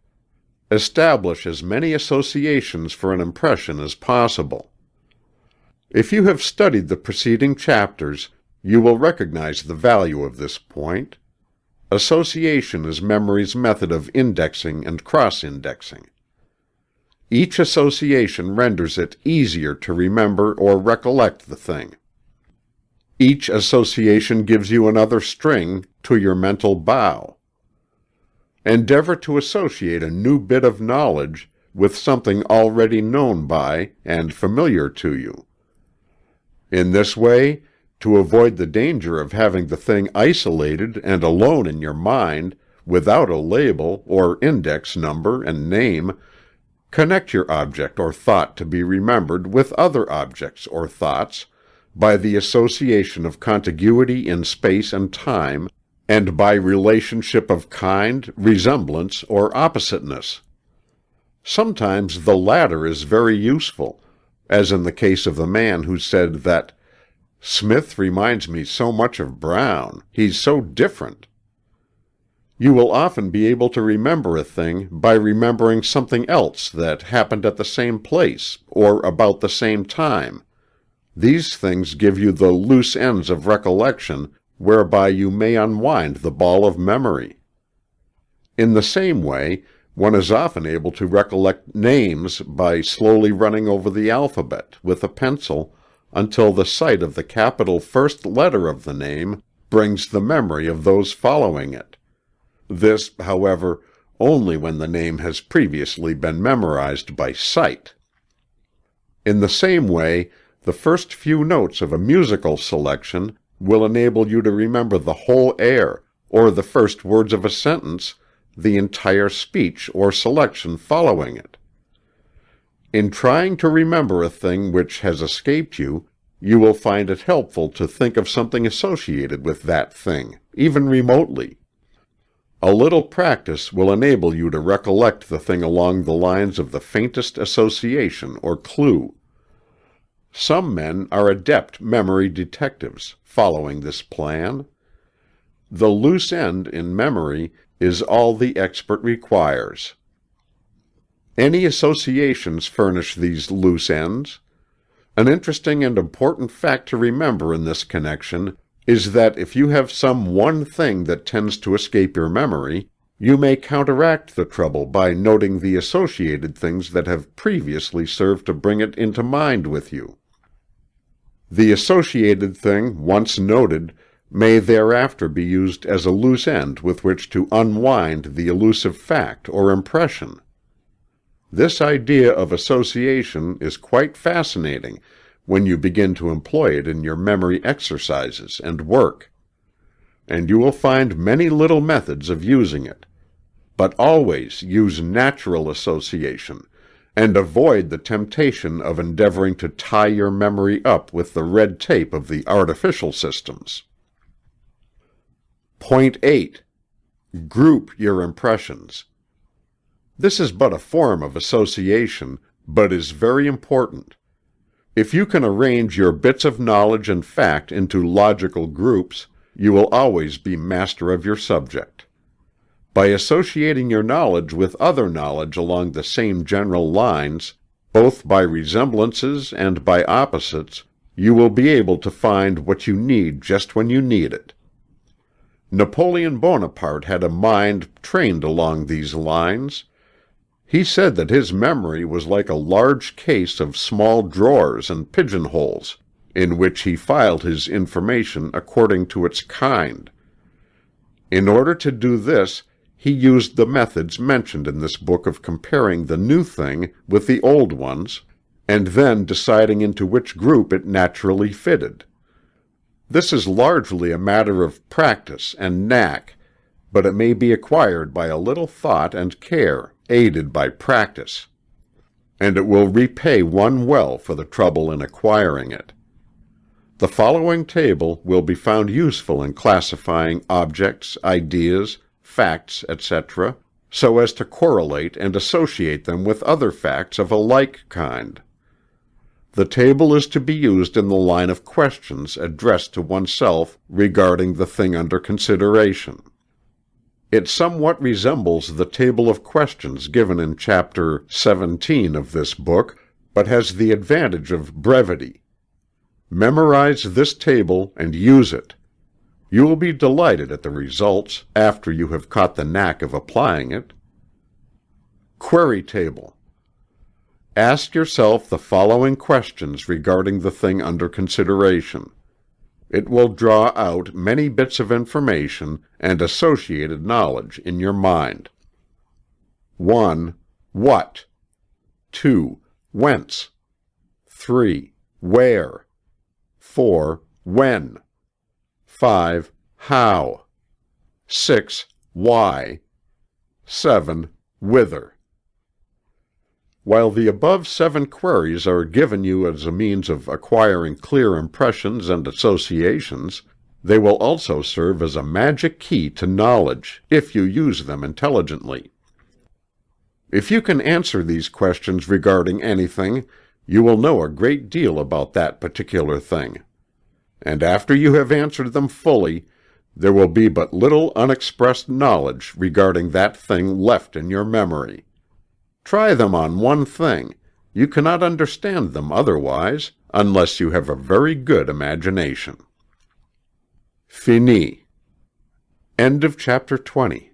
Establish as many associations for an impression as possible. If you have studied the preceding chapters, you will recognize the value of this point. Association is memory's method of indexing and cross-indexing. Each association renders it easier to remember or recollect the thing. Each association gives you another string to your mental bow. Endeavor to associate a new bit of knowledge with something already known by and familiar to you. In this way, to avoid the danger of having the thing isolated and alone in your mind, without a label or index number and name, connect your object or thought to be remembered with other objects or thoughts by the association of contiguity in space and time, and by relationship of kind, resemblance, or oppositeness. Sometimes the latter is very useful, as in the case of the man who said that Smith reminds me so much of Brown. He's so different. You will often be able to remember a thing by remembering something else that happened at the same place or about the same time. These things give you the loose ends of recollection whereby you may unwind the ball of memory. In the same way, one is often able to recollect names by slowly running over the alphabet with a pencil until the sight of the capital first letter of the name brings the memory of those following it. This, however, only when the name has previously been memorized by sight. In the same way, the first few notes of a musical selection will enable you to remember the whole air, or the first words of a sentence, the entire speech or selection following it. In trying to remember a thing which has escaped you, you will find it helpful to think of something associated with that thing, even remotely. A little practice will enable you to recollect the thing along the lines of the faintest association or clue. Some men are adept memory detectives, following this plan. The loose end in memory is all the expert requires. Any associations furnish these loose ends. An interesting and important fact to remember in this connection is that if you have some one thing that tends to escape your memory, you may counteract the trouble by noting the associated things that have previously served to bring it into mind with you. The associated thing, once noted, may thereafter be used as a loose end with which to unwind the elusive fact or impression. This idea of association is quite fascinating when you begin to employ it in your memory exercises and work. And you will find many little methods of using it. But always use natural association, and avoid the temptation of endeavoring to tie your memory up with the red tape of the artificial systems. Point 8. Group your impressions. This is but a form of association, but is very important. If you can arrange your bits of knowledge and fact into logical groups, you will always be master of your subject. By associating your knowledge with other knowledge along the same general lines, both by resemblances and by opposites, you will be able to find what you need just when you need it. Napoleon Bonaparte had a mind trained along these lines. He said that his memory was like a large case of small drawers and pigeonholes, in which he filed his information according to its kind. In order to do this, he used the methods mentioned in this book of comparing the new thing with the old ones, and then deciding into which group it naturally fitted. This is largely a matter of practice and knack, but it may be acquired by a little thought and care, aided by practice. And it will repay one well for the trouble in acquiring it. The following table will be found useful in classifying objects, ideas, facts, etc., so as to correlate and associate them with other facts of a like kind. The table is to be used in the line of questions addressed to oneself regarding the thing under consideration. It somewhat resembles the table of questions given in Chapter 17 of this book, but has the advantage of brevity. Memorize this table and use it. You will be delighted at the results after you have caught the knack of applying it. Query table. Ask yourself the following questions regarding the thing under consideration. It will draw out many bits of information and associated knowledge in your mind. 1. What? 2. Whence? 3. Where? 4. When? 5. How? 6. Why? 7. Whither? While the above 7 queries are given you as a means of acquiring clear impressions and associations, they will also serve as a magic key to knowledge, if you use them intelligently. If you can answer these questions regarding anything, you will know a great deal about that particular thing. And after you have answered them fully, there will be but little unexpressed knowledge regarding that thing left in your memory. Try them on one thing. You cannot understand them otherwise, unless you have a very good imagination. Fini. End of chapter 20.